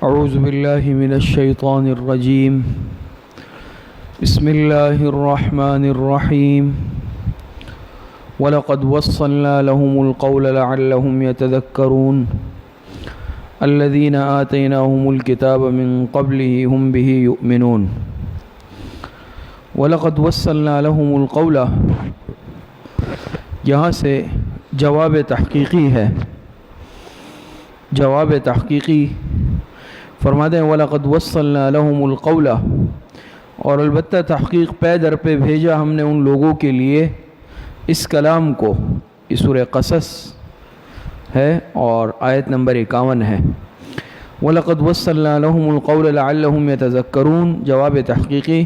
اعوذ باللہ من الشیطان الرجیم بسم اللہ الرحمن الرحیم وَلَقَدْ وَصَّلْنَا لَهُمُ الْقَوْلَ لَعَلَّهُمْ يَتَذَكَّرُونَ الَّذِينَ آتَيْنَاهُمُ الْكِتَابَ مِنْ قَبْلِهِ هُمْ بِهِ يُؤْمِنُونَ وَلَقَدْ وَصَّلْنَا لَهُمُ الْقَوْلَ، یہاں سے جواب تحقیقی ہے، جواب تحقیقی فرماتے ہیں وَلَقَدْ وَصَّلْنَا لَهُمُ الْقَوْلَ، اور البتہ تحقیق پے در پہ بھیجا ہم نے ان لوگوں کے لیے اس کلام کو۔ یہ سورہ قصص ہے اور آیت نمبر 51 ہے۔ وَلَقَدْ وَصَّلْنَا لَهُمُ الْقَوْلَ لَعَلَّهُمْ يَتَذَكَّرُونَ، جواب تحقیقی،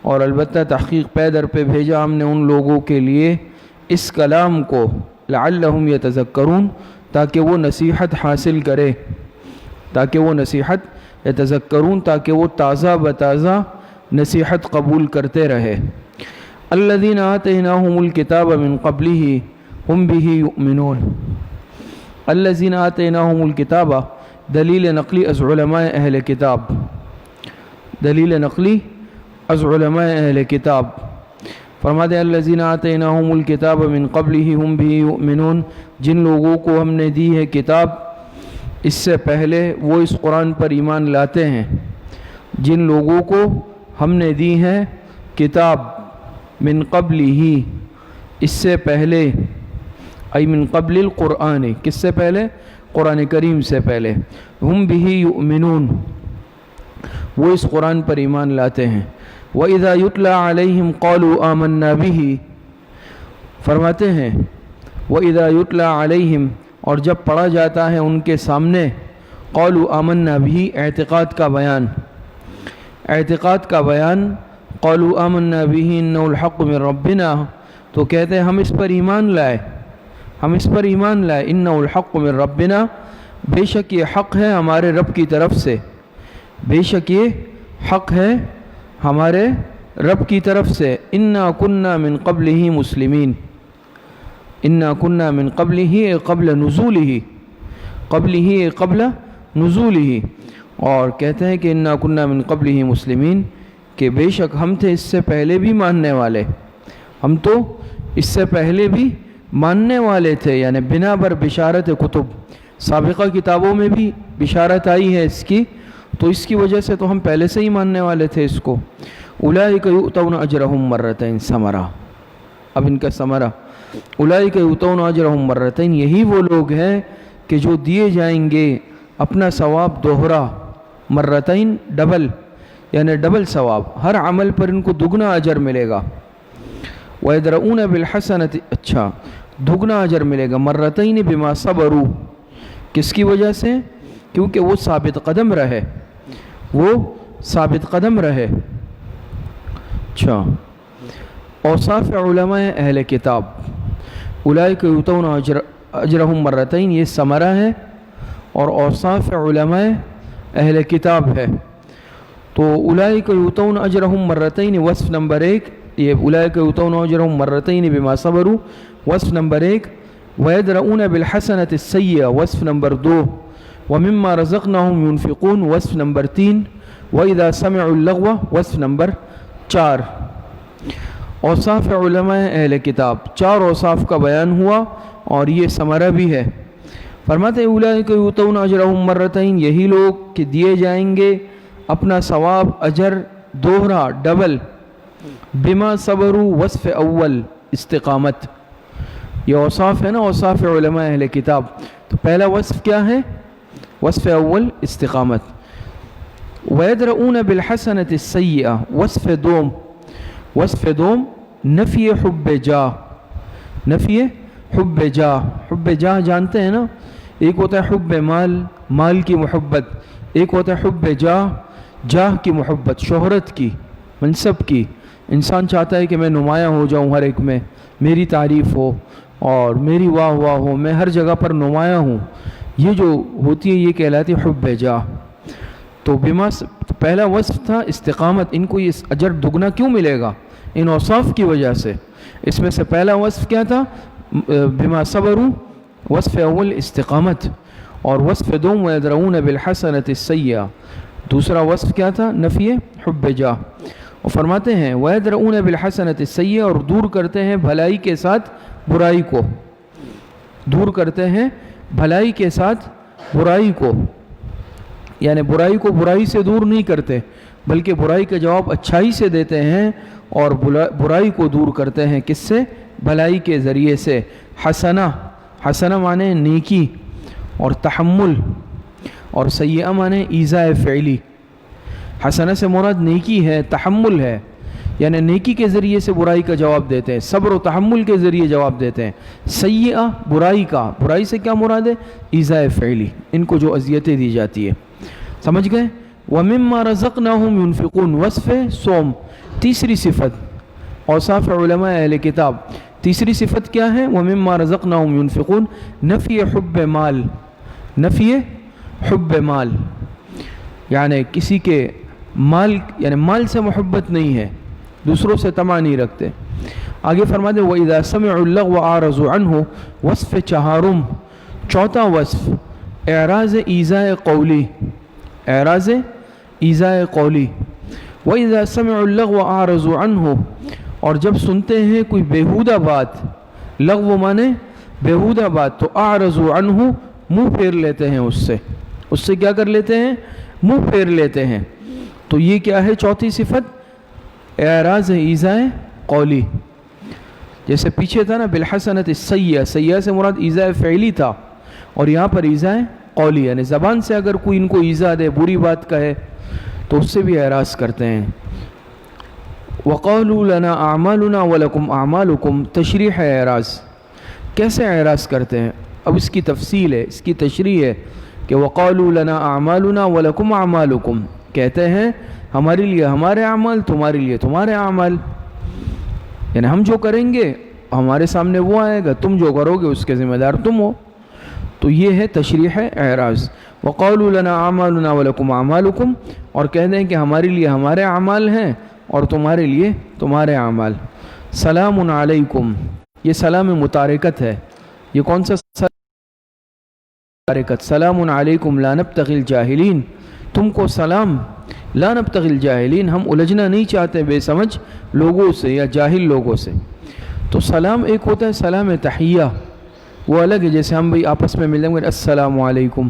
اور البتہ تحقیق پے در پہ بھیجا ہم نے ان لوگوں کے لیے اس کلام کو لعلہم یتذکرون، تاکہ وہ نصیحت حاصل کرے، تاکہ وہ نصیحت یتذکرون، تاکہ وہ تازہ بتازہ نصیحت قبول کرتے رہے۔ الذین آتیناہم الکتاب من قبلہ ہم بہ یؤمنون، الذین آتیناہم الکتاب دلیل نقلی از علماء اہل کتاب، دلیل نقلی از علماء اہل کتاب فرماتے ہیں الذین آتیناہم الکتاب من قبلہ ہم بہ یؤمنون، جن لوگوں کو ہم نے دی ہے کتاب اس سے پہلے وہ اس قرآن پر ایمان لاتے ہیں، جن لوگوں کو ہم نے دی ہے کتاب من قبلہ اس سے پہلے، ای من قبل القرآن، کس سے پہلے؟ قرآن کریم سے پہلے، ہم بہ یؤمنون، وہ اس قرآن پر ایمان لاتے ہیں۔ وَإِذَا يُتْلَى عَلَيْهِمْ قَالُوا آمَنَّا بِهِ، فرماتے ہیں وَإِذَا يُتْلَى عَلَيْهِمْ، اور جب پڑھا جاتا ہے ان کے سامنے قَالُوا آمَنَّا بِهِ، اعتقاد کا بیان، اعتقاد کا بیان، قَالُوا آمَنَّا بِهِ إِنَّهُ الْحَقُّ مِنْ رَبِّنَا، تو کہتے ہیں ہم اس پر ایمان لائے، ہم اس پر ایمان لائے، إِنَّهُ الْحَقُّ مِنْ رَبِّنَا، بے شک یہ حق ہے ہمارے رب کی طرف سے، بے شک یہ حق ہے ہمارے رب کی طرف سے۔ اِنَّا كُنَّا مِن قَبْلِهِ مُسْلِمِينَ، اِنَّا كُنَّا مِن قَبْلِهِ قبل نزولہ، قبلہ قبل نزولہ، اور کہتے ہیں کہ اِنَّا كُنَّا مِن قَبْلِهِ مُسْلِمِينَ، کہ بے شک ہم تھے اس سے پہلے بھی ماننے والے، ہم تو اس سے پہلے بھی ماننے والے تھے، یعنی بنا بر بشارت کتب، سابقہ کتابوں میں بھی بشارت آئی ہے اس کی، تو اس کی وجہ سے تو ہم پہلے سے ہی ماننے والے تھے اس کو۔ اولئک یؤتون اجرہم مرتین، ثمرہ، اب ان کا ثمرہ، اولئک یؤتون اجرہم مرتین، یہی وہ لوگ ہیں کہ جو دیے جائیں گے اپنا ثواب دوہرا، مرتین ڈبل، یعنی ڈبل ثواب، ہر عمل پر ان کو دگنا اجر ملے گا۔ وَيَدْرَؤُونَ بِالْحَسَنَةِ، اچھا دگنا اجر ملے گا، مرتین بما صبروا، کس کی وجہ سے؟ کیونکہ وہ ثابت قدم رہے، وہ ثابت قدم رہے۔ اچھا، اوصاف علماء اہل کتاب، اولئک یؤتون اجرہم مرتین، یہ ثمرہ ہے، اور اوصاف علماء اہل کتاب ہے۔ تو اولئک یؤتون اجرہم مرتین وصف نمبر 1، یہ اولئک یؤتون اجرہم مرتین بما صبروا وصف نمبر 1، وَيَدْرَؤُونَ بِالْحَسَنَةِ السَّيِّئَةَ وصف نمبر 2، وَمِمَّا رَزَقْنَاهُمْ يُنْفِقُونَ وصف نمبر 3، وَإِذَا سَمِعُوا اللَّغْوَ وصف نمبر 4۔ اوصاف علماء اہل کتاب، 4 اوصاف کا بیان ہوا اور یہ ثمرہ بھی ہے۔ فرماتے ہیں اولئک یؤتون اجرہم مرتین، یہی لوگ کہ دیے جائیں گے اپنا ثواب اجر دوہرا ڈبل، بما صبروا وصف اول استقامت، یہ اوصاف ہے نا اوصاف علماء اہل کتاب، تو پہلا وصف کیا ہے؟ وصف اول استقامت۔ وَيَدْرَؤُونَ بِالْحَسَنَةِ السَّيِّئَةَ وصف دوم، وصف دوم نفی حب جاہ، نفی حب جاہ، حب جاہ جانتے ہیں نا، ایک ہوتا ہے حب مال، مال کی محبت، ایک ہوتا ہے حب جاہ، جاہ کی محبت، شہرت کی، منصب کی، انسان چاہتا ہے کہ میں نمایاں ہو جاؤں، ہر ایک میں میری تعریف ہو اور میری واہ واہ ہو، میں ہر جگہ پر نمایاں ہوں، یہ جو ہوتی ہے یہ کہلاتی حب جاہ۔ تو پہلا وصف تھا استقامت، ان کو یہ اجر دگنا کیوں ملے گا؟ ان اوصاف کی وجہ سے۔ اس میں سے پہلا وصف کیا تھا؟ بما صبروا وصف اول استقامت، اور وصف دوم وَيَدْرَؤُونَ بِالْحَسَنَةِ السَّيِّئَةِ، دوسرا وصف کیا تھا؟ نفی حب جاہ. اور فرماتے ہیں وَيَدْرَؤُونَ بِالْحَسَنَةِ السَّيِّئَةِ، اور دور کرتے ہیں بھلائی کے ساتھ برائی کو، دور کرتے ہیں بھلائی کے ساتھ برائی کو، یعنی برائی کو برائی سے دور نہیں کرتے بلکہ برائی کا جواب اچھائی سے دیتے ہیں، اور برائی کو دور کرتے ہیں کس سے؟ بھلائی کے ذریعے سے. حسنہ، حسنہ معنی نیکی اور تحمل، اور سیئہ معنی ایذاء فعلی. حسنہ سے مراد نیکی ہے، تحمل ہے، یعنی نیکی کے ذریعے سے برائی کا جواب دیتے ہیں، صبر و تحمل کے ذریعے جواب دیتے ہیں. سیئہ برائی کا، برائی سے کیا مراد ہے؟ ایذاء فعلی، ان کو جو اذیتیں دی جاتی ہے. سمجھ گئے؟ وَمِمَّا رَزَقْنَاهُمْ يُنْفِقُونَ، وصف صوم، تیسری صفت اوصاف علماء اہل کتاب. تیسری صفت کیا ہے؟ وَمِمَّا رَزَقْنَاهُمْ يُنْفِقُونَ، نفی حب مال، نفی حب مال، یعنی کسی کے مال، یعنی مال سے محبت نہیں ہے، دوسروں سے طمع نہیں رکھتے. آگے فرماتے ہیں وَإِذَا سَمِعُوا اللَّغْوَ أَعْرَضُوا عَنْهُ، وصف چہارم، چوتھا وصف اعراض ایذاء قولی، اعراض ایذاء قولی. وَإِذَا سَمِعُوا اللَّغْوَ أَعْرَضُوا عَنْهُ، اور جب سنتے ہیں کوئی بیہودہ بات، لغو مانے بیہودہ بات، تو أعرضوا عنہ، منہ پھیر لیتے ہیں اس سے کیا کر لیتے ہیں؟ منہ پھیر لیتے ہیں. تو یہ کیا ہے؟ چوتھی صفت اعراض ایذاء قولی. جیسے پیچھے تھا نا بالحسنۃ السیئہ، سیئہ سے مراد ایذاء فعلی تھا، اور یہاں پر ایذاء قولی، یعنی زبان سے اگر کوئی ان کو ایذا دے، بری بات کہے، تو اس سے بھی اعراض کرتے ہیں. وَقَالُوا لَنَا أَعْمَالُنَا وَلَكُمْ أَعْمَالُكُمْ، تشریح ہے اعراض. کیسے اعراض کرتے ہیں؟ اب اس کی تفصیل ہے، اس کی تشریح ہے کہ وَقَالُوا لَنَا أَعْمَالُنَا وَلَكُمْ أَعْمَالُكُمْ، کہتے ہیں ہمارے لیے ہمارے اعمال، تمہارے لیے تمہارے اعمال، یعنی ہم جو کریں گے ہمارے سامنے وہ آئے گا، تم جو کرو گے اس کے ذمہ دار تم ہو. تو یہ ہے تشریح اعراض. وَقَالُوا لَنَا أَعْمَالُنَا وَلَكُمْ أَعْمَالُكُمْ، اور کہہ دیں کہ ہمارے لیے ہمارے اعمال ہیں اور تمہارے لیے تمہارے اعمال. سلام علیکم، یہ سلام متارکت ہے. یہ کون سا متارکت؟ سلام علیکم لا نبتغی الجاہلین، تم کو سلام، لا نبتغی الجاہلین، ہم الجھنا نہیں چاہتے بے سمجھ لوگوں سے یا جاہل لوگوں سے. تو سلام ایک ہوتا ہے سلام تحیہ، وہ الگ ہے، جیسے ہم بھئی آپس میں ملیں گے السلام علیکم،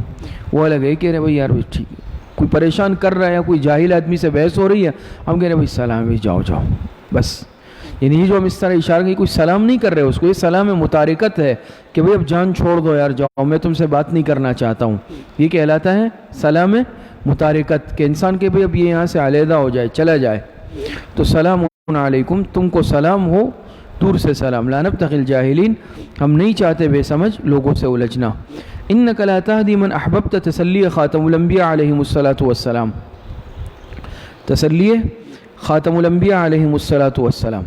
وہ الگ ہے. کہہ رہے بھئی یار ٹھیک ہے، کوئی پریشان کر رہا ہے یا کوئی جاہل آدمی سے بحث ہو رہی ہے، ہم کہہ رہے بھئی سلام، بھئی جاؤ جاؤ بس. یعنی یہ جو ہم اس طرح اشارہ کی، کوئی سلام نہیں کر رہے اس کو، یہ سلام متارکت ہے کہ بھئی اب جان چھوڑ دو یار، جاؤ میں تم سے بات نہیں کرنا چاہتا ہوں. یہ کہلاتا ہے سلام متارکت، کہ انسان کے بھئی اب یہ یہاں سے علیحدہ ہو جائے، چلا جائے. تو سلام علیکم، تم کو سلام ہو دور سے سلام. لا نبتغی الجاہلین، ہم نہیں چاہتے بے سمجھ لوگوں سے الجھنا. انک لا تہدی من احببت، تسلی خاتم الانبیاء علیہم الصلاۃ والسلام، تسلی خاتم الانبیاء علیہم الصلاۃ والسلام.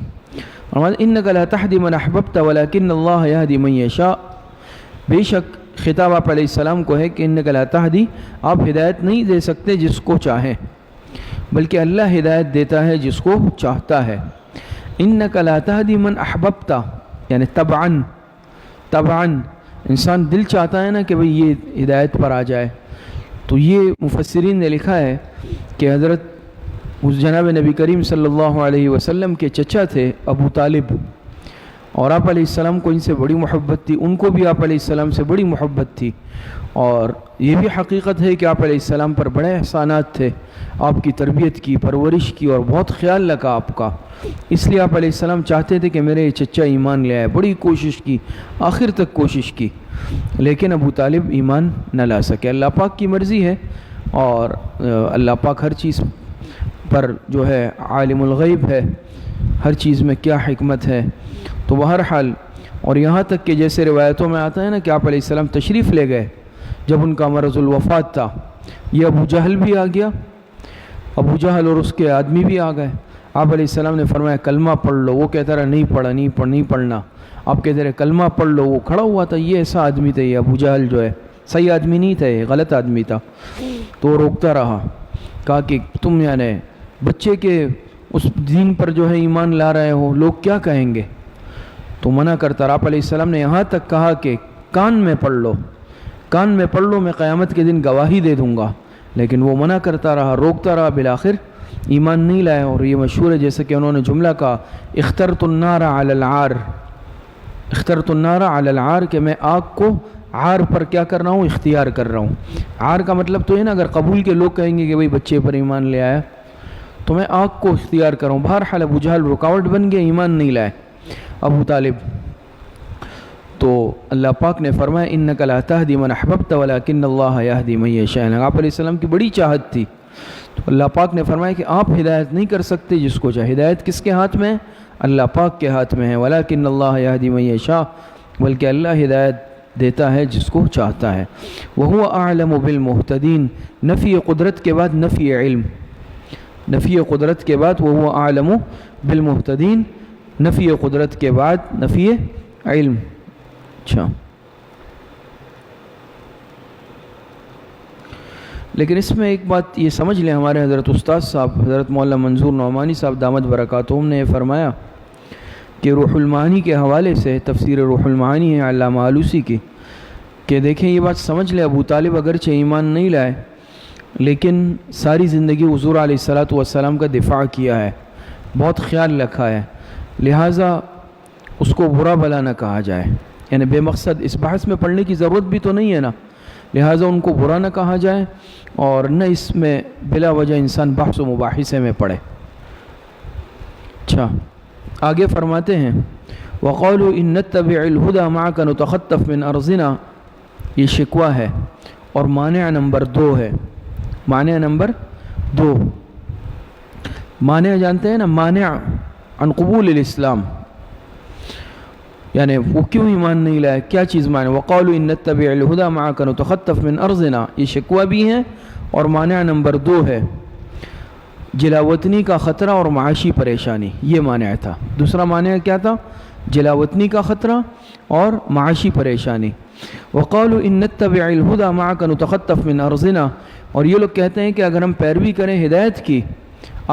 انک لا تہدی من احببت ولکن اللہ یہدی من یشاء، بے شک خطاب آپ علیہ السلام کو ہے کہ انک لا تہدی، آپ ہدایت نہیں دے سکتے جس کو چاہیں، بلکہ اللہ ہدایت دیتا ہے جس کو چاہتا ہے. انک لا تہدی من احببت، یعنی طبعاً انسان دل چاہتا ہے نا کہ بھئی یہ ہدایت پر آ جائے. تو یہ مفسرین نے لکھا ہے کہ حضرت اس جناب نبی کریم صلی اللہ علیہ وسلم کے چچا تھے ابو طالب، اور آپ علیہ السلام کو ان سے بڑی محبت تھی، ان کو بھی آپ علیہ السلام سے بڑی محبت تھی. اور یہ بھی حقیقت ہے کہ آپ علیہ السلام پر بڑے احسانات تھے، آپ کی تربیت کی، پرورش کی، اور بہت خیال رکھا آپ کا. اس لیے آپ علیہ السلام چاہتے تھے کہ میرے چچا ایمان لے آئے، بڑی کوشش کی، آخر تک کوشش کی، لیکن ابو طالب ایمان نہ لا سکے. اللہ پاک کی مرضی ہے، اور اللہ پاک ہر چیز پر جو ہے عالم الغیب ہے، ہر چیز میں کیا حکمت ہے. تو بہرحال، اور یہاں تک کہ جیسے روایتوں میں آتا ہے نا کہ آپ علیہ السلام تشریف لے گئے جب ان کا مرض الوفات تھا، یہ ابو جہل بھی آ گیا، ابو جہل اور اس کے آدمی بھی آ گئے. آپ علیہ السلام نے فرمایا کلمہ پڑھ لو، وہ کہتا رہا نہیں پڑھنا. آپ کہتے رہے کلمہ پڑھ لو، وہ کھڑا ہوا تھا، یہ ایسا آدمی تھا، یہ ابو جہل جو ہے صحیح آدمی نہیں تھا، یہ غلط آدمی تھا. تو وہ روکتا رہا، کہا کہ تم یعنی بچے کے اس دین پر جو ہے ایمان لا رہے ہو، لوگ کیا کہیں گے. تو منع کرتا رہا. آپ علیہ السلام نے یہاں تک کہا کہ کان میں پڑھ لو، کان میں پڑھ لو، میں قیامت کے دن گواہی دے دوں گا. لیکن وہ منع کرتا رہا، روکتا رہا، بالآخر ایمان نہیں لائے. اور یہ مشہور ہے جیسے کہ انہوں نے جملہ کہا اخترت النار علی العار، اخترت النار علی العار، کہ میں آگ کو عار پر کیا کر رہا ہوں، اختیار کر رہا ہوں. عار کا مطلب تو ہے نا، اگر قبول کے لوگ کہیں گے کہ بھئی بچے پر ایمان لے آیا تو میں آگ کو اختیار کر رہا ہوں. بہرحال ابو جہل رکاوٹ بن گئے، ایمان نہیں لائے ابو طالب. تو اللہ پاک نے فرمایا انک لا تہدی من احببت ولکن اللہ یہدی من یشاء. آپ علیہ السلام کی بڑی چاہت تھی، تو اللہ پاک نے فرمایا کہ آپ ہدایت نہیں کر سکتے جس کو چاہے. ہدایت کس کے ہاتھ میں ہے؟ اللہ پاک کے ہاتھ میں ہے. ولکن اللہ یہدی من یشاء، بلکہ اللہ ہدایت دیتا ہے جس کو چاہتا ہے. وہو اعلم بالمہتدین، نفی قدرت کے بعد نفی علم، نفی قدرت کے بعد وہو اعلم بالمہتدین، نفی قدرت کے بعد نفی علم. اچھا، لیکن اس میں ایک بات یہ سمجھ لیں، ہمارے حضرت استاد صاحب حضرت مولانا منظور نعمانی صاحب دامت برکاتہم نے فرمایا کہ روح المعانی کے حوالے سے، تفسیر روح المعانی ہے علامہ آلوسی کی، کہ دیکھیں یہ بات سمجھ لیں ابو طالب اگرچہ ایمان نہیں لائے لیکن ساری زندگی حضور علیہ الصلاۃ والسلام کا دفاع کیا ہے، بہت خیال رکھا ہے، لہٰذا اس کو برا بلا نہ کہا جائے. یعنی بے مقصد اس بحث میں پڑھنے کی ضرورت بھی تو نہیں ہے نا، لہٰذا ان کو برا نہ کہا جائے اور نہ اس میں بلا وجہ انسان بحث و مباحثے میں پڑھے. اچھا، آگے فرماتے ہیں وَقَالُوا إِن نَتَّبِعِ الْهُدَى مَعَكَ نُتَخَطَّفْ مِنْ أَرْضِنَا، یہ شکوہ ہے. اور مانع نمبر 2 ہے، مانع نمبر 2، مانع جانتے ہیں نا، مانع عن قبول الاسلام، یعنی وہ کیوں ایمان نہیں لائے، کیا چیز مانع. وَقَالُوا إِن نَتَّبِعِ الْهُدَى مَعَكَ نُتَخَطَّفْ مِنْ أَرْضِنَا، یہ شکوہ بھی ہے. اور مانع نمبر 2 ہے جلاوطنی کا خطرہ اور معاشی پریشانی، یہ مانع تھا. دوسرا مانع کیا تھا؟ جلاوطنی کا خطرہ اور معاشی پریشانی. وَقَالُوا إِن نَتَّبِعِ الْهُدَى مَعَكَ نُتَخَطَّفْ مِنْ أَرْضِنَا، اور یہ لوگ کہتے ہیں کہ اگر ہم پیروی کریں ہدایت کی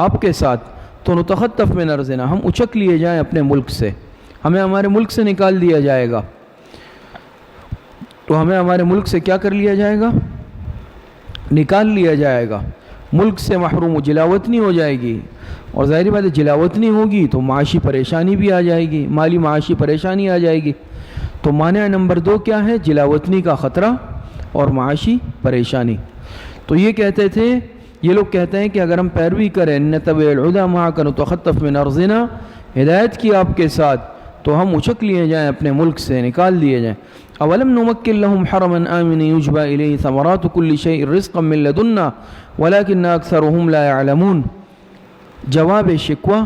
آپ کے ساتھ تو نُتَخَطَّفْ مِنْ أَرْضِنَا، ہم اچک لیے جائیں اپنے ملک سے، ہمیں ہمارے ملک سے نکال دیا جائے گا. تو ہمیں ہمارے ملک سے کیا کر لیا جائے گا؟ نکال لیا جائے گا، ملک سے محروم، جلاوطنی ہو جائے گی. اور ظاہری بات ہے جلاوطنی ہوگی تو معاشی پریشانی بھی آ جائے گی، مالی معاشی پریشانی آ جائے گی. تو مانع نمبر 2 کیا ہے؟ جلاوطنی کا خطرہ اور معاشی پریشانی. تو یہ کہتے تھے، یہ لوگ کہتے ہیں کہ اگر ہم پیروی کریں نَتَّبِعِ الْهُدَى مَعَكَ نُتَخَطَّفْ مِنْ أَرْضِنَا، ہدایت کی آپ کے ساتھ تو ہم اچک لیے جائیں، اپنے ملک سے نکال دیے جائیں. اولم نمکن لهم حرما آمنا یجبى الیہ ثمرات کل شیء رزقا من لدنا ولکن اکثرهم لا يعلمون. جواب شکوہ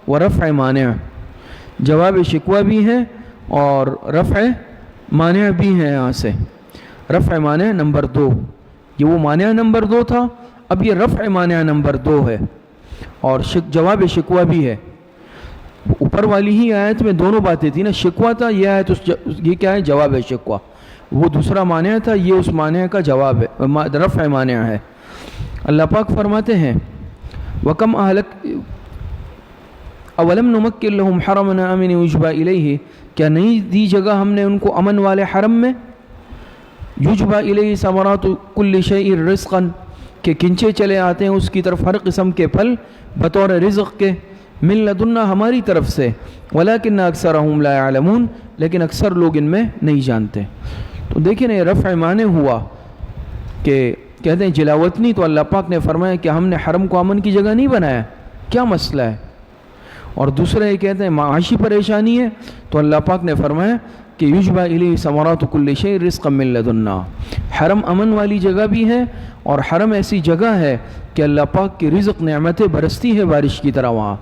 و رفع مانع، جواب شکوہ بھی ہے اور رفع مانع بھی ہے. یہاں سے رفع مانع نمبر 2، یہ وہ مانع نمبر 2 تھا، اب یہ رفع مانع نمبر 2 ہے اور جواب شکوہ بھی ہے. اوپر والی ہی آیت میں دونوں باتیں تھی نا، شکوہ تھا یہ آیت، یہ کیا ہے؟ جواب شکوہ. وہ دوسرا مانع تھا، یہ اس مانع کا جواب ہے، رفع مانع ہے. اللہ پاک فرماتے ہیں وَكَمْ أَهْلَكْ أَوَلَمْ نُمَكِّنْ لَهُمْ حَرَمًا آمِنًا يُجْبَى إِلَيْهِ، کیا نہیں دی جگہ ہم نے ان کو امن والے حرم میں، یجبى إِلَيْهِ ثمرات كل شيء رزقا، کہ کنچے چلے آتے ہیں اس کی طرف ہر قسم کے پھل بطور رزق کے، من لدنا ہماری طرف سے، ولیکن اکثرهم لا يعلمون، لیکن اکثر لوگ ان میں نہیں جانتے. تو دیکھیں نا، رفع معنی ہوا کہ کہتے ہیں جلاوطنی، تو اللہ پاک نے فرمایا کہ ہم نے حرم کو امن کی جگہ نہیں بنایا، کیا مسئلہ ہے. اور دوسرا یہ کہتے ہیں معاشی پریشانی ہے، تو اللہ پاک نے فرمایا کہ یجبى الیہ ثمرات کل شیء رزقا من لدنا. حرم امن والی جگہ بھی ہے اور حرم ایسی جگہ ہے کہ اللہ پاک کی رزق نعمتیں برستی ہے بارش کی طرح وہاں.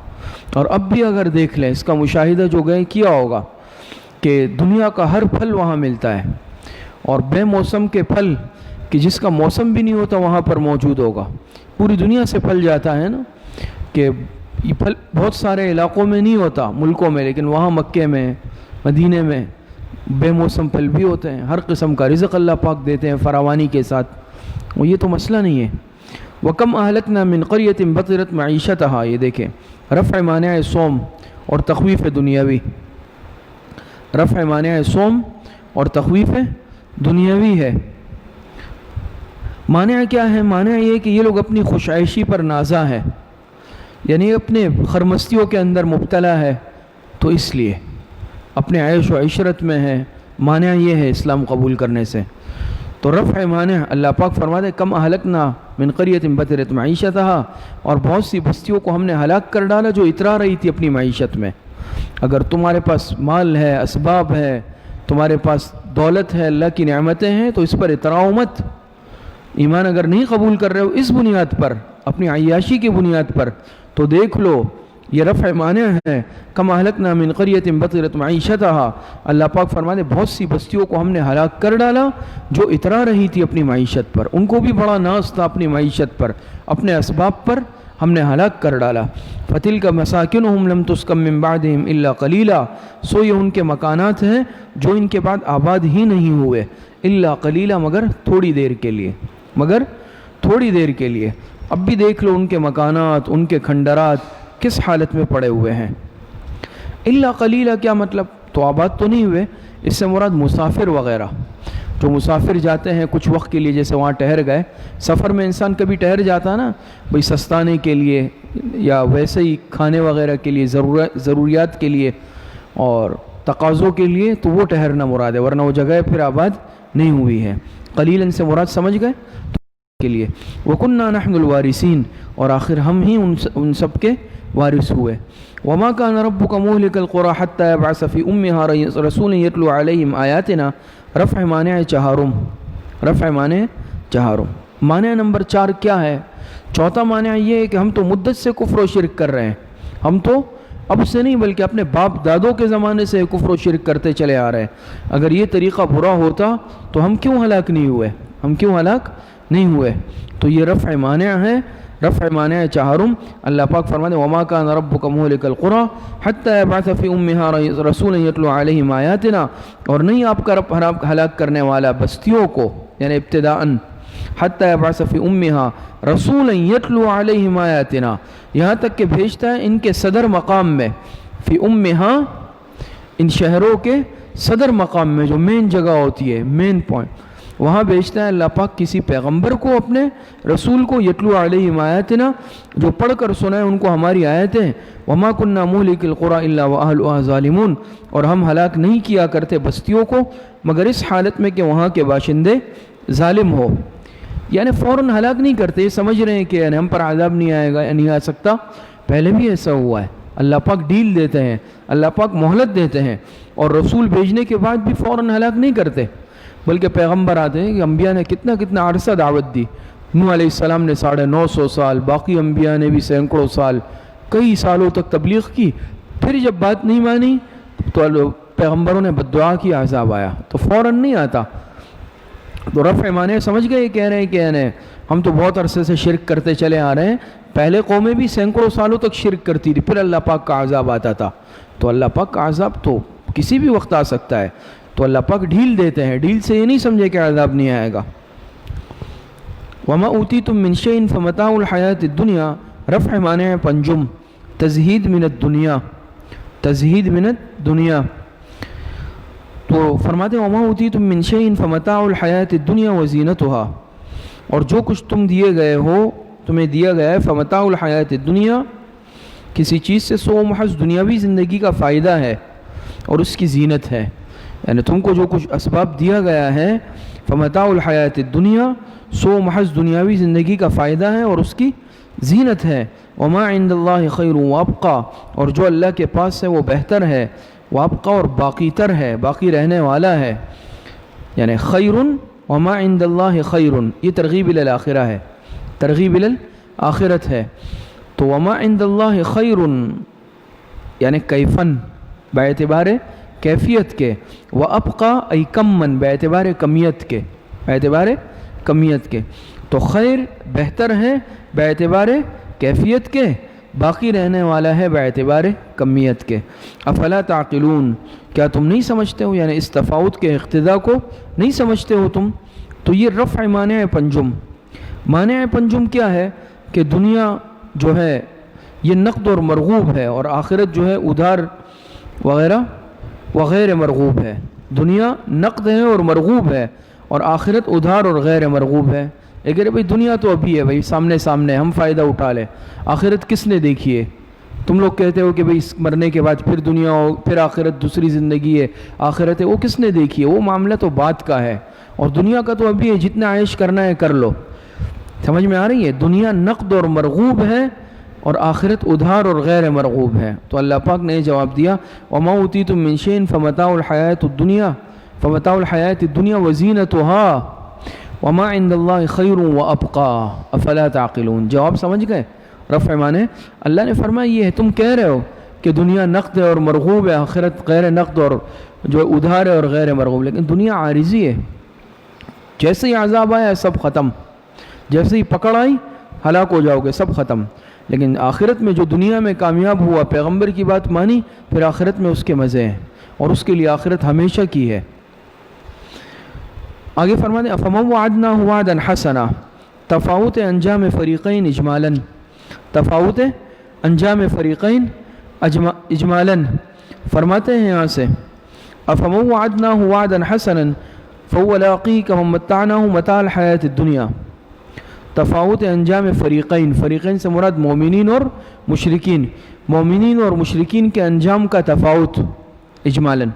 اور اب بھی اگر دیکھ لیں اس کا مشاہدہ جو گئے کیا ہوگا کہ دنیا کا ہر پھل وہاں ملتا ہے، اور بے موسم کے پھل کہ جس کا موسم بھی نہیں ہوتا وہاں پر موجود ہوگا. پوری دنیا سے پھل جاتا ہے نا، کہ یہ پھل بہت سارے علاقوں میں نہیں ہوتا ملکوں میں، لیکن وہاں مکے میں مدینے میں بے موسم پھل بھی ہوتے ہیں. ہر قسم کا رزق اللہ پاک دیتے ہیں فراوانی کے ساتھ. وہ یہ تو مسئلہ نہیں ہے. وَكَمْ أَهْلَكْنَا مِنْ قَرْيَةٍ بَطِرَتْ مَعِيشَتَهَا، یہ دیکھیں رفع مانع صوم اور تخویف دنیاوی، رفع مانع صوم اور تخویف دنیاوی ہے۔ مانع کیا ہے؟ مانع یہ کہ یہ لوگ اپنی خوش عیشی پر نازا ہے، یعنی اپنے خرمستیوں کے اندر مبتلا ہے، تو اس لیے اپنے عیش و عشرت میں ہے۔ مانع یہ ہے اسلام قبول کرنے سے۔ تو رفع مانع، اللہ پاک فرماتے ہیں کم اہلکنا من قریۃ بطرت معیشتہا، اور بہت سی بستیوں کو ہم نے ہلاک کر ڈالا جو اترا رہی تھی اپنی معیشت میں۔ اگر تمہارے پاس مال ہے، اسباب ہے، تمہارے پاس دولت ہے، اللہ کی نعمتیں ہیں، تو اس پر اتراؤ مت۔ ایمان اگر نہیں قبول کر رہے ہو اس بنیاد پر، اپنی عیاشی کی بنیاد پر، تو دیکھ لو یہ رفع مانع ہے۔ کم اہلکنا من قریۃ بطرت معیشتہا، اللہ پاک فرماتے ہیں بہت سی بستیوں کو ہم نے ہلاک کر ڈالا جو اترا رہی تھی اپنی معیشت پر، ان کو بھی بڑا ناز تھا اپنی معیشت پر، اپنے اسباب پر ہم نے ہلاک کر ڈالا۔ فَتِلْكَ مَسَاكِنُهُمْ لَمْ تُسْكَن مِّن بَعْدِهِمْ إِلَّا قَلِيلًا، سو یہ ان کے مکانات ہیں جو ان کے بعد آباد ہی نہیں ہوئے، الا قلیلا، مگر تھوڑی دیر کے لیے، مگر تھوڑی دیر کے لیے۔ اب بھی دیکھ لو ان کے مکانات، ان کے کھنڈرات کس حالت میں پڑے ہوئے ہیں۔ الا قلیلا کیا مطلب؟ تو آباد تو نہیں ہوئے، اس سے مراد مسافر وغیرہ، جو مسافر جاتے ہیں کچھ وقت کے لیے، جیسے وہاں ٹھہر گئے۔ سفر میں انسان کبھی ٹھہر جاتا نا بھئی سستانے کے لیے یا ویسے ہی کھانے وغیرہ کے لیے، ضروریات کے لیے اور تقاضوں کے لیے، تو وہ ٹھہرنا مراد ہے، ورنہ وہ جگہ پھر آباد نہیں ہوئی ہے۔ قلیلاً سے مراد سمجھ گئے کے لیے۔ وَكُنَّا نَحْنُ الْوَارِثِينَ، اور آخر ہم ہی ان سب کے وارث ہوئے۔ وَمَا كَانَ رَبُّكَ مُهْلِكَ الْقُرَىٰ حَتَّىٰ يَبْعَثَ فِي أُمِّهَا رَسُولًا يَتْلُو عَلَيْهِمْ آيَاتِنَا، رفع مانع چہارم، رفع مانع چہارم۔ مانع نمبر 4 کیا ہے؟ چوتھا مانع یہ ہے کہ ہم تو مدت سے کفر و شرک کر رہے ہیں، ہم تو اب سے نہیں بلکہ اپنے باپ دادوں کے زمانے سے کفر و شرک کرتے چلے آ رہے ہیں۔ اگر یہ طریقہ برا ہوتا تو ہم کیوں ہلاک نہیں ہوئے؟ ہم کیوں ہلاک نہیں ہوئے؟ تو یہ رفع مانع ہے، رفع مانع چہارم۔ اللہ پاک فرماتے ہیں وَمَا كَانَ رَبُّكَ مُهْلِكَ الْقُرَىٰ حَتَّىٰ يَبْعَثَ فِي أُمِّهَا رَسُولًا يَتْلُو عَلَيْهِمْ آيَاتِنَا، اور نہیں آپ کا رب ہلاک کرنے والا بستیوں کو، یعنی ابتداءً حَتَّىٰ يَبْعَثَ فِي أُمِّهَا رَسُولًا يَتْلُو عَلَيْهِمْ آيَاتِنَا، یہاں تک کہ بھیجتا ہے ان کے صدر مقام میں، فی أُمِّهَا، ان شہروں کے صدر مقام میں، جو مین جگہ ہوتی ہے، مین پوائنٹ، وہاں بھیجتا ہے اللہ پاک کسی پیغمبر کو، اپنے رسول کو، یتلو علیہم آیاتنا، جو پڑھ کر سنائے ان کو ہماری آیتیں۔ وما كنا مهلك القرى الا واهلها ظالمون، اور ہم ہلاک نہیں کیا کرتے بستیوں کو مگر اس حالت میں کہ وہاں کے باشندے ظالم ہو، یعنی فوراً ہلاک نہیں کرتے، سمجھ رہے ہیں کہ ہم پر عذاب نہیں آئے گا، نہیں آ سکتا۔ پہلے بھی ایسا ہوا ہے، اللہ پاک ڈیل دیتے ہیں، اللہ پاک مہلت دیتے ہیں، اور رسول بھیجنے کے بعد بھی فوراً ہلاک نہیں کرتے، بلکہ پیغمبر آتے ہیں کہ انبیاء نے کتنا عرصہ دعوت دی۔ نوح علیہ السلام نے 950 سال، باقی انبیاء نے بھی سینکڑوں سال، کئی سالوں تک تبلیغ کی، پھر جب بات نہیں مانی تو پیغمبروں نے بددعا کی، عذاب آیا، تو فوراً نہیں آتا۔ تو رفع مانع سمجھ گئے، کہہ رہے ہیں کہ ہم تو بہت عرصے سے شرک کرتے چلے آ رہے ہیں، پہلے قومیں بھی سینکڑوں سالوں تک شرک کرتی تھی، پھر اللہ پاک کا عذاب آتا تھا۔ تو اللہ پاک کا عذاب تو کسی بھی وقت آ سکتا ہے، تو اللہ پاک ڈھیل دیتے ہیں، ڈھیل سے یہ نہیں سمجھے کہ عذاب نہیں آئے گا۔ وَمَا أُوتِيتُم مِّن شَيْءٍ فَمَتَاعُ الْحَيَاةِ الدُّنْيَا، رفع مانع پنجم، تزہید من الدنیا، تزہید من الدنیا۔ تو فرماتے ہیں وَمَا أُوتِيتُم مِّن شَيْءٍ فَمَتَاعُ الْحَيَاةِ الدُّنْيَا وَزِينَتُهَا، اور جو کچھ تم دیے گئے ہو، تمہیں دیا گیا ہے، فَمَتَاعُ الْحَيَاةِ الدُّنْيَا، کسی چیز سے سو محض دنیاوی زندگی کا فائدہ ہے اور اس کی زینت ہے، یعنی تم کو جو کچھ اسباب دیا گیا ہے، فمتاع الحیات الدنیا، سو محض دنیاوی زندگی کا فائدہ ہے اور اس کی زینت ہے۔ وما عند اللہ خیر وابقا، اور جو اللہ کے پاس ہے وہ بہتر ہے، وابقا، اور باقی تر ہے، باقی رہنے والا ہے، یعنی خیر، وما عند اللہ خیر، یہ ترغیب الی الاخرہ ہے، ترغیب الی الاخرت ہے۔ تو وما عند اللہ خیر یعنی کیفن، باعتبار کیفیت کے، وابقا ای کمن، باعتبار کمیت کے، باعتبار کمیت کے، تو خیر بہتر ہے باعتبار کیفیت کے، باقی رہنے والا ہے باعتبار کمیت کے۔ افلا تعقلون، کیا تم نہیں سمجھتے ہو، یعنی اس تفاوت کے اقتضاء کو نہیں سمجھتے ہو تم؟ تو یہ رفع مانع پنجم۔ مانع پنجم کیا ہے کہ دنیا جو ہے یہ نقد اور مرغوب ہے، اور آخرت جو ہے ادھار وغیرہ وغیر مرغوب ہے، دنیا نقد ہے اور مرغوب ہے، اور آخرت ادھار اور غیر مرغوب ہے۔ لیکن بھائی دنیا تو ابھی ہے، بھائی سامنے سامنے ہم فائدہ اٹھا لیں، آخرت کس نے دیکھی ہے؟ تم لوگ کہتے ہو کہ بھائی مرنے کے بعد پھر دنیا ہو، پھر آخرت، دوسری زندگی ہے، آخرت ہے، وہ کس نے دیکھی ہے؟ وہ معاملہ تو بعد کا ہے، اور دنیا کا تو ابھی ہے، جتنا عیش کرنا ہے کر لو۔ سمجھ میں آ رہی ہے؟ دنیا نقد اور مرغوب ہے، اور آخرت ادھار اور غیر مرغوب ہے۔ تو اللہ پاک نے جواب دیا وَمَا أُوتِيتُم مِّن شَيْءٍ فَمَتَاعُ الْحَيَاةِ الدُّنْيا وَزِينَتُهَا وَمَا عِندَ اللَّهِ خَيْرٌ وَأَبْقَىٰ أَفَلَا تَعْقِلُونَ۔ جواب سمجھ گئے؟ رفع معنی اللہ نے فرمایا یہ ہے، تم کہہ رہے ہو کہ دنیا نقد ہے اور مرغوب ہے، آخرت غیر نقد اور جو ادھار ہے اور غیر مرغوب، لیکن دنیا عارضی ہے، جیسے ہی عذاب آیا سب ختم، جیسے ہی پکڑ آئی ہلاک ہو جاؤ گے، سب ختم۔ لیکن آخرت میں جو دنیا میں کامیاب ہوا، پیغمبر کی بات مانی، پھر آخرت میں اس کے مزے ہیں، اور اس کے لیے آخرت ہمیشہ کی ہے۔ آگے فرماتے ہیں فَمَنْ وَعَدْنَاهُ وَعْدًا حَسَنًا، تفاوت انجام فریقین اجمالاً، تفاوت انجام فریقین اجمالاً، فرماتے ہیں یہاں سے أَفَمَنْ وَعَدْنَاهُ وَعْدًا حَسَنًا فَهُوَ لَاقِيهِ كَمَنْ مَتَّعْنَاهُ مَتَاعَ الْحَيَاةِ الدُّنْيَا۔ تفاوت انجام فریقین، فریقین سے مراد مومنین اور مشرکین، مومنین اور مشرکین کے انجام کا تفاوت اجمالاً۔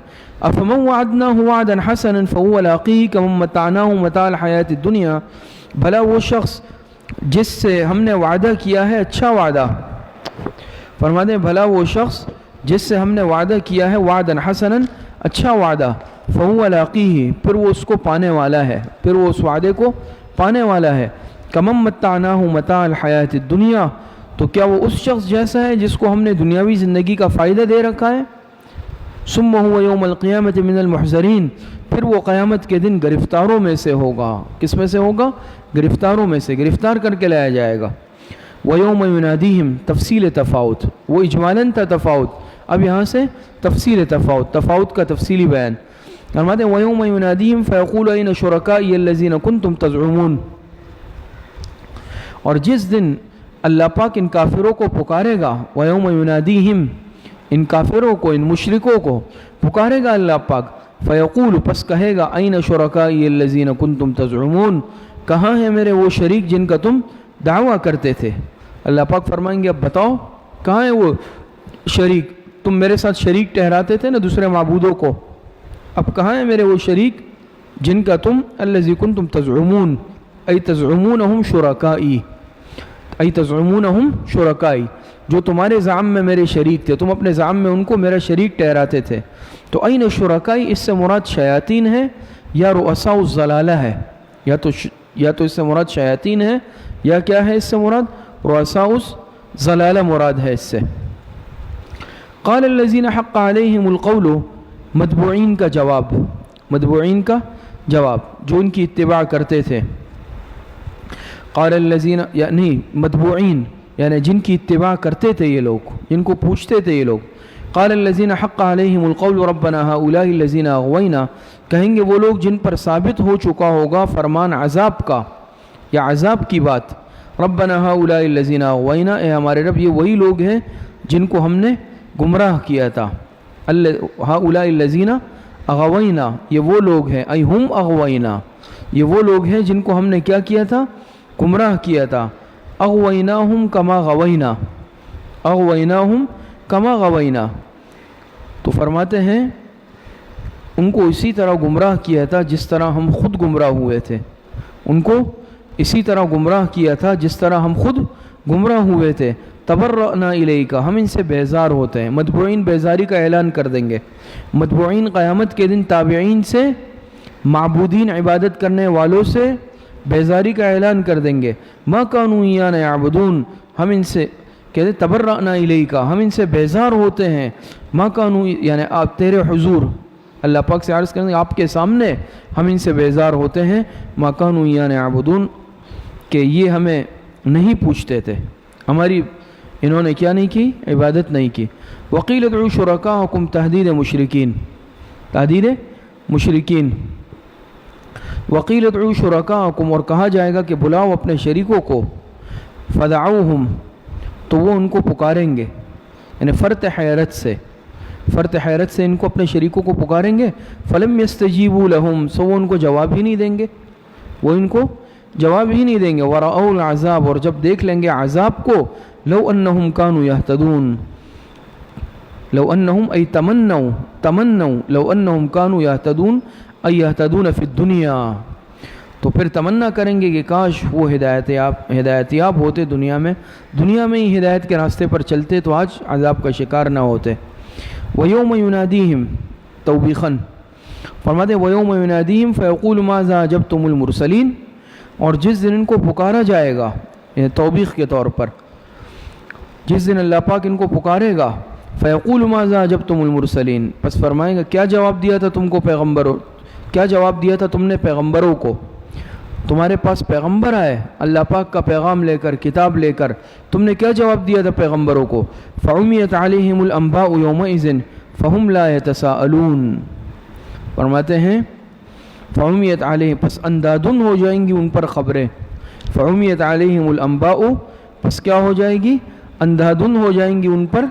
أَفَمَنْ وَعَدْنَاهُ وَعْدًا حَسَنًا فَهُوَ لَاقِيهِ كَمَنْ مَتَّعْنَاهُ مَتَاعَ الْحَيَاةِ الدُّنْيَا، بھلا وہ شخص جس سے ہم نے وعدہ کیا ہے اچھا وعدہ، فرماتے ہیں بھلا وہ شخص جس سے ہم نے وعدہ کیا ہے وعدًا حسنًا، اچھا وعدہ، فَهُوَ لَاقِيهِ، پھر وہ اس کو پانے والا ہے، پھر وہ اس وعدے کو پانے والا ہے۔ کَمَن مَتَّعْنَاهُ مَتَاعَ الْحَيَاةِ الدُّنْيَا، تو کیا وہ اس شخص جیسا ہے جس کو ہم نے دنیاوی زندگی کا فائدہ دے رکھا ہے؟ ثُمَّ هُوَ يَوْمَ الْقِيَامَةِ مِنَ الْمُحْضَرِينَ، پھر وہ قیامت کے دن گرفتاروں میں سے ہوگا۔ کس میں سے ہوگا؟ گرفتاروں میں سے، گرفتار کر کے لایا جائے گا۔ وَيَوْمَ يُنَادِيهِمْ، تفصیل تفاوت، وہ اجمالاً تھا تفاوت، اب یہاں سے تفصیل تفاوت، تفاوت کا تفصیلی بیان فرماتے ہیں وَيَوْمَ يُنَادِيهِمْ فَيَقُولُ أَيْنَ شُرَكَائِيَ الَّذِينَ كُنْتُمْ تَزْعُمُونَ، اور جس دن اللہ پاک ان کافروں کو پکارے گا، وَيَوْمَ يُنَادِيهِمْ، ان کافروں کو، ان مشرکوں کو پکارے گا اللہ پاک، فَيَقُولُ، پس کہے گا أَيْنَ شُرَكَائِيَ الَّذِينَ كُنْتُمْ تَزْعُمُونَ، کہاں ہیں میرے وہ شریک جن کا تم دعویٰ کرتے تھے؟ اللہ پاک فرمائیں گے اب بتاؤ کہاں ہیں وہ شریک، تم میرے ساتھ شریک ٹھہراتے تھے نا دوسرے معبودوں کو، اب کہاں ہیں میرے وہ شریک جن کا تم الذی کنتم تزعمون، ای تزعمونہم شرکائی، ای تزعمونہم شرکائی، جو تمہارے زعم میں میرے شریک تھے، تم اپنے زعم میں ان کو میرا شریک ٹھہراتے تھے۔ تو این شرکائی اس سے مراد شیاطین ہے یا رؤساء الضلالہ ہے، یا تو اس سے مراد شیاطین ہے یا کیا ہے اس سے مراد رؤساء الضلالہ مراد ہے اس سے۔ قال الذین حق علیہم القول، متبوعین کا جواب، متبوعین کا جواب جو ان کی اتباع کرتے تھے۔ قال الذین، یعنی متبوعین یعنی جن کی اتباع کرتے تھے یہ لوگ، جن کو پوچھتے تھے یہ لوگ۔ قال الذین حق علیہم القول ربنا هؤلاء الذین اغوینا، کہیں گے وہ لوگ جن پر ثابت ہو چکا ہوگا فرمان عذاب کا یا عذاب کی بات، ربنا هؤلاء الذین اغوینا، اے ہمارے رب یہ وہی لوگ ہیں جن کو ہم نے گمراہ کیا تھا۔ هؤلاء الذین اغوینا، یہ وہ لوگ ہیں، ای ہم اغوینا، یہ وہ لوگ ہیں جن کو ہم نے کیا کیا تھا؟ گمراہ کیا تھا۔ اغویناہم کما غوینا، اغویناہم کما غوینا، تو فرماتے ہیں ان کو اسی طرح گمراہ کیا تھا جس طرح ہم خود گمراہ ہوئے تھے، ان کو اسی طرح گمراہ کیا تھا جس طرح ہم خود گمراہ ہوئے تھے۔ تبرأنا الیک، ہم ان سے بیزار ہوتے ہیں، متبوعین بیزاری کا اعلان کر دیں گے۔ متبوعین قیامت کے دن تابعین سے، معبودین عبادت کرنے والوں سے بیزاری کا اعلان کر دیں گے۔ ما کانوا ایانا یعبدون، ہم ان سے کہتے تبرأنا الیک، ہم ان سے بیزار ہوتے ہیں۔ ما کانوا یعنی آپ تیرے حضور، اللہ پاک سے عرض کریں گے آپ کے سامنے ہم ان سے بیزار ہوتے ہیں۔ ما کانوا ایانا یعبدون، کہ یہ ہمیں نہیں پوچھتے تھے، ہماری انہوں نے کیا نہیں کی؟ عبادت نہیں کی۔ وقیل ادعوا شرکاءکم، تحدید مشرکین، تحدید مشرکین۔ وقیل ادعوا شرکاءکم، اور کہا جائے گا کہ بلاؤ اپنے شریکوں کو، فدعوہم، تو وہ ان کو پکاریں گے، یعنی فرط حیرت سے، فرط حیرت سے ان کو اپنے شریکوں کو پکاریں گے. فلم یستجیبوا لہم، سو وہ ان کو جواب ہی نہیں دیں گے، وہ ان کو جواب ہی نہیں دیں گے. ورأوا العذاب، اور جب دیکھ لیں گے عذاب کو، لو انہم کانوا یہتدون، لو انہم ای تمنوا لو انہم کانوا یہتدون ای یہتدون فی الدنیا، تو پھر تمنا کریں گے کہ کاش وہ ہدایت یاب ہوتے دنیا میں ہی ہدایت کے راستے پر چلتے تو آج عذاب کا شکار نہ ہوتے. وَيَوْمَ يُنَادِيهِمْ تَوْبِيخًا، فرماتے ہیں وَيَوْمَ يُنَادِيهِمْ فَيَقُولُ مَاذَا أَجَبْتُمُ الْمُرْسَلِينَ، اور جس دن ان کو پکارا جائے گا توبیخ کے طور پر، جس دن اللہ پاک ان کو پکارے گا، فَيَقُولُ مَاذَا أَجَبْتُمُ الْمُرْسَلِينَ، پس فرمائے گا کیا جواب دیا تھا تم کو پیغمبروں، کیا جواب دیا تھا تم نے پیغمبروں کو، تمہارے پاس پیغمبر آئے اللہ پاک کا پیغام لے کر، کتاب لے کر، تم نے کیا جواب دیا تھا پیغمبروں کو. فعمیت علیہم الانباء یومئذ فہم لا یتساءلون، فرماتے ہیں فعمیت علیہم، پس اندادن ہو جائیں گی ان پر خبریں. فعمیت علیہم الانباء، پس کیا ہو جائے گی، اندادن ہو جائیں گی ان پر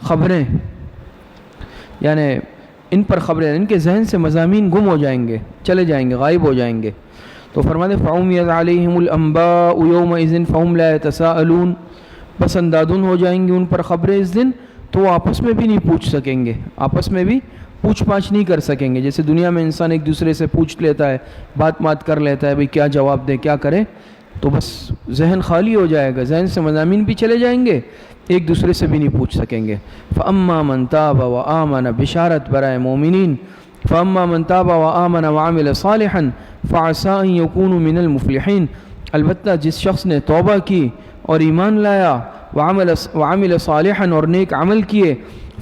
خبریں، یعنی ان پر خبریں، ان کے ذہن سے مضامین گم ہو جائیں گے، چلے جائیں گے، غائب ہو جائیں گے. تو فرماتے فعمیت علیہم الانباء یومئذ فہم لا یتساءلون، بس اندادن ہو جائیں گی ان پر خبریں اس دن، تو وہ آپس میں بھی نہیں پوچھ سکیں گے، آپس میں بھی پوچھ پاچھ نہیں کر سکیں گے. جیسے دنیا میں انسان ایک دوسرے سے پوچھ لیتا ہے، بات کر لیتا ہے، بھئی کیا جواب دے، کیا کرے، تو بس ذہن خالی ہو جائے گا، ذہن سے مضامین بھی چلے جائیں گے، ایک دوسرے سے بھی نہیں پوچھ سکیں گے. فَأَمَّا مَنْ تَابَ وَآمَنَ، بشارت برائے مومنین. فَأَمَّا مَنْ تَابَ وَآمَنَ وَعَمِلَ صَالِحًا فَعَسَىٰ أَن يَكُونُوا مِنَ الْمُفْلِحِينَ، البتہ جس شخص نے توبہ کی اور ایمان لایا، وعمل صالحا، اور نیک عمل کیے،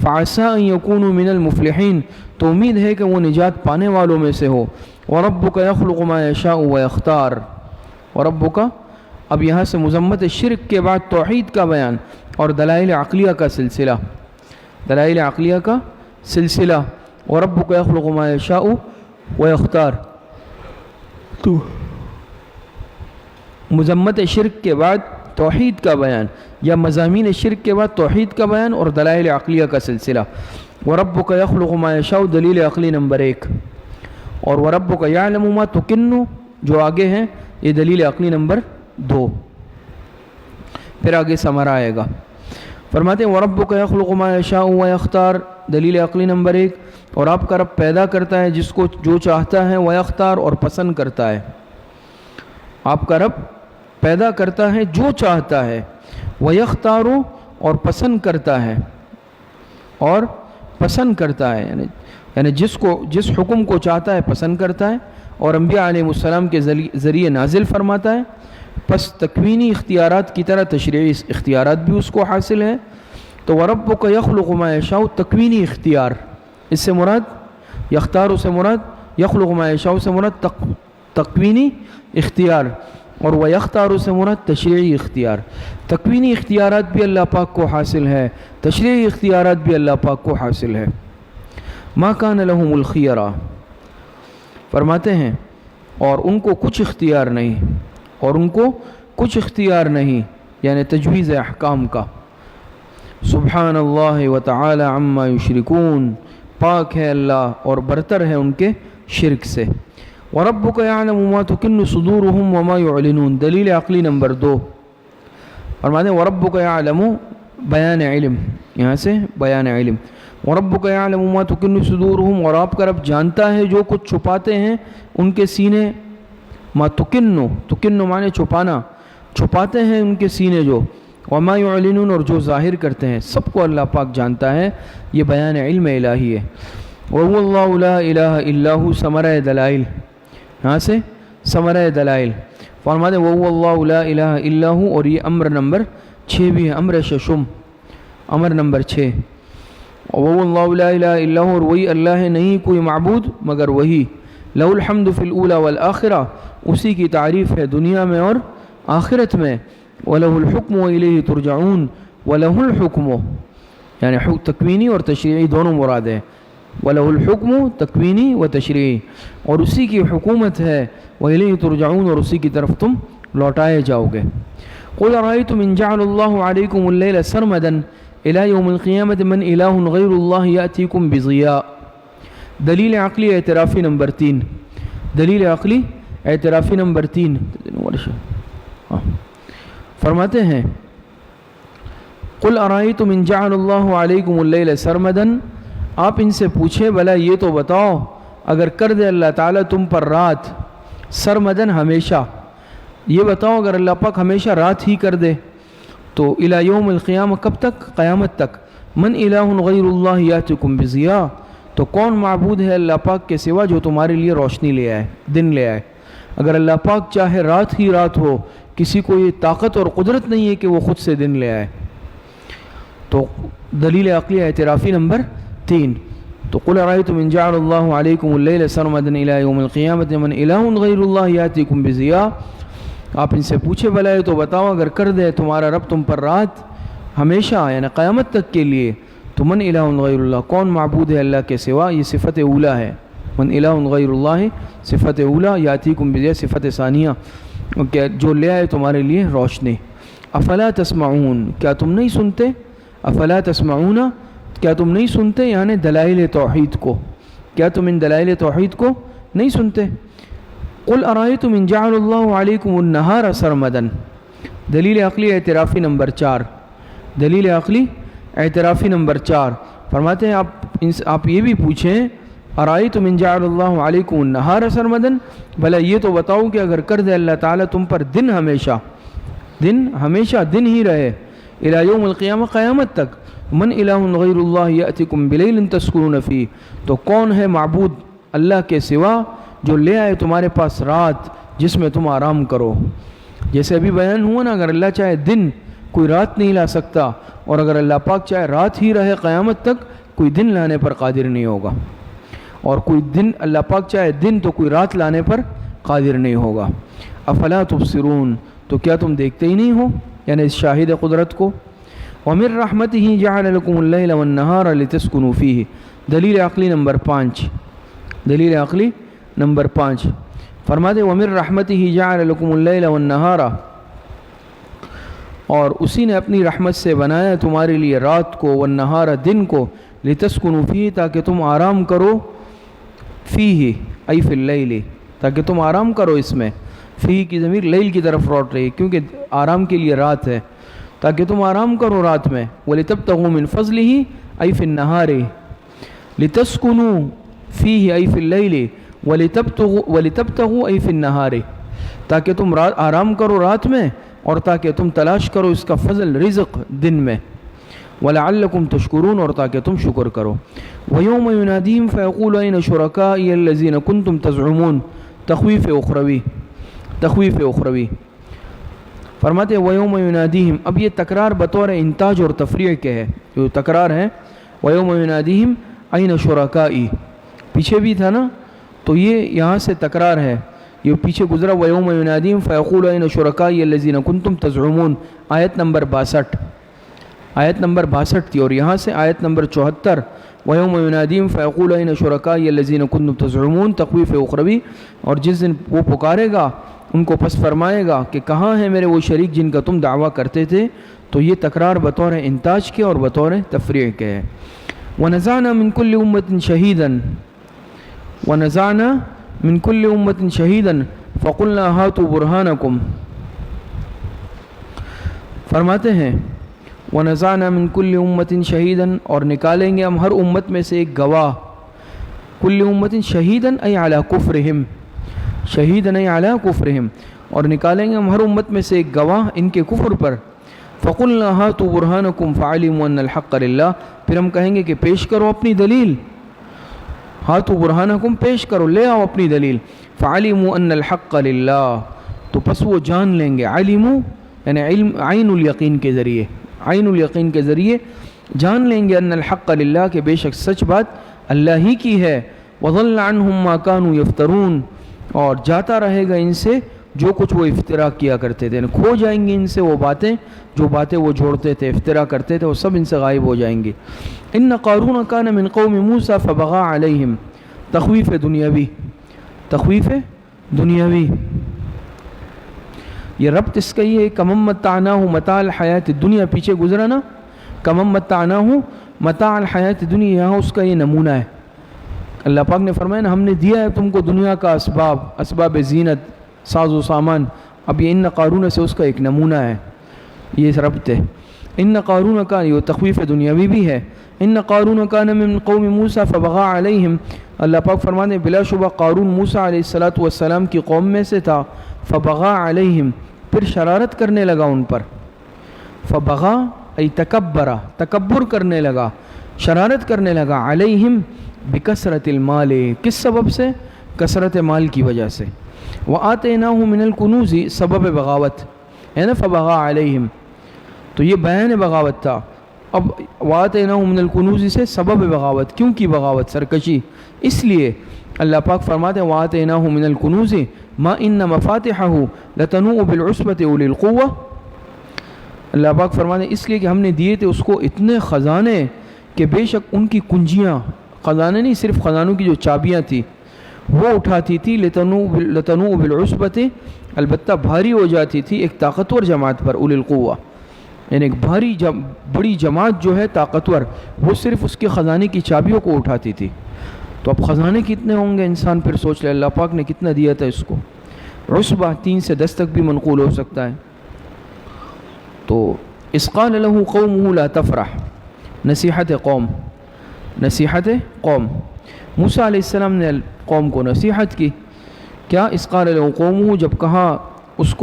فعسى ان يكونوا من المفلحين، تو امید ہے کہ وہ نجات پانے والوں میں سے ہو. وربك يخلق ما يشاء ويختار، وربك، اب یہاں سے مذمت شرک کے بعد توحید کا بیان اور دلائل عقلیہ کا سلسلہ، دلائل عقلیہ کا سلسلہ. وربك يخلق ما يشاء ويختار، تو مذمت شرک کے بعد توحید کا بیان، یا مضامین شرک کے بعد توحید کا بیان اور دلائل عقلیہ کا سلسلہ. وَرَبُّكَ يَخْلُقُ مَا يَشَاءُ دلیل عقلی نمبر 1، اور وَرَبُّكَ يَعْلَمُ مَا تُكِنُّ جو آگے ہیں یہ دلیل عقلی نمبر 2، پھر آگے سمرا آئے گا. فرماتے ہیں وَرَبُّكَ يَخْلُقُ مَا يَشَاءُ وَيَخْتَارُ دلیل عقلی نمبر 1، اور آپ کا رب پیدا کرتا ہے جس کو جو چاہتا ہے، وَيَخْتَارُ اور پسند کرتا ہے. آپ کا رب پیدا کرتا ہے جو چاہتا ہے، وَيَخْتَارُ اور پسند کرتا ہے، اور پسند کرتا ہے یعنی جس حکم کو چاہتا ہے پسند کرتا ہے، اور انبیاء علیہ السلام کے ذریعے نازل فرماتا ہے. پس تکوینی اختیارات کی طرح تشریعی اختیارات بھی اس کو حاصل ہے. تو وَرَبُّكَ يَخْلُقُ مَا يَشَاءُ تکوینی اختیار، اس سے مراد یختار سے مراد یخلق ما یشاء سے مراد تکوینی اختیار، اور وَيَخْتَارُ سے مراد تشریعی اختیار. تکوینی اختیارات بھی اللہ پاک کو حاصل ہے، تشریعی اختیارات بھی اللہ پاک کو حاصل ہے. مَا كَانَ لَهُمُ الْخِيَرَةُ فرماتے ہیں اور ان کو کچھ اختیار نہیں، اور ان کو کچھ اختیار نہیں، یعنی تجویز احکام کا. سبحان اللہ وتعالی عما یشرکون، پاک ہے اللہ اور برتر ہے ان کے شرک سے. وَرَبُّكَ يَعْلَمُ مَا تُكِنُّ صُدُورُهُمْ وَمَا يُعْلِنُونَ دلیل عقلی نمبر 2. فرماتے ہیں وَرَبُّكَ يَعْلَمُ بیان علم، یہاں سے بیان علم. وَرَبُّكَ يَعْلَمُ مَا تُكِنُّ صُدُورُهُمْ اور آپ کا رب جانتا ہے جو کچھ چھپاتے ہیں ان کے سینے. ما تُكِنُّ معنی چھپانا، چھپاتے ہیں ان کے سینے جو. وَمَا يُعْلِنُونَ اور جو ظاہر کرتے ہیں، سب کو اللہ پاک جانتا ہے. یہ بیان علم الہی ہے. وَهُوَ اللَّهُ لَا إِلَهَ إِلَّا هُوَ ثمرہ دلائل، یہاں سے ثمرہ دلائل. فرماتے ہیں وَهُوَ اللَّهُ لَا إِلَهَ إِلَّا هُوَ، اور یہ امر نمبر 6 بھی ہے، امر ششم، امر نمبر 6. وَهُوَ اللَّهُ لَا إِلَهَ إِلَّا هُوَ، اور وہی اللہ ہے، نہیں کوئی معبود مگر وہی. لَهُ الْحَمْدُ فِي الْأُولَى وَالْآخِرَةِ، اسی کی تعریف ہے دنیا میں اور آخرت میں. وَلَهُ الْحُكْمُ وَإِلَيْهِ تُرْجَعُونَ وَلَهُ الْحُكْمُ یعنی تکوینی اور تشریعی دونوں مراد ہیں. وَلَهُ الْحُكْمُ تکوینی و تشریعی، اور اسی کی حکومت ہے. وَإِلَيْهِ تُرْجَعُونَ اور اسی کی طرف تم لوٹائے جاؤ گے. قُلْ أَرَأَيْتُمْ إِنْ جَعَلَ اللَّهُ عَلَيْكُمُ اللَّيْلَ سَرْمَدًا الی یوم القیامت من الہ غیر اللہ یأتیکم بضیاء۔ دلیل عقلی اعترافی نمبر 3، دلیل عقلی اعترافی نمبر 3 فرماتے ہیں قل ارائیتم ان جعل اللہ علیکم اللیل سرمدا، آپ ان سے پوچھیں بھلا یہ تو بتاؤ اگر کر دے اللہ تعالیٰ تم پر رات سرمدن ہمیشہ، یہ بتاؤ اگر اللہ پاک ہمیشہ رات ہی کر دے تو الی یوم القیامہ کب تک؟ قیامت تک۔ من الہ غیر اللہ یاتکم بضیاء، تو کون معبود ہے اللہ پاک کے سوا جو تمہارے لیے روشنی لے آئے، دن لے آئے؟ اگر اللہ پاک چاہے رات ہی رات ہو، کسی کو یہ طاقت اور قدرت نہیں ہے کہ وہ خود سے دن لے آئے۔ تو دلیل عقلی اعترافی نمبر 3، تو قل ارائیتم ان جعل اللہ علیکم اللیل سرمدا الی یوم القیامۃ من الہ غیر اللہ یاتیکم بضیاء، آپ ان سے پوچھے بھلا یہ تو بتاؤ اگر کر دے تمہارا رب تم پر رات ہمیشہ یعنی قیامت تک کے لیے تو من الہ غیر اللہ، کون معبود ہے اللہ کے سوا؟ یہ صفت اولا ہے، من الہ غیر اللہ صفت اولا، یاتیکم بضیاء صفت ثانیہ، جو لے آئے تمہارے لیے روشنی۔ افلا تسمعون، کیا تم نہیں سنتے؟ افلا تسمعون، کیا تم نہیں سنتے؟ یعنی دلائل توحید کو، کیا تم ان دلائل توحید کو نہیں سنتے؟ قل ارائیتم ان جعل اللہ علیکم النہار سرمدا، دلیل عقلی اعترافی نمبر 4، دلیل عقلی اعترافی نمبر 4 فرماتے ہیں آپ یہ بھی پوچھیں ارائیتم ان جعل اللہ علیکم النہار سرمدا، بھلا یہ تو بتاؤ کہ اگر کر دے اللہ تعالیٰ تم پر دن ہمیشہ دن ہی رہے الی یوم القیامہ قیامت تک، من الہ غیر اللہ یأتیکم بلیل تسکنون فیہ، تو کون ہے معبود اللہ کے سوا جو لے آئے تمہارے پاس رات جس میں تم آرام کرو؟ جیسے ابھی بیان ہوا نا، اگر اللہ چاہے دن کوئی رات نہیں لا سکتا، اور اگر اللہ پاک چاہے رات ہی رہے قیامت تک کوئی دن لانے پر قادر نہیں ہوگا، اور کوئی دن اللہ پاک چاہے دن تو کوئی رات لانے پر قادر نہیں ہوگا۔ افلا تبصرون، تو کیا تم دیکھتے ہی نہیں ہو یعنی اس شاہد قدرت کو؟ ومن رحمتہ جعل لکم اللیل والنہار لتسکنوا فیہ، دلیل عقلی نمبر 5، دلیل عقلی نمبر 5 فرماتے ومن رحمتہ جعل لکم اللیل والنہار، اور اسی نے اپنی رحمت سے بنایا تمہارے لیے رات کو، والنہار دن کو، لتسکنوا فیہ تاکہ تم آرام کرو، فیہ ای فی اللیل تاکہ تم آرام کرو، اس میں فی کی ضمیر لیل کی طرف لوٹ رہی ہے کیونکہ آرام کے لیے رات ہے، تاکہ تم آرام کرو رات میں، وَلِتَبْتَغُوا مِنْ فَضْلِهِ أَيْ فِي النَّهَارِ لِتَسْكُنُوا فِيهِ أَيْ فِي اللَّيْلِ وَلِتَبْتَغُوا أَيْ فِي النَّهَارِ، تاکہ تم آرام کرو رات میں اور تاکہ تم تلاش کرو اس کا فضل رزق دن میں، وَلَعَلَّكُمْ تَشْكُرُونَ اور تاکہ تم شکر کرو۔ وَيَوْمَ يُنَادِيهِمْ فَيَقُولُ أَيْنَ شُرَكَائِيَ الَّذِينَ كُنْتُمْ تَزْعُمُونَ، تخویف اخروی فرماتے ہیں وَيَوْمَ يُنَادِيهِمْ، اب یہ تکرار بطور انتاج اور تفریع کے ہے، جو تکرار ہے وَيَوْمَ يُنَادِيهِمْ أَيْنَ شُرَكَائِي، پیچھے بھی تھا نا، تو یہ یہاں سے تکرار ہے، یہ پیچھے گزرا وَيَوْمَ يُنَادِيهِمْ فَيَقُولُ أَيْنَ شُرَكَائِيَ الَّذِينَ كُنْتُمْ تَزْعُمُونَ، آیت نمبر 62 تھی، اور یہاں سے آیت نمبر 74 وَيَوْمَ يُنَادِيهِمْ فَيَقُولُ أَيْنَ شُرَكَائِيَ الَّذِينَ كُنْتُمْ تَزْعُمُونَ، تخویف اخروی، اور جس دن وہ پکارے گا ان کو پس فرمائے گا کہ کہاں ہیں میرے وہ شریک جن کا تم دعویٰ کرتے تھے، تو یہ تکرار بطور انتاج کے اور بطور تفریع کے ہے۔ وَنَزَعْنَا مِن كُلِّ أُمَّةٍ شَهِيدًا، وَنَزَعْنَا مِن كُلِّ أُمَّةٍ شَهِيدًا فَقُلْنَا هَاتُوا بُرْهَانَكُمْ، فرماتے ہیں وَنَزَعْنَا مِن كُلِّ أُمَّةٍ شَهِيدًا، اور نکالیں گے ہم ہر امت میں سے ایک گواہ، كُلِّ أُمَّةٍ شَهِيدًا أي عَلَى كُفْرِهِمْ، شہیدًا أي عَلَى كُفْرِهِمْ، اور نکالیں گے ہم ہر امت میں سے ایک گواہ ان کے کفر پر، فَقُلْنَا هَاتُوا بُرْهَانَكُمْ فَعَلِمُوا أَنَّ الْحَقَّ لِلَّهِ، پھر ہم کہیں گے کہ پیش کرو اپنی دلیل، ہاتوا برہانکم، پیش کرو، لے آؤ اپنی دلیل، فعلموا ان الحق للہ، تو پس وہ جان لیں گے، علموا یعنی علم عین الیقین کے ذریعے، عین الیقین کے ذریعے جان لیں گے ان الحق للہ کہ بے شک سچ بات اللہ ہی کی ہے، وضل عنہم ما كانوا یفترون، اور جاتا رہے گا ان سے جو کچھ وہ افترا کیا کرتے تھے، کھو جائیں گے ان سے وہ باتیں جو باتیں وہ جوڑتے تھے، افترا کرتے تھے، وہ سب ان سے غائب ہو جائیں گے۔ ان قارون کان من قوم موسیٰ فبغى علیہم، تخویف دنیاوی، تخویف دنیاوی، یہ ربط اس کا یہ کمم متعناہ متاع الحیات الدنیا پیچھے گزرا نا، کمم متعناہ متاع الحیات دنیا، یہاں اس کا یہ نمونہ ہے۔ اللہ پاک نے فرمایا نا ہم نے دیا ہے تم کو دنیا کا اسباب زینت، ساز و سامان، اب یہ ان قارون سے اس کا ایک نمونہ ہے، یہ ربط ہے۔ ان قارون کا یہ تخویف دنیاوی بھی ہے۔ ان قارون کان من قوم موسیٰ فبغى علیہم، اللہ پاک فرماتے ہیں بلا شبہ قارون موسیٰ علیہ السلام کی قوم میں سے تھا، فبغى علیہم، پھر شرارت کرنے لگا ان پر، فبغى ای تکبر کرنے لگا، شرارت کرنے لگا، علیہم بکثرت المال، کس سبب سے؟ کثرت مال کی وجہ سے۔ وآتیناہ من الکنوز، سبب بغاوت ہے نا، فبغى علیہم، تو یہ بیان بغاوت تھا۔ اب وآتیناہ من الکنوز سے سبب بغاوت، کیوں کی بغاوت؟ سرکشی، اس لیے اللہ پاک فرماتے ہیں وآتیناہ من الکنوز ما ان مفاتحہ لتنوء بالعصبۃ اولی القوہ، اللہ پاک فرماتے ہیں اس لیے کہ ہم نے دیے تھے اس کو اتنے خزانے کہ بے شک ان کی کنجیاں، خزانے نہیں صرف خزانوں کی جو چابیاں تھیں وہ اٹھاتی تھی، لتنوء بالعصبۃ، البتہ بھاری ہو جاتی تھی ایک طاقتور جماعت پر، اولی القوہ، یعنی ایک بڑی جماعت جو ہے طاقتور، وہ صرف اس کے خزانے کی چابیوں کو اٹھاتی تھی۔ تو اب خزانے کتنے ہوں گے انسان پھر سوچ لے، اللہ پاک نے کتنا دیا تھا اس کو۔ عصبہ 3 سے 10 تک بھی منقول ہو سکتا ہے۔ تو اذ قال له قومه لا تفرح، نصیحت قوم، موسیٰ علیہ السلام نے قوم کو نصیحت کی، کیا؟ اذ قال له قومه، جب کہا اس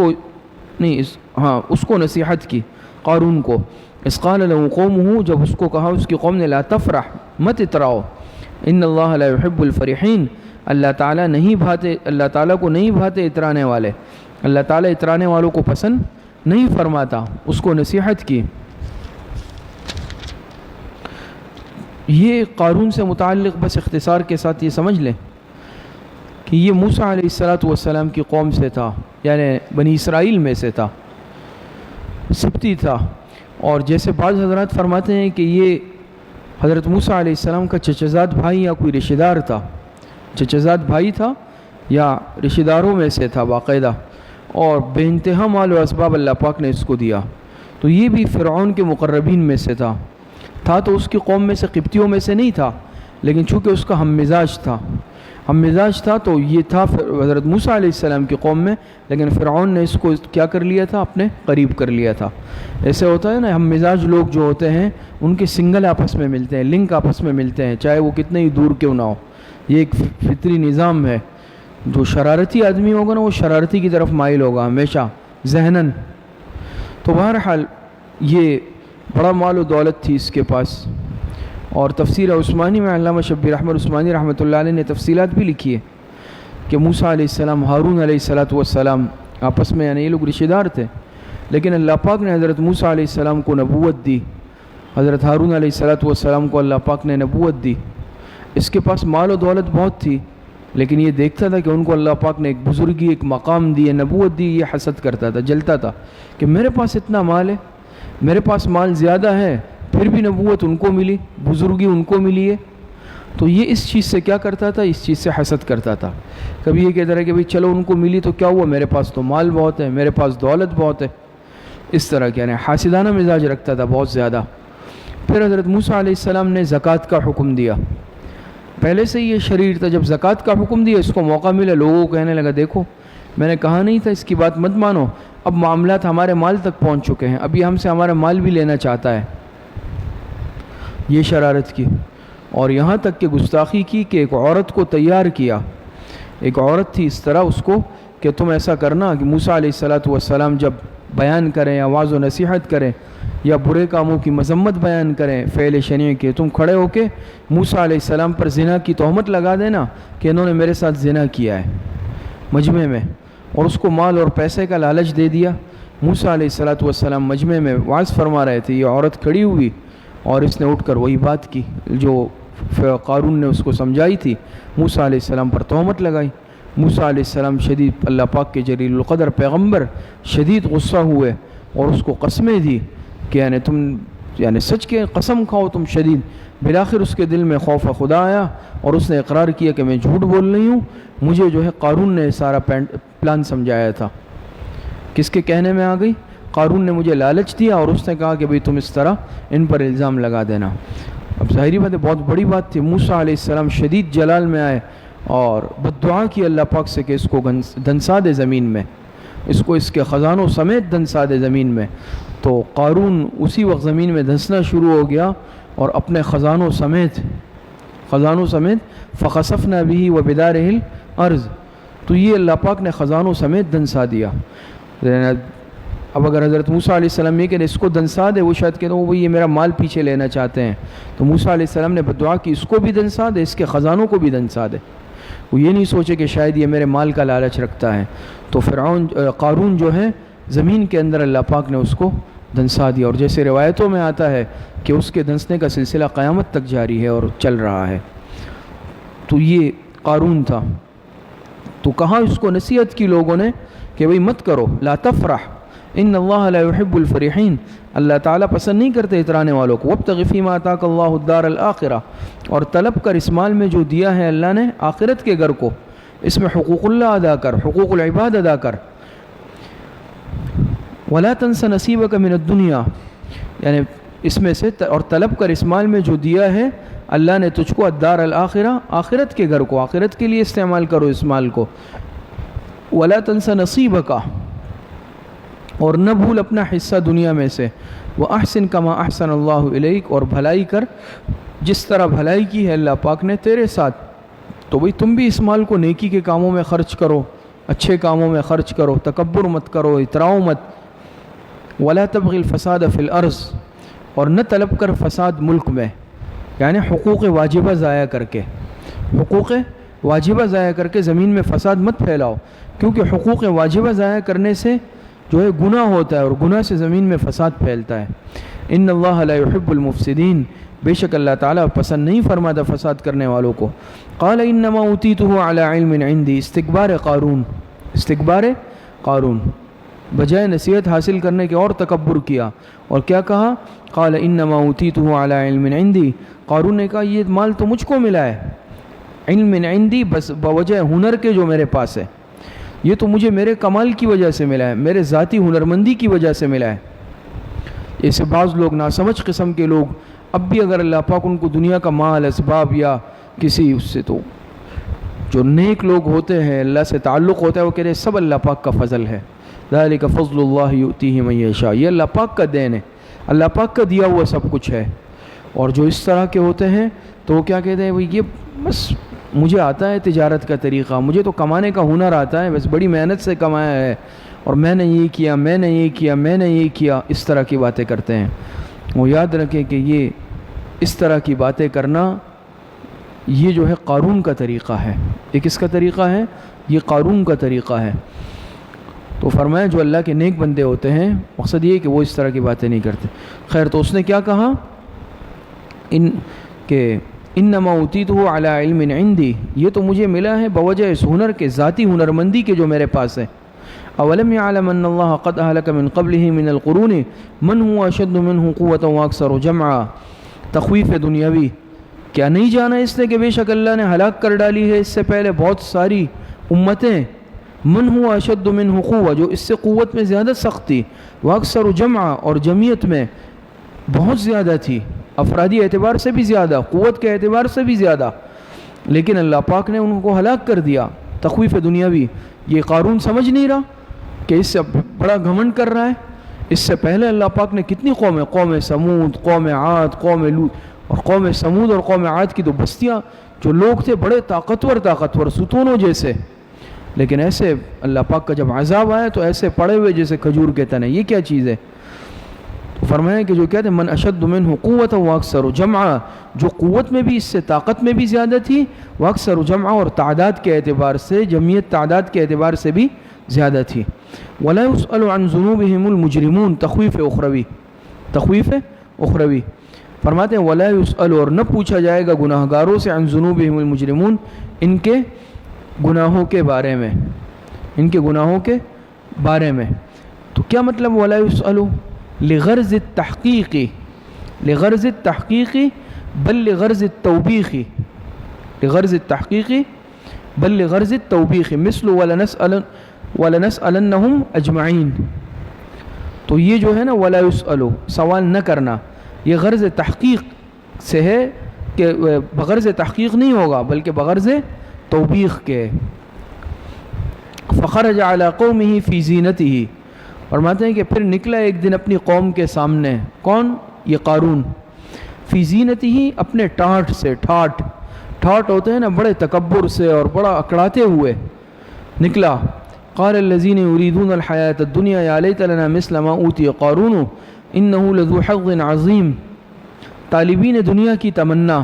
کو نصیحت کی قارون کو، اذ قال له قومه، جب اس کو کہا اس کی قوم نے لا تفرح، مت اتراؤ، ان اللہ لا يحب الفرحین، اللہ تعالیٰ کو نہیں بھاتے اترانے والے، اللہ تعالیٰ اترانے والوں کو پسند نہیں فرماتا، اس کو نصیحت کی۔ یہ قارون سے متعلق بس اختصار کے ساتھ یہ سمجھ لیں کہ یہ موسیٰ علیہ السلام کی قوم سے تھا، یعنی بنی اسرائیل میں سے تھا، سبتی تھا، اور جیسے بعض حضرات فرماتے ہیں کہ یہ حضرت موسیٰ علیہ السلام کا چچزاد بھائی یا کوئی رشتہ دار تھا، چچزاد بھائی تھا یا رشتہ داروں میں سے تھا باقاعدہ، اور بے انتہا مال و اسباب اللہ پاک نے اس کو دیا۔ تو یہ بھی فرعون کے مقربین میں سے تھا تو اس کی قوم میں سے، قبطیوں میں سے نہیں تھا، لیکن چونکہ اس کا ہم مزاج تھا تو یہ تھا حضرت موسیٰ علیہ السلام کی قوم میں، لیکن فرعون نے اس کو کیا کر لیا تھا؟ اپنے قریب کر لیا تھا۔ ایسے ہوتا ہے نا، ہم مزاج لوگ جو ہوتے ہیں ان کے سنگل آپس میں ملتے ہیں، لنک آپس میں ملتے ہیں، چاہے وہ کتنے ہی دور کیوں نہ ہو، یہ ایک فطری نظام ہے۔ جو شرارتی آدمی ہوگا نا وہ شرارتی کی طرف مائل ہوگا ہمیشہ ذہناً۔ تو بہرحال یہ بڑا مال و دولت تھی اس کے پاس، اور تفسیر عثمانی میں علامہ شبیر احمد عثمانی رحمۃ اللہ علیہ نے تفصیلات بھی لکھی ہے کہ موسیٰ علیہ السلام، ہارون علیہ السلام آپس میں، یعنی یہ لوگ رشتہ دار تھے، لیکن اللہ پاک نے حضرت موسیٰ علیہ السلام کو نبوت دی، حضرت ہارون علیہ السلام کو اللہ پاک نے نبوت دی۔ اس کے پاس مال و دولت بہت تھی، لیکن یہ دیکھتا تھا کہ ان کو اللہ پاک نے ایک بزرگی، ایک مقام دی، نبوت دی، یہ حسد کرتا تھا، جلتا تھا کہ میرے پاس اتنا مال ہے، میرے پاس مال زیادہ ہے، پھر بھی نبوت ان کو ملی، بزرگی ان کو ملی ہے۔ تو یہ اس چیز سے کیا کرتا تھا؟ اس چیز سے حسد کرتا تھا۔ کبھی یہ کہتا رہا کہ بھئی چلو ان کو ملی تو کیا ہوا، میرے پاس تو مال بہت ہے، میرے پاس دولت بہت ہے، اس طرح کے، یعنی حاسدانہ مزاج رکھتا تھا بہت زیادہ۔ پھر حضرت موسیٰ علیہ السلام نے زکوٰۃ کا حکم دیا، پہلے سے یہ شریر تھا، جب زکوٰۃ کا حکم دیا اس کو موقع ملا، لوگوں کو کہنے لگا دیکھو میں نے کہا نہیں تھا اس کی بات مت مانو، اب معاملات ہمارے مال تک پہنچ چکے ہیں، اب یہ ہم سے ہمارا مال بھی لینا چاہتا ہے۔ یہ شرارت کی، اور یہاں تک کہ گستاخی کی کہ ایک عورت کو تیار کیا، ایک عورت تھی اس طرح، اس کو کہ تم ایسا کرنا کہ موسیٰ علیہ السلام جب بیان کریں یا واعظ و نصیحت کریں یا برے کاموں کی مذمت بیان کریں فعل شنیع کے، تم کھڑے ہو کے موسیٰ علیہ السلام پر زنا کی تہمت لگا دینا کہ انہوں نے میرے ساتھ زنا کیا ہے مجمع میں، اور اس کو مال اور پیسے کا لالچ دے دیا۔ موسیٰ علیہ السلام مجمع میں وعظ فرما رہے تھے، یہ عورت کھڑی ہوئی اور اس نے اٹھ کر وہی بات کی جو قارون نے اس کو سمجھائی تھی، موسیٰ علیہ السلام پر تہمت لگائی۔ موسیٰ علیہ السلام شدید، اللہ پاک کے جلیل القدر پیغمبر شدید غصہ ہوئے اور اس کو قسمیں دی کہ یعنی تم سچ کے قسم کھاؤ تم شدید۔ بالآخر اس کے دل میں خوف خدا آیا اور اس نے اقرار کیا کہ میں جھوٹ بول رہی ہوں، مجھے جو ہے قارون نے سارا پلان سمجھایا تھا۔ کس کے کہنے میں آ گئی؟ قارون نے مجھے لالچ دیا اور اس نے کہا کہ بھئی تم اس طرح ان پر الزام لگا دینا۔ اب ظاہری بات ہے بہت بڑی بات تھی، موسیٰ علیہ السلام شدید جلال میں آئے اور بد دعا کی اللہ پاک سے کہ اس کو دنسا دے زمین میں، اس کو اس کے خزانوں سمیت دنسا دے زمین میں۔ تو قارون اسی وقت زمین میں دھنسنا شروع ہو گیا اور اپنے خزانوں سمیت فخسفنا به وبداره الارض، تو یہ اللہ پاک نے خزانوں سمیت دنسا دیا۔ اب اگر حضرت موسیٰ علیہ السلام یہ کہ اس کو دنسا دے، وہ شاید کہتے ہیں وہ یہ میرا مال پیچھے لینا چاہتے ہیں، تو موسیٰ علیہ السلام نے بدعا کی اس کو بھی دنسا دے، اس کے خزانوں کو بھی دنسا دے۔ وہ یہ نہیں سوچے کہ شاید یہ میرے مال کا لالچ رکھتا ہے۔ تو قارون جو ہے زمین کے اندر اللہ پاک نے اس کو دنسا دیا، اور جیسے روایتوں میں آتا ہے کہ اس کے دنسنے کا سلسلہ قیامت تک جاری ہے اور چل رہا ہے۔ تو یہ قارون تھا۔ تو کہا اس کو نصیحت کی لوگوں نے کہ بھئی مت کرو، لا تفرح ان اللہ لا يحب الفرحین، اللہ تعالیٰ پسند نہیں کرتے اترانے والوں کو۔ وابتغ فیما آتاک اللہ الدار الآخرہ، اور طلب کر اس مال میں جو دیا ہے اللہ نے آخرت کے گھر کو، اس میں حقوق اللہ ادا کر، حقوق العباد ادا کر۔ ولا تنس نصیبک من الدنیا، یعنی اس میں سے اور طلب کر اس مال میں جو دیا ہے اللہ نے تجھ کو الدار الآخرہ، آخرت کے گھر کو، آخرت کے لیے استعمال کرو اس مال کو۔ ولا تنس نصیبک، اور نہ بھول اپنا حصہ دنیا میں سے۔ وَأَحْسِن كَمَا أَحْسَنَ اللَّهُ إِلَيْكَ، اور بھلائی کر جس طرح بھلائی کی ہے اللہ پاک نے تیرے ساتھ۔ تو بھئی تم بھی اس مال کو نیکی کے کاموں میں خرچ کرو، اچھے کاموں میں خرچ کرو، تکبر مت کرو، اتراؤ مت۔ وَلَا تَبْغِ الْفَسَادَ فِي الْأَرْضِ، اور نہ طلب کر فساد ملک میں، یعنی حقوق واجبہ ضائع کر کے، حقوق واجبہ ضائع کر کے زمین میں فساد مت پھیلاؤ، کیونکہ حقوق واجبہ ضائع کرنے سے جو ہے گناہ ہوتا ہے، اور گناہ سے زمین میں فساد پھیلتا ہے۔ ان اللہ لا يحب المفسدین، بے شک اللہ تعالیٰ پسند نہیں فرماتا فساد کرنے والوں کو۔ قال انما اوتیتہ علی علم عندی، استکبار قارون، بجائے نصیحت حاصل کرنے کے اور تکبر کیا، اور کیا کہا؟ قال انما اوتیتہ علی علم عندی، قارون نے کہا یہ مال تو مجھ کو ملا ہے، علم عندی، بس بوجہ ہنر کے جو میرے پاس ہے، یہ تو مجھے میرے کمال کی وجہ سے ملا ہے، میرے ذاتی ہنرمندی کی وجہ سے ملا ہے۔ ایسے بعض لوگ ناسمجھ قسم کے لوگ اب بھی اگر اللہ پاک ان کو دنیا کا مال، اسباب یا کسی اس سے، تو جو نیک لوگ ہوتے ہیں اللہ سے تعلق ہوتا ہے وہ کہتے ہیں سب اللہ پاک کا فضل ہے، ذالک فضل اللہ یؤتیہ من یشاء، یہ اللہ پاک کا دین ہے، اللہ پاک کا دیا ہوا سب کچھ ہے۔ اور جو اس طرح کے ہوتے ہیں تو وہ کیا کہتے ہیں، وہ یہ بس مجھے آتا ہے تجارت کا طریقہ، مجھے تو کمانے کا ہنر آتا ہے، بس بڑی محنت سے کمایا ہے، اور میں نے یہ کیا، میں نے یہ کیا، میں نے یہ کیا، اس طرح کی باتیں کرتے ہیں۔ وہ یاد رکھیں کہ یہ اس طرح کی باتیں کرنا یہ جو ہے قارون کا طریقہ ہے۔ یہ کس کا طریقہ ہے؟ یہ قارون کا طریقہ ہے۔ تو فرمایا جو اللہ کے نیک بندے ہوتے ہیں مقصد یہ ہے کہ وہ اس طرح کی باتیں نہیں کرتے۔ خیر، تو اس نے کیا کہا کہ انما اوتیتہ علی علم عندی، یہ تو مجھے ملا ہے بوجہ اس ہنر کے، ذاتی ہنرمندی کے جو میرے پاس ہے۔ اولم یعلم ان اللہ قد اہلک من قبلہ من القرون من هو اشد منہ قوۃ واکثر جمعا، تخویف دنیاوی، کیا نہیں جانا اس نے کہ بے شک اللہ نے ہلاک کر ڈالی ہے اس سے پہلے بہت ساری امتیں، من هو اشد منہ قوۃ، جو اس سے قوت میں زیادہ سخت تھی، واکثر جمعا، اور جمعیت میں بہت زیادہ تھی، افرادی اعتبار سے بھی زیادہ، قوت کے اعتبار سے بھی زیادہ، لیکن اللہ پاک نے ان کو ہلاک کر دیا۔ تخویف دنیاوی، یہ قارون سمجھ نہیں رہا کہ اس سے بڑا گھمنڈ کر رہا ہے۔ اس سے پہلے اللہ پاک نے کتنی قومیں، قوم سمود، قوم عاد، قوم لوط، اور قوم سمود اور قوم عاد کی تو بستیاں، جو لوگ تھے بڑے طاقتور ستونوں جیسے، لیکن ایسے اللہ پاک کا جب عذاب آیا تو ایسے پڑے ہوئے جیسے کھجور کے تنے، یہ کیا چیز ہے؟ فرمایا کہ جو کہتے ہیں من اشد منہ قوت واکثر جمعا، جو قوت میں بھی اس سے طاقت میں بھی زیادہ تھی، واکثر جمعا، اور تعداد کے اعتبار سے، جمعیت تعداد کے اعتبار سے بھی زیادہ تھی۔ ولا يسأل عن ذنوبهم المجرمون، تخویف اخروی، فرماتے ہیں ولا يسأل، اور نہ پوچھا جائے گا گناہگاروں سے، عن ذنوبهم المجرمون، ان کے گناہوں کے بارے میں، ان کے گناہوں کے بارے میں۔ تو کیا مطلب ولا يسأل؟ لغرض التحقیقی بل لغرض التوبیخی، لغرض التحقیقی بل لغرض التوبیخی، مثل ولنسألنہم اجمعین۔ تو یہ جو ہے نا ولا یسألو، سوال نہ کرنا، یہ غرض تحقیق سے ہے کہ بغرض تحقیق نہیں ہوگا بلکہ بغرض توبیخ کے۔ فخرج علی قومہ فی زینتہ، فرماتے ہیں کہ پھر نکلا ایک دن اپنی قوم کے سامنے، کون؟ یہ قارون، فی زینتہ، اپنے ٹاٹ سے، ٹھاٹ ہوتے ہیں نا بڑے تکبر سے اور بڑا اکڑاتے ہوئے نکلا۔ قال الذین یریدون الحیاۃ الدنیا یا لیت لنا مثل ما اوتی قارون انہ لذو حظ عظیم، طالبین دنیا کی تمنا،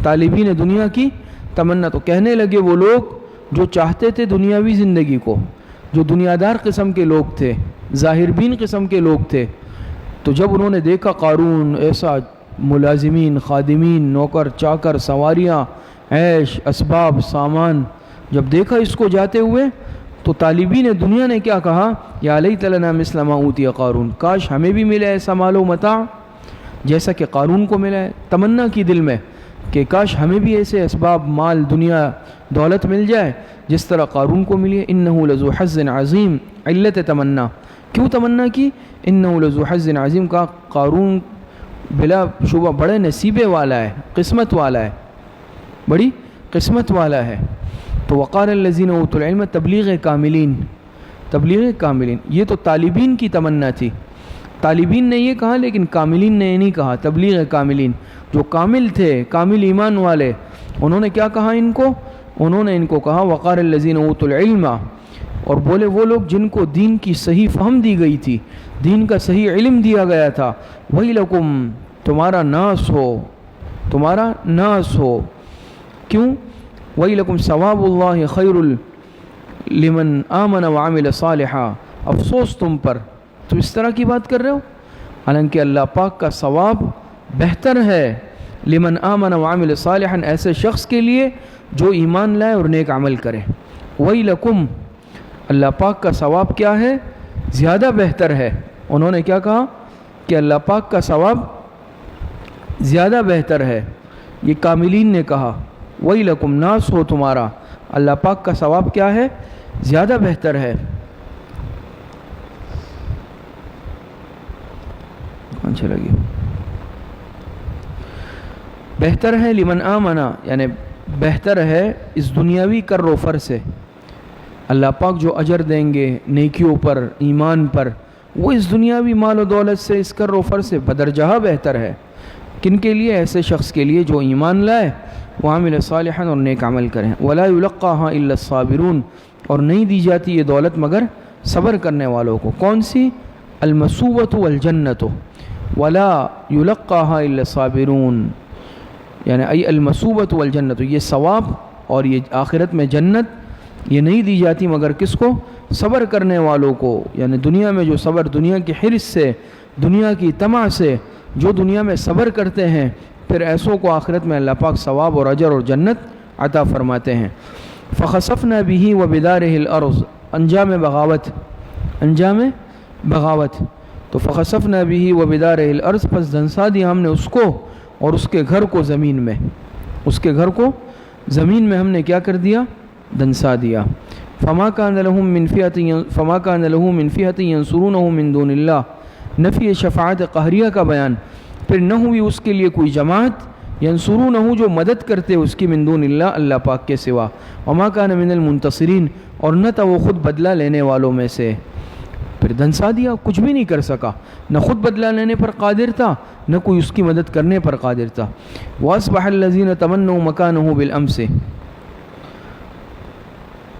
طالبین دنیا کی تمنا، تو کہنے لگے وہ لوگ جو چاہتے تھے دنیاوی زندگی کو، جو دنیادار قسم کے لوگ تھے، ظاہر بین قسم کے لوگ تھے، تو جب انہوں نے دیکھا قارون ایسا ملازمین، خادمین، نوکر چاکر، سواریاں، عیش، اسباب، سامان، جب دیکھا اس کو جاتے ہوئے تو طالبین دنیا نے کیا کہا؟ یا لیت لنا مثل ما اوتی قارون، کاش ہمیں بھی ملے ایسا مال و متاع جیسا کہ قارون کو ملا ہے۔ تمنا کی دل میں کہ کاش ہمیں بھی ایسے اسباب، مال، دنیا، دولت مل جائے جس طرح قارون کو ملی ہے۔ انہ لذو حظ عظیم، علت تمنا، کیوں تمنا کی؟ انہ لذو حظ عظیم، کا قارون بلا شبہ بڑے نصیبے والا ہے، قسمت والا ہے، بڑی قسمت والا ہے۔ تو وقال الذین اوتوا العلم، تبلیغ کاملین، تبلیغ کاملین، یہ تو طالبین کی تمنا تھی، طالبین نے یہ کہا لیکن کاملین نے یہ نہیں کہا۔ تبلیغ کاملین، جو کامل تھے، کامل ایمان والے، انہوں نے کیا کہا ان کو؟ انہوں نے ان کو کہا وقال الذین اوتوا العلم، اور بولے وہ لوگ جن کو دین کی صحیح فہم دی گئی تھی، دین کا صحیح علم دیا گیا تھا، ویلکم، تمہارا ناس ہو، تمہارا ناس ہو، کیوں؟ ویلکم ثواب اللہ خیر لمن آمن وعمل صالحا، افسوس تم پر، تو اس طرح کی بات کر رہے ہو، حالانکہ اللہ پاک کا ثواب بہتر ہے لمن آمن وعمل صالحا، ایسے شخص کے لیے جو ایمان لائے اور نیک عمل کرے۔ ویلکم، اللہ پاک کا ثواب کیا ہے؟ زیادہ بہتر ہے۔ انہوں نے کیا کہا؟ کہ اللہ پاک کا ثواب زیادہ بہتر ہے، یہ کاملین نے کہا۔ ویلکم، ناس ہو تمہارا، اللہ پاک کا ثواب کیا ہے؟ زیادہ بہتر ہے۔ اچھا لگی، بہتر ہے لمن آمنا، یعنی بہتر ہے اس دنیاوی کر و فر سے، اللہ پاک جو اجر دیں گے نیکیوں پر، ایمان پر، وہ اس دنیاوی مال و دولت سے، اس کر و فر سے بدرجہ بہتر ہے۔ کن کے لیے؟ ایسے شخص کے لیے جو ایمان لائے، وعمل صالحا، اور نیک عمل کریں۔ ولا یلقاها الا الصابرون، اور نہیں دی جاتی یہ دولت مگر صبر کرنے والوں کو۔ کون سی؟ المثوبۃ والجنۃ، ولا یلقاها الا الصابرون، یعنی ای المثوبۃ والجنۃ، یہ ثواب اور یہ آخرت میں جنت یہ نہیں دی جاتی مگر کس کو؟ صبر کرنے والوں کو، یعنی دنیا میں جو صبر، دنیا کی حرص سے، دنیا کی طمع سے جو دنیا میں صبر کرتے ہیں، پھر ایسوں کو آخرت میں اللہ پاک ثواب اور اجر اور جنت عطا فرماتے ہیں۔ فخسفنا به وبداره الارض، انجام بغاوت، انجام بغاوت، تو فخسفنا به وبداره الارض، پس دھنسا دیا ہم نے اس کو اور اس کے گھر کو زمین میں، اس کے گھر کو زمین میں ہم نے کیا کر دیا؟ دھنسا دیا۔ فما كان لهم من فئة ينصرونه من دون اللہ، نفی شفاعت قہریہ کا بیان، پھر نہ ہوئی اس کے لیے کوئی جماعت، ینصرونہ جو مدد کرتے اس کی، من دون اللہ، اللہ پاک کے سوا، وما كان من المنتصرین، اور نہ تھا وہ خود بدلہ لینے والوں میں سے۔ پھر دھنسا دیا، کچھ بھی نہیں کر سکا، نہ خود بدلہ لینے پر قادر تھا، نہ کوئی اس کی مدد کرنے پر قادر تھا۔ وَأَصْبَحَ الَّذِينَ تَمَنَّوْا مَكَانَهُ بِالْأَمْسِ،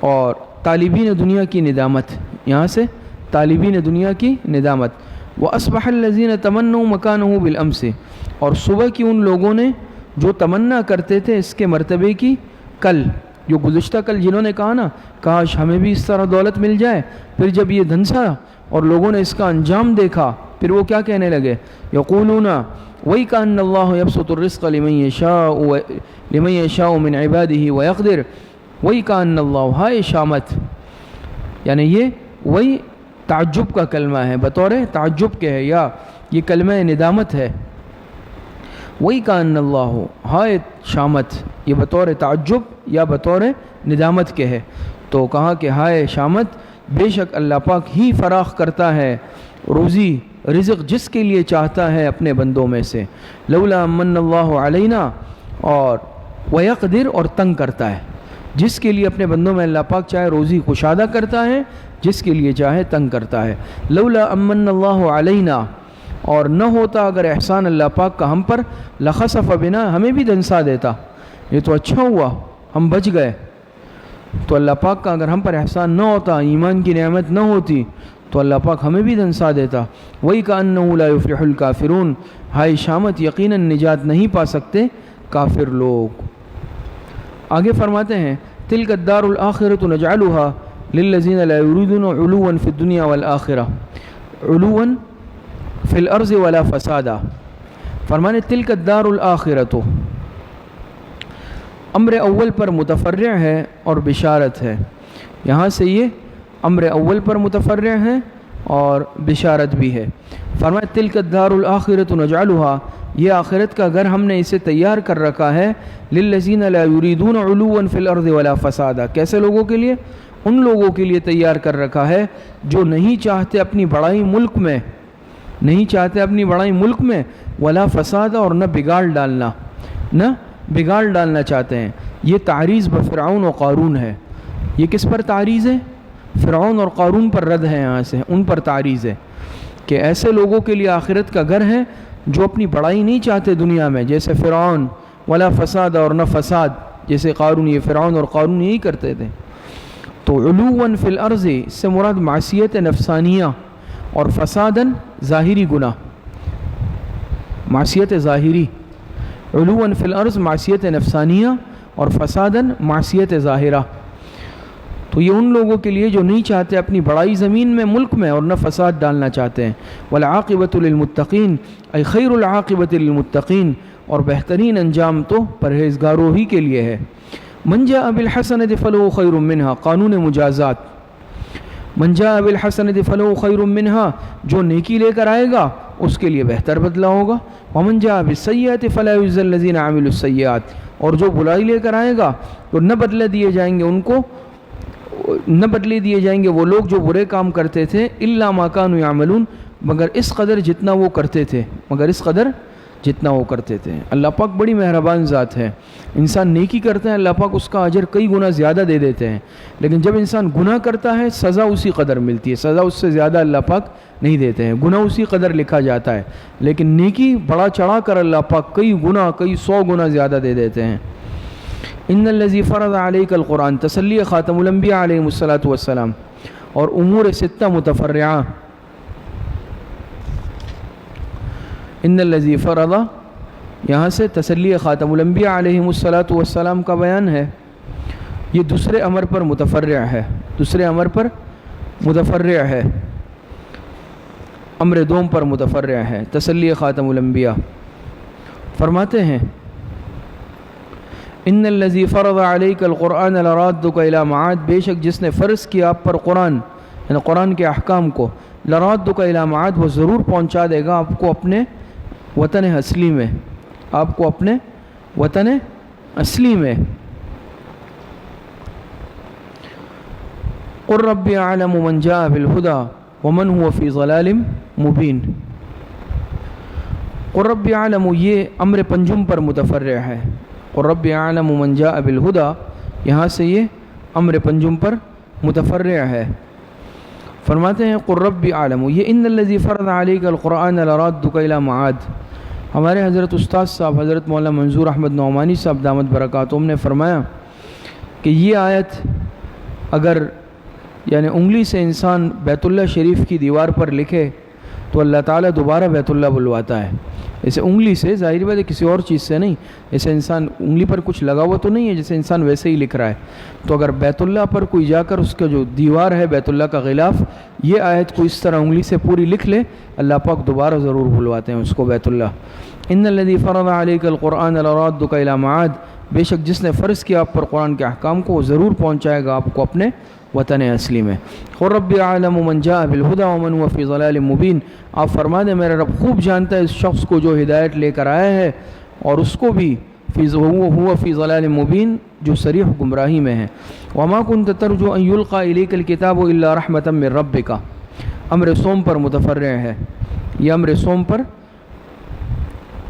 اور طالبین دنیا کی ندامت، یہاں سے طالبین دنیا کی ندامت۔ وَأَصْبَحَ الَّذِينَ تَمَنَّوْا مَكَانَهُ بِالْأَمْسِ، اور صبح کی ان لوگوں نے جو تمنا کرتے تھے اس کے مرتبے کی، کل، جو گزشتہ کل جنہوں نے کہا نا کاش ہمیں بھی اس طرح دولت مل جائے، پھر جب یہ دھنسا اور لوگوں نے اس کا انجام دیکھا، پھر وہ کیا کہنے لگے؟ یقولون وَيْكَأَنَّ اللَّهَ يَبْسُطُ الرِّزْقَ لِمَن يَشَاءُ مِنْ عِبَادِهِ وَيَقْدِرُ وَيْكَأَنَّ اللَّهَ، ہائے شامت، یعنی یہ وہی تعجب کا کلمہ ہے، بطور تعجب کے ہے، یا یہ کلمہ ندامت ہے۔ وَيْكَأَنَّ اللَّهَ، ہائے شامت، یہ بطور تعجب یا بطور ندامت کے ہے۔ تو کہا کہ ہائے شامت، بے شک اللہ پاک ہی فراخ کرتا ہے روزی رزق جس کے لیے چاہتا ہے اپنے بندوں میں سے. لولا من اللہ علینا اور ویقدر اور تنگ کرتا ہے جس کے لیے اپنے بندوں میں اللہ پاک چاہے روزی کشادہ کرتا ہے جس کے لیے چاہے تنگ کرتا ہے. لولا امن اللہ علینا اور نہ ہوتا اگر احسان اللہ پاک کا ہم پر لخسف بنا ہمیں بھی دنسا دیتا. یہ تو اچھا ہوا ہم بچ گئے. تو اللہ پاک کا اگر ہم پر احسان نہ ہوتا ایمان کی نعمت نہ ہوتی تو اللہ پاک ہمیں بھی دنسا دیتا. وہی کأنہ لا یفلح الکافرون ہائے شامت یقیناً نجات نہیں پا سکتے کافر لوگ. آگے فرماتے ہیں تلک الدار الآخرۃ نجعلها للذین لا یریدون علوا فی الدنیا والآخرہ علوا فی الارض ولا فسادا. فرمانے تلک الدار الآخرۃ امر اول پر متفرع ہے اور بشارت ہے. یہاں سے یہ امر اول پر متفرع ہے اور بشارت بھی ہے. فرمایا تلک الدار الآخرۃ نجعلها یہ آخرت کا گھر ہم نے اسے تیار کر رکھا ہے للذین لا یریدون علوا فی الارض ولا فسادا. کیسے لوگوں کے لیے؟ ان لوگوں کے لیے تیار کر رکھا ہے جو نہیں چاہتے اپنی بڑائی ملک میں ولا فساد اور نہ بگاڑ ڈالنا چاہتے ہیں. یہ تعریض بفرعون و قارون ہے. یہ کس پر تعریض ہے؟ فرعون اور قارون پر رد ہے. یہاں سے ان پر تعریض ہے کہ ایسے لوگوں کے لیے آخرت کا گھر ہے جو اپنی بڑائی نہیں چاہتے دنیا میں جیسے فرعون ولا فساد اور نہ فساد جیسے قارون. یہ فرعون اور قارون یہی کرتے تھے. تو علوا فی الارض سے مراد معصیت نفسانیہ اور فساداً ظاہری گناہ معصیت ظاہری. علوا فی الارض معصیت نفسانیہ اور فساداً معصیت ظاہرہ. تو یہ ان لوگوں کے لیے جو نہیں چاہتے اپنی بڑائی زمین میں ملک میں اور نہ فساد ڈالنا چاہتے ہیں. والعاقبۃ للمتقین ای خیر العاقبۃ للمتقین اور بہترین انجام تو پرہیزگاروں ہی کے لیے ہے. من جاء بالحسنۃ فلہ خیر منہا قانون مجازات. من جاء بالحسنۃ فلہ خیر منہا جو نیکی لے کر آئے گا اس کے لیے بہتر بدلہ ہوگا. ومن جاء بالسیئۃ فلا یجزی الذین عملوا السیئات اور جو برائی لے کر آئے گا تو نہ بدلے دیے جائیں گے وہ لوگ جو برے کام کرتے تھے الا ما کانوا یعملون مگر اس قدر جتنا وہ کرتے تھے. اللہ پاک بڑی مہربان ذات ہے. انسان نیکی کرتا ہے اللہ پاک اس کا اجر کئی گنا زیادہ دے دیتے ہیں. لیکن جب انسان گناہ کرتا ہے سزا اسی قدر ملتی ہے. سزا اس سے زیادہ اللہ پاک نہیں دیتے ہیں. گناہ اسی قدر لکھا جاتا ہے لیکن نیکی بڑا چڑھا کر اللہ پاک کئی 100 گنا زیادہ دے دیتے ہیں. ان الذی فرض علیک القرآن تسلی خاتم الانبیاء علیہ الصلاۃ والسلام اور امور ستہ متفرعہ. ان الذی فرض یہاں سے تسلی خاتم الانبیاء علیہ الصلاۃ والسلام کا بیان ہے. یہ دوسرے امر پر متفرع ہے. امر دوم پر متفرع ہے تسلی خاتم الانبیاء. فرماتے ہیں ان الذی فرض علیک القرآن لرادک الی معاد بے شک جس نے فرض کیا آپ پر قرآن یعنی قرآن کے احکام کو لرادک الی معاد وہ ضرور پہنچا دے گا آپ کو اپنے وطن اصلی میں. قل رب اعلم من جاء بالهدى ومن هو فی ضلال مبین. قل رب اعلم یہ امر پنجم پر متفرع ہے. قل رب اعلم من جاء بالهدى یہاں سے یہ امر پنجم پر متفرع ہے. فرماتے ہیں قل رب اعلم یہ ان الذی فرض علیک القرآن لرادک الی معاد. ہمارے حضرت استاد صاحب حضرت مولانا منظور احمد نعمانی صاحب دامت برکاتہم نے فرمایا کہ یہ آیت اگر یعنی انگلی سے انسان بیت اللہ شریف کی دیوار پر لکھے تو اللہ تعالیٰ دوبارہ بیت اللہ بلواتا ہے. جیسے انگلی سے ظاہر بات ہے کسی اور چیز سے نہیں. جیسے انسان انگلی پر کچھ لگا ہوا تو نہیں ہے جیسے انسان ویسے ہی لکھ رہا ہے. تو اگر بیت اللہ پر کوئی جا کر اس کا جو دیوار ہے بیت اللہ کا غلاف یہ آیت کو اس طرح انگلی سے پوری لکھ لے اللہ پاک دوبارہ ضرور بلواتے ہیں اس کو بیت اللہ. ان الذی فرض علیک القرآن لرادک الی معاد بے شک جس نے فرض کیا آپ پر قرآن کے احکام کو وہ ضرور پہنچائے گا آپ کو اپنے وطن اصلی میں. قل رب اعلم من جاء بالهدى ومن هو في ضلال مبین. آپ فرما دیں میرا رب خوب جانتا ہے اس شخص کو جو ہدایت لے کر آیا ہے اور اس کو بھی هو فی ضلال مبین جو صریح گمراہی میں ہیں۔ وما كنت ترجو ان يلقى اليك الكتاب الا رحمة من ربك، امر صوم پر متفرع ہے، یہ امر صوم پر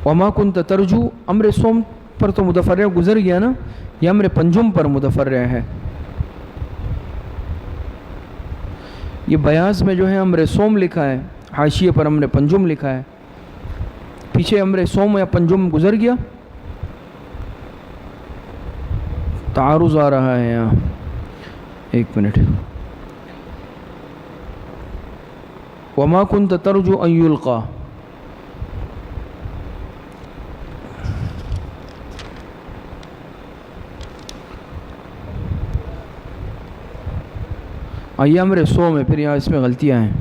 وما كنت ترجو امر صوم پر تو متفرع گزر گیا نا، یہ امر پنجم پر متفرع ہے۔ یہ بیاض میں جو ہے امر صوم لکھا ہے، حاشیے پر امر پنجم لکھا ہے، پیچھے امر صوم یا پنجم گزر گیا، تعارض آ رہا ہے یہاں، ایک منٹ۔ وما كنت ترجو ان يلقى، یہ امر صوم ہے، پھر یہاں اس میں غلطیاں ہیں۔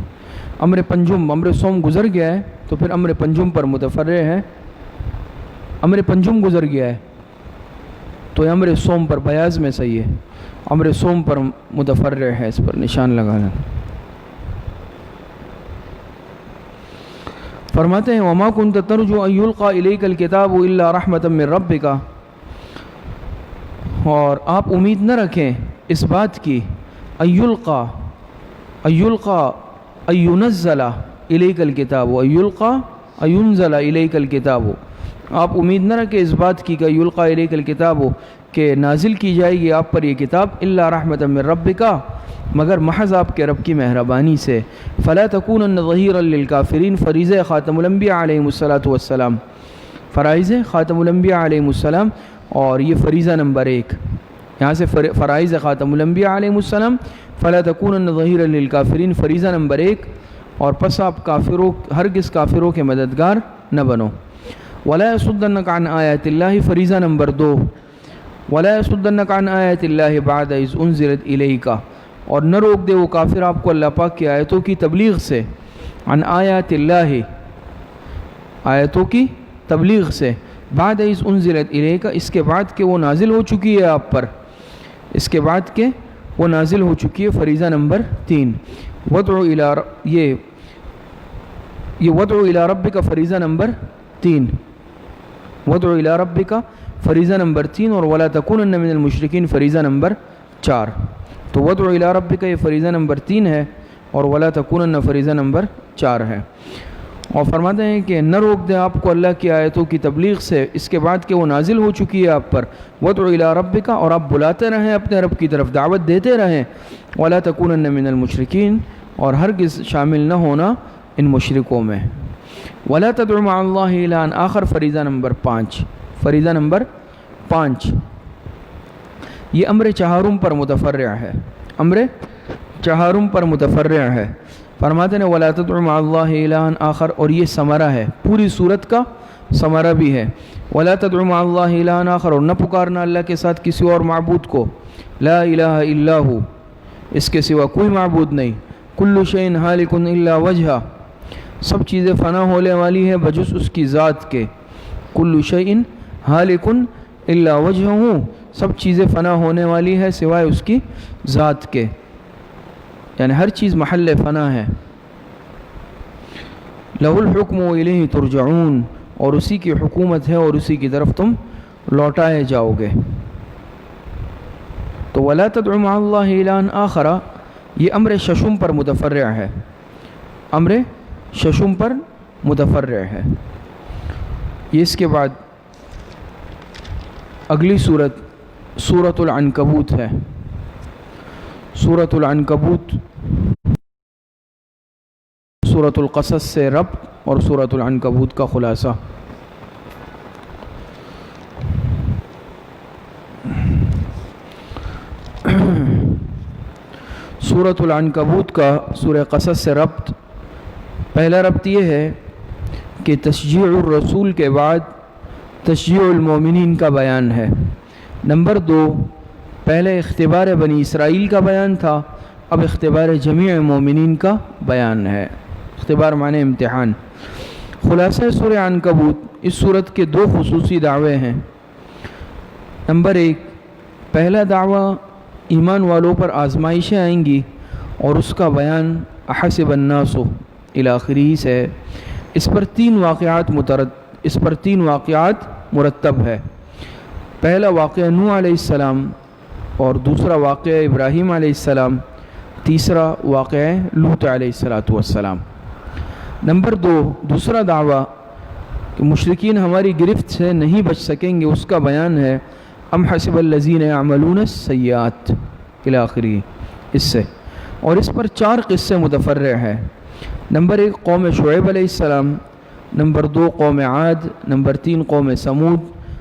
امر پنجم، امر صوم گزر گیا ہے تو پھر امر پنجم پر متفرع ہے، امر پنجم گزر گیا ہے تو یہ امر صوم پر بیاض میں صحیح ہے، امر صوم پر متفرع ہے، اس پر نشان لگانا۔ فرماتے ہیں وما كنت ترجو ان يلقى اليك الكتاب الا رحمة من ربك، اور آپ امید نہ رکھیں اس بات کی ان يلقى ان ينزل اليك الكتاب ان يلقى ان ينزل اليك الكتاب، آپ امید نہ رکھیں اس بات کی کہ يلقى اليك الكتاب کہ نازل کی جائے گی آپ پر یہ کتاب الا رحمة من ربك مگر محض آپ کے رب کی مہربانی سے۔ فلا تکونن ظہیرا للکافرین، فریضہ خاتم الانبیاء علیہ السلام، فرائض خاتم الانبیاء علیہ السلام، اور یہ فریضہ نمبر 1 یہاں سے فرائض خاتم الانبیاء علیہ السلام، فلا تکونن ظہیرا للکافرین فریضہ نمبر 1، اور پس آپ کافروں ہرگز کافروں کے مددگار نہ بنو۔ ولا يصدنک عن آیات اللہ فریضہ نمبر 2، ولا يصدنک عن آیات اللہ بعد اذ انزلت الیک، اور نہ روک دے وہ کافر آپ کو اللہ پاک کی آیتوں کی تبلیغ سے، عن آیات اللہ آیتوں کی تبلیغ سے، بعد اذ انزلت الیک اس کے بعد کہ وہ نازل ہو چکی ہے آپ پر، اس کے بعد کہ وہ نازل ہو چکی ہے، فریضہ نمبر 3۔ وادعو الی یہ وادعو الی ربک فریضہ نمبر 3، وادعو الی ربک فریضہ نمبر 3، اور ولا تکونن من المشرکین فریضہ نمبر 4۔ تو وادعو الی ربک یہ فریضہ نمبر 3 ہے اور ولا تکونن فریضہ نمبر 4 ہے۔ اور فرماتے ہیں کہ نہ روک دیں آپ کو اللہ کی آیتوں کی تبلیغ سے اس کے بعد کہ وہ نازل ہو چکی ہے آپ پر، وادعو الی ربک اور آپ بلاتے رہیں اپنے رب کی طرف، دعوت دیتے رہیں، ولا تکونن من المشرکین اور ہرگز شامل نہ ہونا ان مشرکوں میں۔ ولا تدع مع اللہ الہا آخر فریضہ نمبر 5، فریضہ نمبر 5 یہ امر چہارم پر متفرع ہے، امر چہارم پر متفرع ہے۔ فرماتے ہیں ولا تدع مع اللہ الہا آخر، اور یہ ثمرہ ہے، پوری صورت کا ثمرہ بھی ہے۔ ولا تدع مع اللہ الہا آخر، اور نہ پکارنا اللہ کے ساتھ کسی اور معبود کو، لا الہ الا ہو اس کے سوا کوئی معبود نہیں، کل شیء ہالک الا وجہہ سب چیزیں فنا ہونے والی ہے بجز اس کی ذات کے، کل شیء ہالک الا وجہہ سب چیزیں فنا ہونے والی ہے سوائے اس کی ذات کے، یعنی ہر چیز محل فنا ہے۔ لہ الحکم الیہ ترجعون اور اسی کی حکومت ہے اور اسی کی طرف تم لوٹائے جاؤ گے۔ تو ولا تدع مع اللہ الہا آخر یہ امر ششم پر متفرع ہے، امر ششم پر متفرع ہے۔ یہ اس کے بعد اگلی صورت سورۃ العنکبوت ہے۔ سورۃ العنکبوت سورۃ القصص سے ربط اور سورۃ العنکبوت کا خلاصہ۔ سورۃ العنکبوت کا سورہ قصص سے ربط، پہلا ربط یہ ہے کہ تشجیع الرسول کے بعد تشجیع المومنین کا بیان ہے۔ نمبر 2، پہلے اختبار بنی اسرائیل کا بیان تھا، اب اختبار جمیع مومنین کا بیان ہے۔ اختبار معنی امتحان۔ خلاصہ سورہ عنکبوت، اس صورت کے 2 خصوصی دعوے ہیں۔ نمبر 1، پہلا دعویٰ ایمان والوں پر آزمائشیں آئیں گی اور اس کا بیان احسب الناس الی آخری سے ہے۔ اس پر 3 واقعات مرتب ہے۔ پہلا واقعہ نوح علیہ السلام اور دوسرا واقعہ ابراہیم علیہ السلام، تیسرا واقعہ لوط علیہ السلام۔ نمبر 2، دوسرا دعویٰ کہ مشرکین ہماری گرفت سے نہیں بچ سکیں گے، اس کا بیان ہے ام حسب الذین یعملون السیئات الی آخری اس سے، اور اس پر 4 قصے متفرع ہیں۔ نمبر 1 قوم شعیب علیہ السلام، نمبر 2 قوم عاد، نمبر 3 قوم سمود،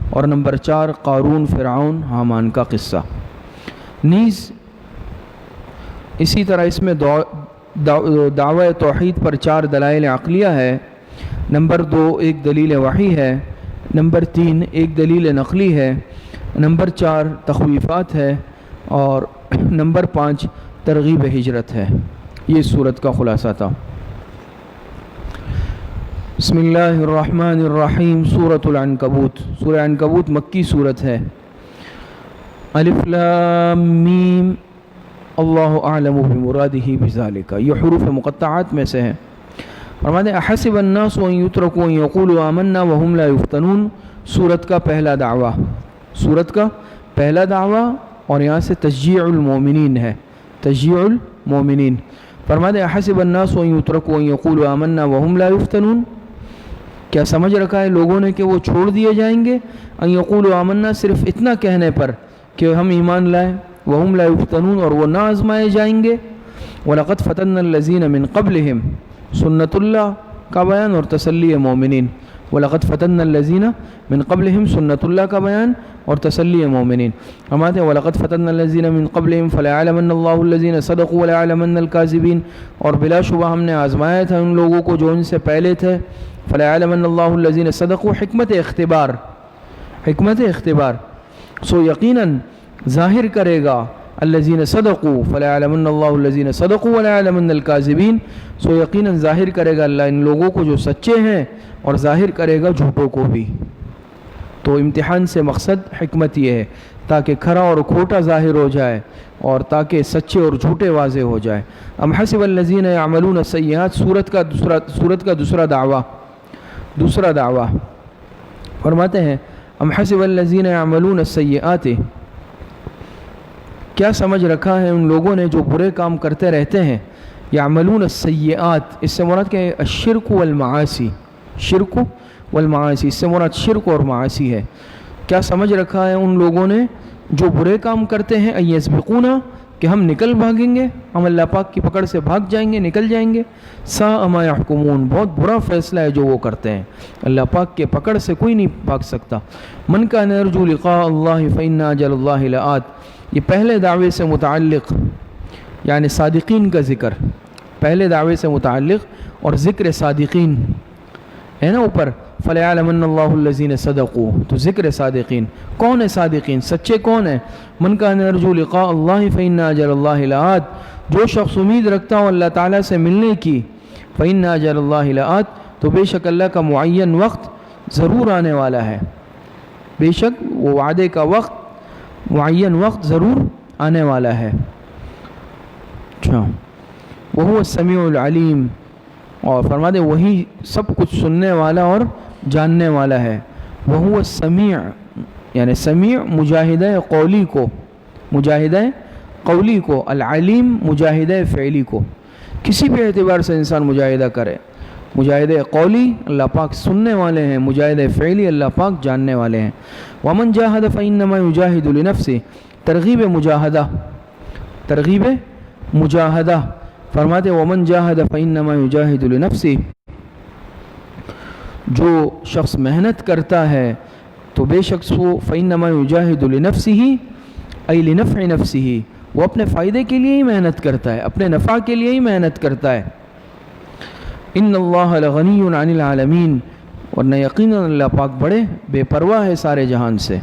اور نمبر 4 قارون، فرعون، حامان کا قصہ۔ نیز اسی طرح اس میں دعوی توحید پر 4 دلائل عقلیہ ہے۔ نمبر 2 ایک دلیل وحی ہے، نمبر 3 ایک دلیل نقلی ہے، نمبر 4 تخویفات ہے، اور نمبر 5 ترغیب ہجرت ہے۔ یہ سورت کا خلاصہ تھا۔ بسم اللہ الرحمن الرحیم۔ سورۃ العنکبوت، سورہ عنکبوت مکی سورت ہے۔ الف لام میم اللہ اعلم بمرادہ بذالک، یہ حروف مقطعات میں سے ہے۔ فرماتے ہیں احسب الناس ان یترکوا ان یقولوا آمنا وهم لا یفتنون، سورت کا پہلا دعویٰ، سورت کا پہلا دعویٰ، اور یہاں سے تشجیع المومنین ہے، تشجیع المومنین۔ فرماتے ہیں احسب الناس ان یترکوا ان یقولوا آمنا وهم لا یفتنون، کیا سمجھ رکھا ہے لوگوں نے کہ وہ چھوڑ دیے جائیں گے ان یقولوا آمنا، صرف اتنا کہنے پر کہ ہم ایمان لائیں، وهم لا یفتنون، اور وہ نہ آزمائے جائیں گے۔ وَلَقَدْ فَتَنَّا الَّذِينَ مِن قَبْلِهِمْ، سنت اللہ کا بیان اور تسلی مومنین۔ وَلَقَدْ فَتَنَّا الَّذِينَ مِن قَبْلِهِمْ، سنت اللہ کا بیان اور تسلی مومنین۔ فرماتے ہیں وَلَقَدْ فَتَنَّا الَّذِينَ مِن قَبْلِهِمْ فَلَيَعْلَمَنَّ اللَّهُ الَّذِينَ صَدَقُوا وَلَيَعْلَمَنَّ الْكَاذِبِينَ، اور بلا شبہ ہم نے آزمایا تھا ان لوگوں کو جو ان سے پہلے تھے۔ فَلَيَعْلَمَنَّ اللَّهُ الَّذِينَ صَدَقُوا، حکمت اختبار، حکمت اختبار، سو یقیناً ظاہر کرے گا الذین صدقوا، فلیعلمن اللہ الذین صدقوا ولیعلمن الکاذبین، سو یقیناً ظاہر کرے گا اللہ ان لوگوں کو جو سچے ہیں، اور ظاہر کرے گا جھوٹوں کو بھی۔ تو امتحان سے مقصد حکمت یہ ہے تاکہ کھرا اور کھوٹا ظاہر ہو جائے، اور تاکہ سچے اور جھوٹے واضح ہو جائے۔ ام حسب الذین یعملون السیئات، سورت کا دوسرا دعویٰ فرماتے ہیں ام حسب الذین یعملون السیئات، کیا سمجھ رکھا ہے ان لوگوں نے جو برے کام کرتے رہتے ہیں۔ یعملون السیئات، اس سے مراد کیا ہے؟ الشرک والمعاصی، شرک والمعاصی، اس سے مراد شرک اور معاصی ہے۔ کیا سمجھ رکھا ہے ان لوگوں نے جو برے کام کرتے ہیں، ان یسبقونا، کہ ہم نکل بھاگیں گے، ہم اللہ پاک کی پکڑ سے بھاگ جائیں گے، نکل جائیں گے۔ ساء ما یحکمون، بہت برا فیصلہ ہے جو وہ کرتے ہیں، اللہ پاک کے پکڑ سے کوئی نہیں بھاگ سکتا۔ من کان یرجو لقاء اللہ فإن اجل اللہ لآت، یہ پہلے دعوے سے متعلق، یعنی صادقین کا ذکر، پہلے دعوے سے متعلق، اور ذکر صادقین ہے نا اوپر، فَلَيَعْلَمَنَّ اللَّهُ الَّذِينَ صَدَقُوا، تو ذکر صادقین، کون ہے صادقین؟ سچے کون ہیں؟ من کان یرجو لقاء اللہ فإن اجل اللہ لآت، جو شخص امید رکھتا ہو اللہ تعالیٰ سے ملنے کی، فإن اجل اللہ لآت، تو بے شک اللہ کا معین وقت ضرور آنے والا ہے، بے شک وہ وعدے کا وقت، معین وقت ضرور آنے والا ہے۔ اچھا، وہو السمیع العلیم، اور فرما دے وہی سب کچھ سننے والا اور جاننے والا ہے۔ وہو السمیع، یعنی سمیع مجاہدہ قولی کو، مجاہدہ قولی کو، العلیم مجاہدہ فعلی کو، کسی بھی اعتبار سے انسان مجاہدہ کرے، مجاہدہ قولی اللہ پاک سننے والے ہیں، مجاہدہ فعلی اللہ پاک جاننے والے ہیں۔ ومن جاہد فإنما یجاہد لنفسہ، ترغیب مجاہدہ، ترغیب مجاہدہ، فرماتے ومن جاہد فإنما یجاہد لنفسہ، جو شخص محنت کرتا ہے تو بے شک وہ فإنما یجاہد لنفسہ ای لنفع نفسہ، وہ اپنے فائدے کے لیے ہی محنت کرتا ہے، اپنے نفع کے لیے ہی محنت کرتا ہے۔ ان اللہ لغنی عن العالمین، ورنہ یقیناً اللہ پاک بڑے بے پرواہ ہے سارے جہان سے۔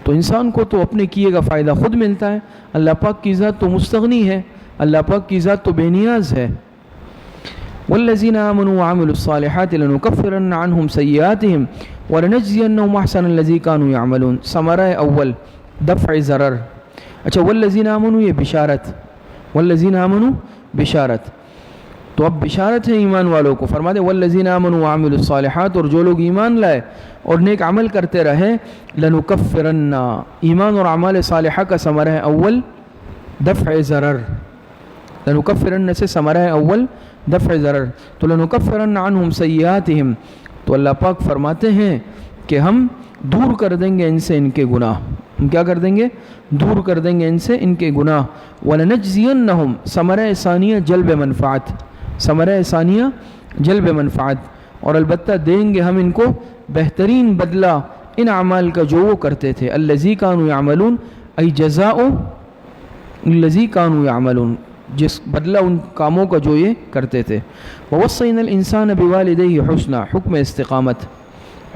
تو انسان کو تو اپنے کیے گا فائدہ خود ملتا ہے، اللہ پاک کی ذات تو مستغنی ہے، اللہ پاک کی ذات تو بے نیاز ہے۔ والذین آمنوا وعملوا الصالحات لنکفرن عنہم سیئاتہم ولنجزینہم احسن الذی کانوا یعملون، ثمرہ اول دفع ضرر۔ اچھا، والذین آمنوا یہ بشارت، والذین آمنوا بشارت، تو اب بشارت ہے ایمان والوں کو. فرماتے والذین آمنوا وعملوا الصالحات، اور جو لوگ ایمان لائے اور نیک عمل کرتے رہے، لنکفرن، ایمان اور اعمال صالحہ کا ثمرہ ہے اول دفع ضرر. لنکفرن سے ثمرہ ہے اول دفع ضرر. تو لنکفرن عنہم سیئاتہم، تو اللہ پاک فرماتے ہیں کہ ہم دور کر دیں گے ان سے ان کے گناہ. ہم کیا کر دیں گے؟ دور کر دیں گے ان سے ان کے گناہ. وَلَنَجْزِيَنَّهُمْ ثمرہ ثانیہ جلب منفعت، ثمرہ ثانیہ جلب منفعت، اور البتہ دیں گے ہم ان کو بہترین بدلہ ان اعمال کا جو وہ کرتے تھے. الَّذِي كَانُوا يَعْمَلُونَ ای جزاء الَّذِي كَانُوا يَعْمَلُونَ، جس بدلہ ان کاموں کا جو یہ کرتے تھے. وَوَصَّيْنَا الْإِنسَانَ بِوَالِدَيْهِ حُسْنًا، حکم استقامت،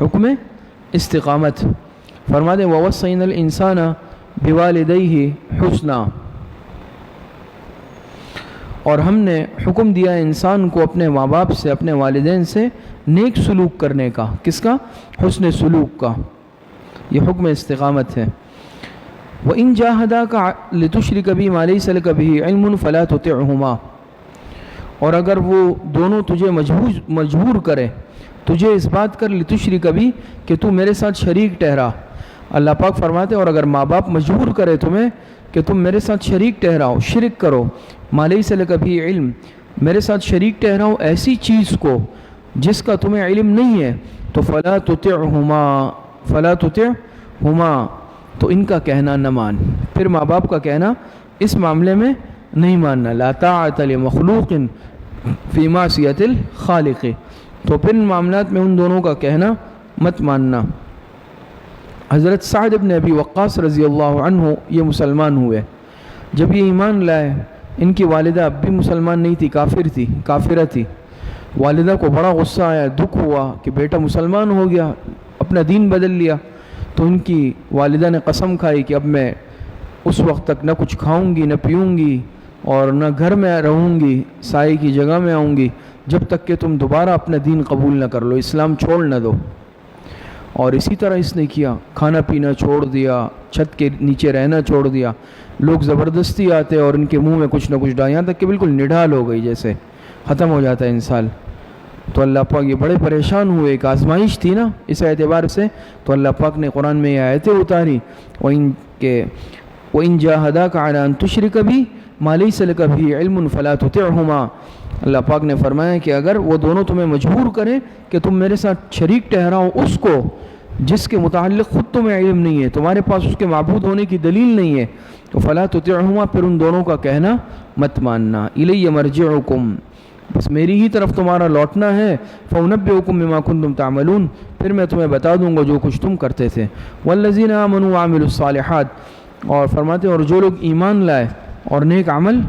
حکم استقامت. فرماتے ہیں وَوَصَّيْنَا الْإِنسَانَ بِوَالِدَيْهِ حُسْنًا، اور ہم نے حکم دیا انسان کو اپنے ماں باپ سے، اپنے والدین سے نیک سلوک کرنے کا. کس کا؟ حسن سلوک کا. یہ حکم استقامت ہے. وَإِن جَاهَدَاكَ لِتُشْرِكَ بِي مَا لَيْسَ لَكَ بِهِ عِلْمٌ فَلَا تُطِعْهُمَا، اور اگر وہ دونوں تجھے مجبور کرے، تجھے اس بات کر لِتُشْرِكَ بِي کہ تو میرے ساتھ شریک ٹھہرا. اللہ پاک فرماتے ہیں اور اگر ماں باپ مجبور کرے تمہیں کہ تم میرے ساتھ شریک ٹھہراؤ، شرک کرو، مَا لَيْسَ لَكَ بِهِ علم، میرے ساتھ شریک ٹھہراؤ ایسی چیز کو جس کا تمہیں علم نہیں ہے، تو فَلَا تُطِعْهُمَا، فَلَا تُطِعْهُمَا، تو ان کا کہنا نہ مان. پھر ماں باپ کا کہنا اس معاملے میں نہیں ماننا. لا طاعۃ لمخلوق فی معصیۃ الخالق، تو پھر ان معاملات میں ان دونوں کا کہنا مت ماننا. حضرت سعد بن ابی وقاص رضی اللہ عنہ یہ مسلمان ہوئے. جب یہ ایمان لائے، ان کی والدہ اب بھی مسلمان نہیں تھی، کافرہ تھی. والدہ کو بڑا غصہ آیا، دکھ ہوا کہ بیٹا مسلمان ہو گیا، اپنا دین بدل لیا. تو ان کی والدہ نے قسم کھائی کہ اب میں اس وقت تک نہ کچھ کھاؤں گی، نہ پیوں گی، اور نہ گھر میں رہوں گی، سائے کی جگہ میں آؤں گی، جب تک کہ تم دوبارہ اپنا دین قبول نہ کر لو، اسلام چھوڑ نہ دو. اور اسی طرح اس نے کیا، کھانا پینا چھوڑ دیا، چھت کے نیچے رہنا چھوڑ دیا. لوگ زبردستی آتے اور ان کے منہ میں کچھ نہ کچھ ڈال، یہاں تک کہ بالکل نڈھال ہو گئی، جیسے ختم ہو جاتا ہے انسان. تو اللہ پاک یہ بڑے پریشان ہوئے، ایک آزمائش تھی نا اس اعتبار سے. تو اللہ پاک نے قرآن میں یہ آیتیں اتاری، وَإِن جَاهَدَاكَ عَلَىٰ أَن تُشْرِكَ بِي مَا لَيْسَ لَكَ بِهِ عِلْمٌ فَلَا تُطِعْهُمَا. اللہ پاک نے فرمایا کہ اگر وہ دونوں تمہیں مجبور کریں کہ تم میرے ساتھ شریک ٹھہراؤ اس کو جس کے متعلق خود تمہیں علم نہیں ہے، تمہارے پاس اس کے معبود ہونے کی دلیل نہیں ہے، تو فَلَا تُطِعْهُمَا، پھر ان دونوں کا کہنا مت ماننا. إِلَيَّ مَرْجِعُكُمْ، بس میری ہی طرف تمہارا لوٹنا ہے. فَأُنَبِّئُكُم بِمَا كُنتُمْ تَعْمَلُونَ، پھر میں تمہیں بتا دوں گا جو کچھ تم کرتے تھے. وَالَّذِينَ آمَنُوا وَعَمِلُوا الصَّالِحَاتِ، اور فرماتے ہیں اور جو لوگ ایمان لائے اور نیک عمل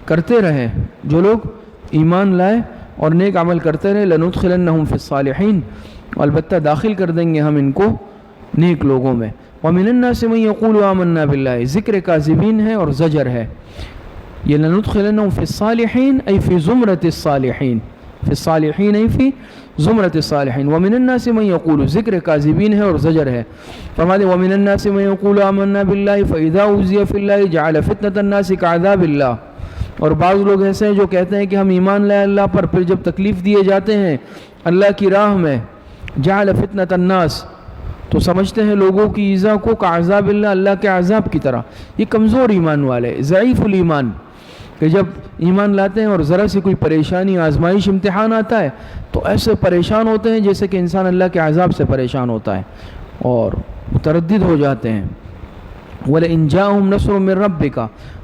کرتے رہے، جو لوگ ایمان لائے اور نیک عمل کرتے رہے، لَنُدْخِلَنَّهُمْ فِي الصَّالِحِينَ، البتہ داخل کر دیں گے ہم ان کو نیک لوگوں میں. وَمِنَ النَّاسِ مَن يَقُولُ آمَنَّا بِاللَّهِ، ذکر کاذبین ہے اور زجر ہے. یہ لَنُدْخِلَنَّهُمْ فِي الصَّالِحِينَ أي فِي زُمْرَةِ الصَّالِحِينَ، فِي الصَّالِحِينَ أي فِي زُمْرَةِ الصَّالِحِينَ. وَمِنَ النَّاسِ مَن يَقُولُ، ذکر کاذبین ہے اور زجر ہے. فرماتے وَمِنَ النَّاسِ مَن يَقُولُ آمَنَّا بِاللَّهِ فَإِذَا أُوذِيَ فِي اللَّهِ جَعَلَ فِتْنَةَ النَّاسِ كَعَذَابِ اللَّهِ. اور بعض لوگ ایسے ہیں جو کہتے ہیں کہ ہم ایمان لائے اللہ پر، پھر جب تکلیف دیے جاتے ہیں اللہ کی راہ میں، جعل فتنة الناس، تو سمجھتے ہیں لوگوں کی ایذا کو کعذاب اللہ، اللہ کے عذاب کی طرح. یہ کمزور ایمان والے، ضعیف الایمان، کہ جب ایمان لاتے ہیں اور ذرا سی کوئی پریشانی، آزمائش، امتحان آتا ہے تو ایسے پریشان ہوتے ہیں جیسے کہ انسان اللہ کے عذاب سے پریشان ہوتا ہے اور متردد ہو جاتے ہیں. وَلَئِن جَاءَهُمْ نَصْرٌ مِّن رَّبِّكَ،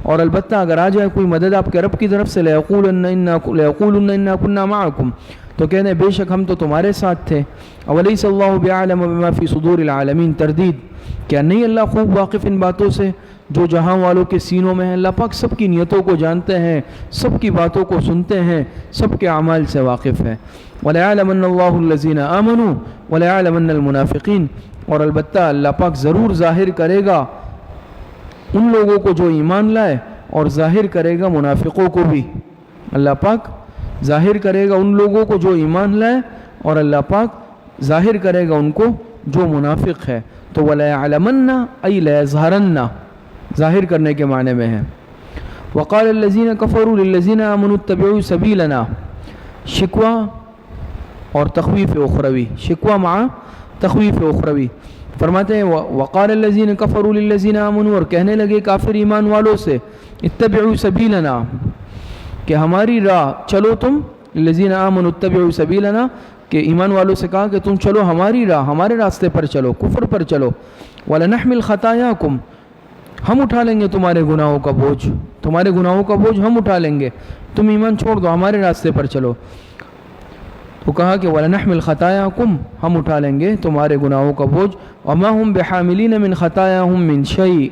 اور البتہ اگر آ جائے کوئی مدد آپ کے رب کی طرف سے، لَيَقُولُنَّ إِنَّا كُنَّا مَعَكُمْ، تو کہنے ہیں بے شک ہم تو تمہارے ساتھ تھے. أَوَلَيْسَ اللَّهُ بِأَعْلَمَ بِمَا فِي صُدُورِ الْعَالَمِينَ، تردید، کیا نہیں اللہ خوب واقف ان باتوں سے جو جہاں والوں کے سینوں میں ہیں؟ اللہ پاک سب کی نیتوں کو جانتے ہیں، سب کی باتوں کو سنتے ہیں، سب کے اعمال سے واقف ہے. وَلَيَعْلَمَنَّ اللَّهُ الَّذِينَ آمَنُوا وَلَيَعْلَمَنَّ الْمُنَافِقِينَ، اور البتہ اللہ پاک ضرور ظاہر کرے گا ان لوگوں کو جو ایمان لائے، اور ظاہر کرے گا منافقوں کو بھی. اللہ پاک ظاہر کرے گا ان لوگوں کو جو ایمان لائے، اور اللہ پاک ظاہر کرے گا ان کو جو منافق ہے. تو وَلَيَعْلَمَنَّ أَيْ لَيَظْهَرَنَّ، ظاہر کرنے کے معنی میں ہے. وَقَالَ الَّذِينَ كَفَرُوا لِلَّذِينَ آمَنُوا اتَّبِعُوا سَبِيلَنَا، شکوہ اور تخویف اخروی، شکوہ مع تخویف اخروی۔ فرماتے ہیں وقال الذین کفروا للذین آمنوا، اور کہنے لگے کافر ایمان والوں سے اتبعوا سبیلنا، کہ ہماری راہ چلو تم، الذین آمنوا اتبعوا سبیلنا، کہ ایمان والوں سے کہا کہ تم چلو ہماری راہ، ہمارے راستے پر چلو، کفر پر چلو، وَلَنَحْمِلْ خَطَايَاكُمْ، ہم اٹھا لیں گے تمہارے گناہوں کا بوجھ، تمہارے گناہوں کا بوجھ ہم اٹھا لیں گے، تم ایمان چھوڑ دو، ہمارے راستے پر چلو۔ تو کہا کہ وَلَنَحْمِلْ خَطَايَاكُمْ، ہم اٹھا لیں گے تمہارے گناہوں کا بوجھ، وَمَا هُمْ بِحَامِلِينَ مِنْ خَطَايَاهُمْ مِنْ شَيْءٍ،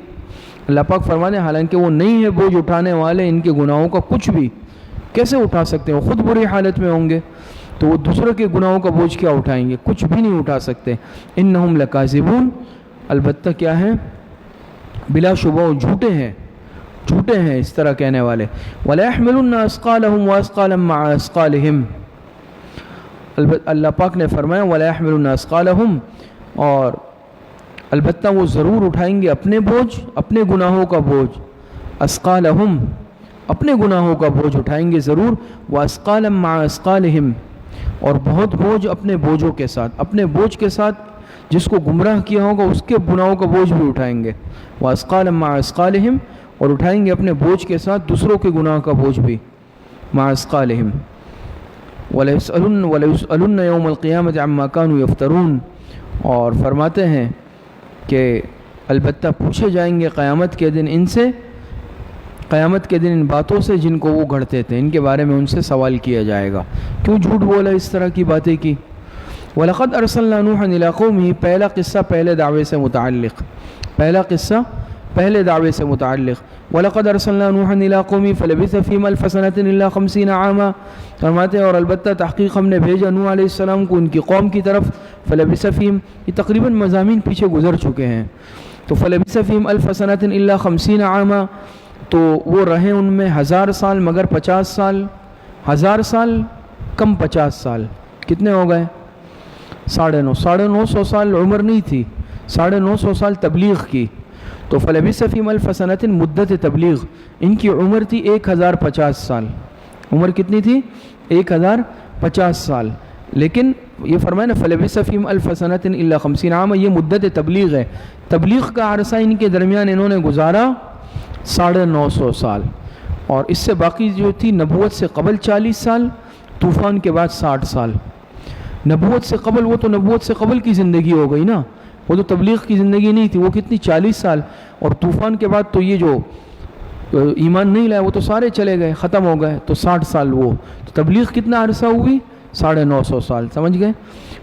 اللہ پاک فرماتے ہیں حالانکہ وہ نہیں ہے بوجھ اٹھانے والے ان کے گناہوں کا کچھ بھی، کیسے اٹھا سکتے ہیں؟ خود بری حالت میں ہوں گے تو وہ دوسروں کے گناہوں کا بوجھ کیا اٹھائیں گے؟ کچھ بھی نہیں اٹھا سکتے۔ اِنَّهُمْ لَكَاذِبُونَ، البتہ کیا ہیں؟ بلا شبہ وہ جھوٹے ہیں، جھوٹے ہیں اس طرح کہنے والے۔ وَلَيَحْمِلُنَّ أَثْقَالَهُمْ وَأَثْقَالًا مَعَ أَثْقَالِهِمْ، اللہ پاک نے فرمایا وَلَيَحْمِلُنَّ أَثْقَالَهُمْ، اور البتہ وہ ضرور اٹھائیں گے اپنے بوجھ، اپنے گناہوں کا بوجھ، أَثْقَالَهُمْ، اپنے گناہوں کا بوجھ اٹھائیں گے ضرور، وَأَثْقَالًا مَعَ أَثْقَالِهِمْ، اور بہت بوجھ اپنے بوجھوں کے ساتھ، اپنے بوجھ کے ساتھ جس کو گمراہ کیا ہوگا اس کے گناہوں کا بوجھ بھی اٹھائیں گے، وَأَثْقَالًا مَعَ أَثْقَالِهِمْ، اور اٹھائیں گے اپنے بوجھ کے ساتھ دوسروں کے گناہ کا بوجھ بھی، مَعَ أَثْقَالِهِمْ، وَلَيُسْأَلُنَّ يَوْمَ الْقِيَامَةِ عَمَّا كَانُوا يَفْتَرُونَ، اور فرماتے ہیں کہ البتہ پوچھے جائیں گے قیامت کے دن ان سے، قیامت کے دن ان باتوں سے جن کو وہ گھڑتے تھے، ان کے بارے میں ان سے سوال کیا جائے گا، کیوں جھوٹ بولا، اس طرح کی باتیں کی۔ وَلَقَدْ أَرْسَلْنَا نُوحًا إِلَىٰ قَوْمِهِ، پہلا قصہ پہلے دعوے سے متعلق، پہلا قصہ پہلے دعوے سے متعلق۔ وَلَقَدْ أَرْسَلْنَا نُوحًا إِلَىٰ قَوْمِهِ فَلَبِثَ فِيهِمْ أَلْفَ سَنَةٍ إِلَّا 50 عَامًا، فرماتے ہیں اور البتہ تحقیق ہم نے بھیجا نوح علیہ السلام کو ان کی قوم کی طرف، فَلَبِثَ فِيهِمْ، یہ تقریباً مضامین پیچھے گزر چکے ہیں، تو فَلَبِثَ فِيهِمْ أَلْفَ سَنَةٍ إِلَّا 50 عَامًا، تو وہ رہے ان میں 1000 سال مگر 50 سال، 1000 سال کم 50 سال، کتنے ہو گئے؟ 950 سال عمر نہیں تھی، 950 سال تبلیغ کی، تو فلبث فیہم الف سنۃ مدت تبلیغ، ان کی عمر تھی 1050 سال، عمر کتنی تھی؟ 1050 سال، لیکن یہ فرمایا نا فلبث فیہم الف سنۃ الا 50 عاما، یہ مدت تبلیغ ہے، تبلیغ کا عرصہ ان کے درمیان انہوں نے گزارا 950 سال، اور اس سے باقی جو تھی نبوت سے قبل 40 سال، طوفان کے بعد 60 سال۔ نبوت سے قبل، وہ تو نبوت سے قبل کی زندگی ہو گئی نا، وہ تو تبلیغ کی زندگی نہیں تھی، وہ کتنی 40 سال، اور طوفان کے بعد تو یہ جو ایمان نہیں لائے وہ تو سارے چلے گئے، ختم ہو گئے، تو 60 سال وہ، تو تبلیغ کتنا عرصہ ہوئی؟ 950 سال، سمجھ گئے؟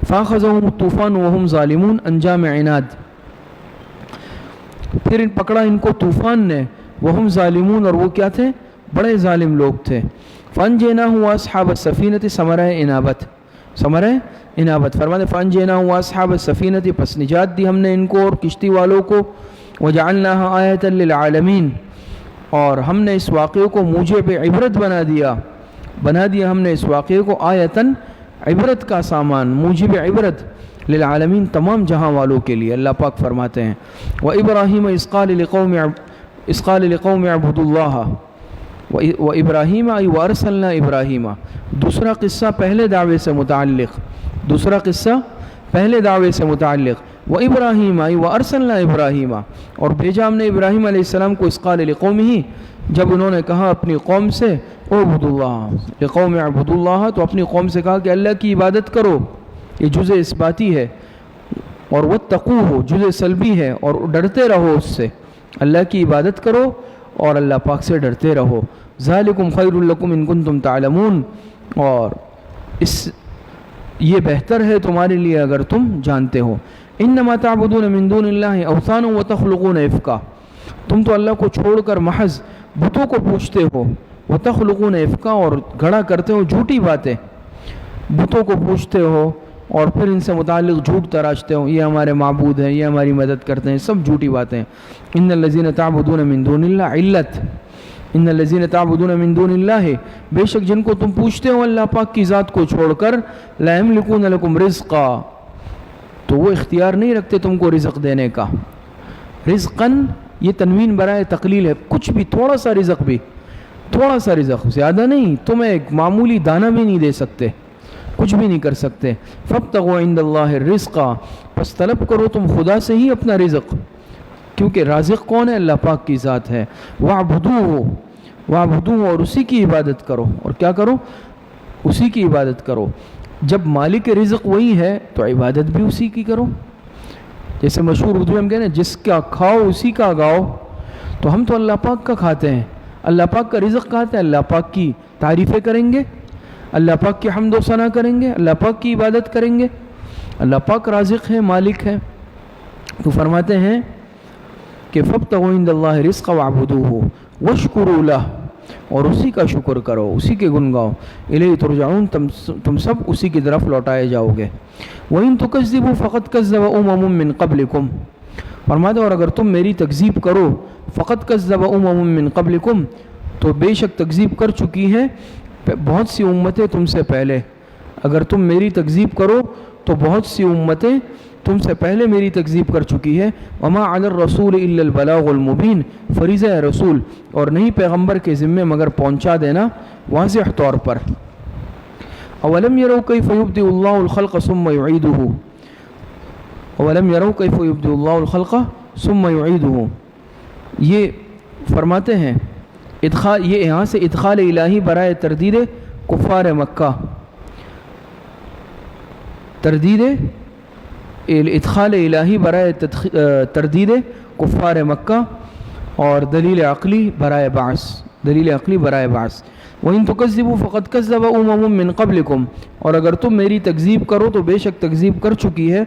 فَأَخَذَهُمُ الطُّوفَانُ وَهُمْ ظَالِمُونَ، انجام عناد، پھر پکڑا ان کو طوفان نے، وَهُمْ ظَالِمُونَ، اور وہ کیا تھے؟ بڑے ظالم لوگ تھے۔ فَأَنْجَيْنَاهُ وَأَصْحَابَ السَّفِينَةِ، ثمرۂ انابت فرماتے فَأَنْجَيْنَاهُ وَأَصْحَابَ السَّفِينَةِ، پس نجات دی ہم نے ان کو اور کشتی والوں کو، وَجَعَلْنَاهَا آیَةً لِلْعَالَمِينَ، اور ہم نے اس واقعے کو موجب عبرت بنا دیا ہم نے اس واقعے کو آیتاً، عبرت کا سامان، موجب عبرت، للعالمین، تمام جہاں والوں کے لیے۔ اللہ پاک فرماتے ہیں وَإِبْرَاهِيمَ إِذْ قَالَ لِقَوْمِ اعْبُدُوا اللَّهَ، وَإِبْرَاهِيمَ أَيْ وَأَرْسَلْنَا إِبْرَاهِيمَ، دوسرا قصہ پہلے دعوے سے متعلق، دوسرا قصہ پہلے دعوے سے متعلق، وَإِبْرَاهِيمَ أَيْ وَأَرْسَلْنَا إِبْرَاهِيمَ، اور بھیجا ہم نے ابراہیم علیہ السلام کو، إِذْ قَالَ لِقَوْمِهِ، جب انہوں نے کہا اپنی قوم سے، اعبدوا اللہ، لقوم اعبدوا اللہ، تو اپنی قوم سے کہا کہ اللہ کی عبادت کرو، یہ جزء اثباتی ہے، اور واتقوہ جزء سلبی ہے، اور ڈرتے رہو اس سے، اللہ کی عبادت کرو اور اللہ پاک سے ڈرتے رہو، ذالکم خیر لکم ان کنتم تعلمون، اور یہ بہتر ہے تمہارے لیے اگر تم جانتے ہو، انما تعبدون من دون اللہ اوثانا وتخلقون افکا، تم تو اللہ کو چھوڑ کر محض بتوں کو پوجتے ہو، وتخلقون افکا، اور گھڑا کرتے ہو جھوٹی باتیں، بتوں کو پوجتے ہو اور پھر ان سے متعلق جھوٹ تراشتے ہو، یہ ہمارے معبود ہیں، یہ ہماری مدد کرتے ہیں، سب جھوٹی باتیں۔ ان الذین تعبدون من دون اللہ، علت ان الذین تعبدون من دون اللہ، بے شک جن کو تم پوچھتے ہو اللہ پاک کی ذات کو چھوڑ کر، لا یملکون لکم رزقا، تو وہ اختیار نہیں رکھتے تم کو رزق دینے کا، رزقاً یہ تنوین برائے تقلیل ہے، کچھ بھی تھوڑا سا رزق بھی، تھوڑا سا رزق، زیادہ نہیں، تمہیں ایک معمولی دانہ بھی نہیں دے سکتے، کچھ بھی نہیں کر سکتے۔ فابتغوا عند اللہ الرزق، پس طلب کرو تم خدا سے ہی اپنا رزق، کیونکہ رازق کون ہے؟ اللہ پاک کی ذات ہے۔ واعبدوہ، اور اسی کی عبادت کرو، اور کیا کرو؟ اسی کی عبادت کرو۔ جب مالک رزق وہی ہے تو عبادت بھی اسی کی کرو۔ جیسے مشہور اردو میں ہم کہتے ہیں جس کا کھاؤ اسی کا گاؤ، تو ہم تو اللہ پاک کا کھاتے ہیں، اللہ پاک کا رزق کھاتے ہیں، اللہ پاک کی تعریفیں کریں گے، اللہ پاک کی حمد و ثنا کریں گے، اللہ پاک کی عبادت کریں گے۔ اللہ پاک رازق ہے، مالک ہے۔ تو فرماتے ہیں کہ فابتغوا عند اللہ رزق واعبدوہ واشکروا لہ، اور اسی کا شکر کرو، اسی کے گن گاؤ۔ الیہ ترجعون، تم سب اسی کی طرف لوٹائے جاؤ گے۔ وَإِن تُكَذِّبُوا فَقَدْ كَذَّبَ أُمَمٌ مِّن قَبْلِكُمْ، فرماتے اور اگر تم میری تکذیب کرو، فَقَدْ كَذَّبَ أُمَمٌ مِّن قَبْلِكُمْ، تو بے شک تکذیب کر چکی ہیں بہت سی امتیں تم سے پہلے۔ اگر تم میری تکذیب کرو تو بہت سی امتیں تم سے پہلے میری تکذیب کر چکی ہے۔ وما علی الرسول الا البلاغ المبین، فریضہ رسول اور نہیں پیغمبر کے ذمے مگر پہنچا دینا واضح طور پر۔ اولم یروا کیف یبدئ اللہ الخلق ثم یعیدہ، اولم یروا کیف یبدئ اللہ الخلق ثم یعیدہ، یہ فرماتے ہیں یہ یہاں سے ادخال الہی برائے تردید کفار مکہ، تردید ادخال الہی برائے تردید کفار مکہ، اور دلیل عقلی برائے بعث، دلیل عقلی برائے بعث۔ وَإِن تُكَذِّبُوا فَقَدْ كَذَّبَ أُمَمٌ مِّن قَبْلِكُمْ، اور اگر تم میری تکذیب کرو تو بے شک تکذیب کر چکی ہے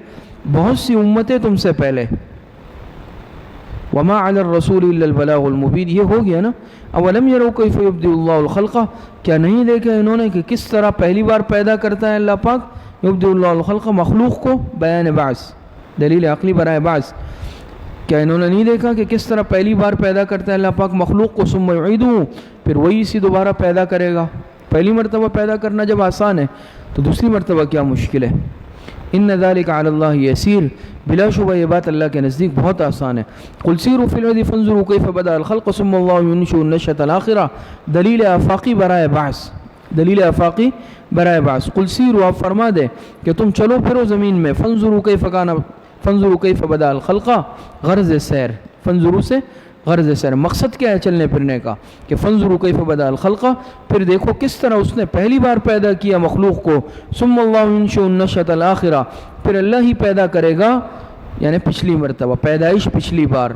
بہت سی امتیں تم سے پہلے۔ وَمَا عَلَى الرَّسُولِ إِلَّا الْبَلَاغُ الْمُبِينُ، یہ ہو گیا نا۔ اولم یروا کیف یبدئ اللہ الخلق، کیا نہیں دیکھا انہوں نے کہ کس طرح پہلی بار پیدا کرتا ہے اللہ پاک؟ یبدئ اللہ الخلق، مخلوق کو، بیان بعث، دلیل عقلی برائے بعث۔ کیا انہوں نے نہیں دیکھا کہ کس طرح پہلی بار پیدا کرتا ہے اللہ پاک مخلوق کو، ثم یعیدہ، پھر وہی اسی دوبارہ پیدا کرے گا۔ پہلی مرتبہ پیدا کرنا جب آسان ہے تو دوسری مرتبہ کیا مشکل ہے۔ ان ذلک علی اللہ یسیر، بلا شبہ یہ بات اللہ کے نزدیک بہت آسان ہے۔ قل سیروا فی الارض فانظروا کیف بدأ الخلق ثم اللہ ینشئ النشأۃ الآخرہ، دلیل آفاقی برائے بعث، دلیل آفاقی برائے بعث۔ قل سیروا، آپ فرما دے کہ تم چلو پھرو زمین میں، فانظروا کیف کان، فانظروا کیف بدأ الخلق، غرض سیر، فانظروا سے غرض سیر، مقصد کیا ہے چلنے پھرنے کا؟ کہ فانظروا کیف بدأ الخلق، پھر دیکھو کس طرح اس نے پہلی بار پیدا کیا مخلوق کو، ثم اللہ ینشئ النشأۃ الآخرہ، پھر اللہ ہی پیدا کرے گا، یعنی پچھلی مرتبہ پیدائش، پچھلی بار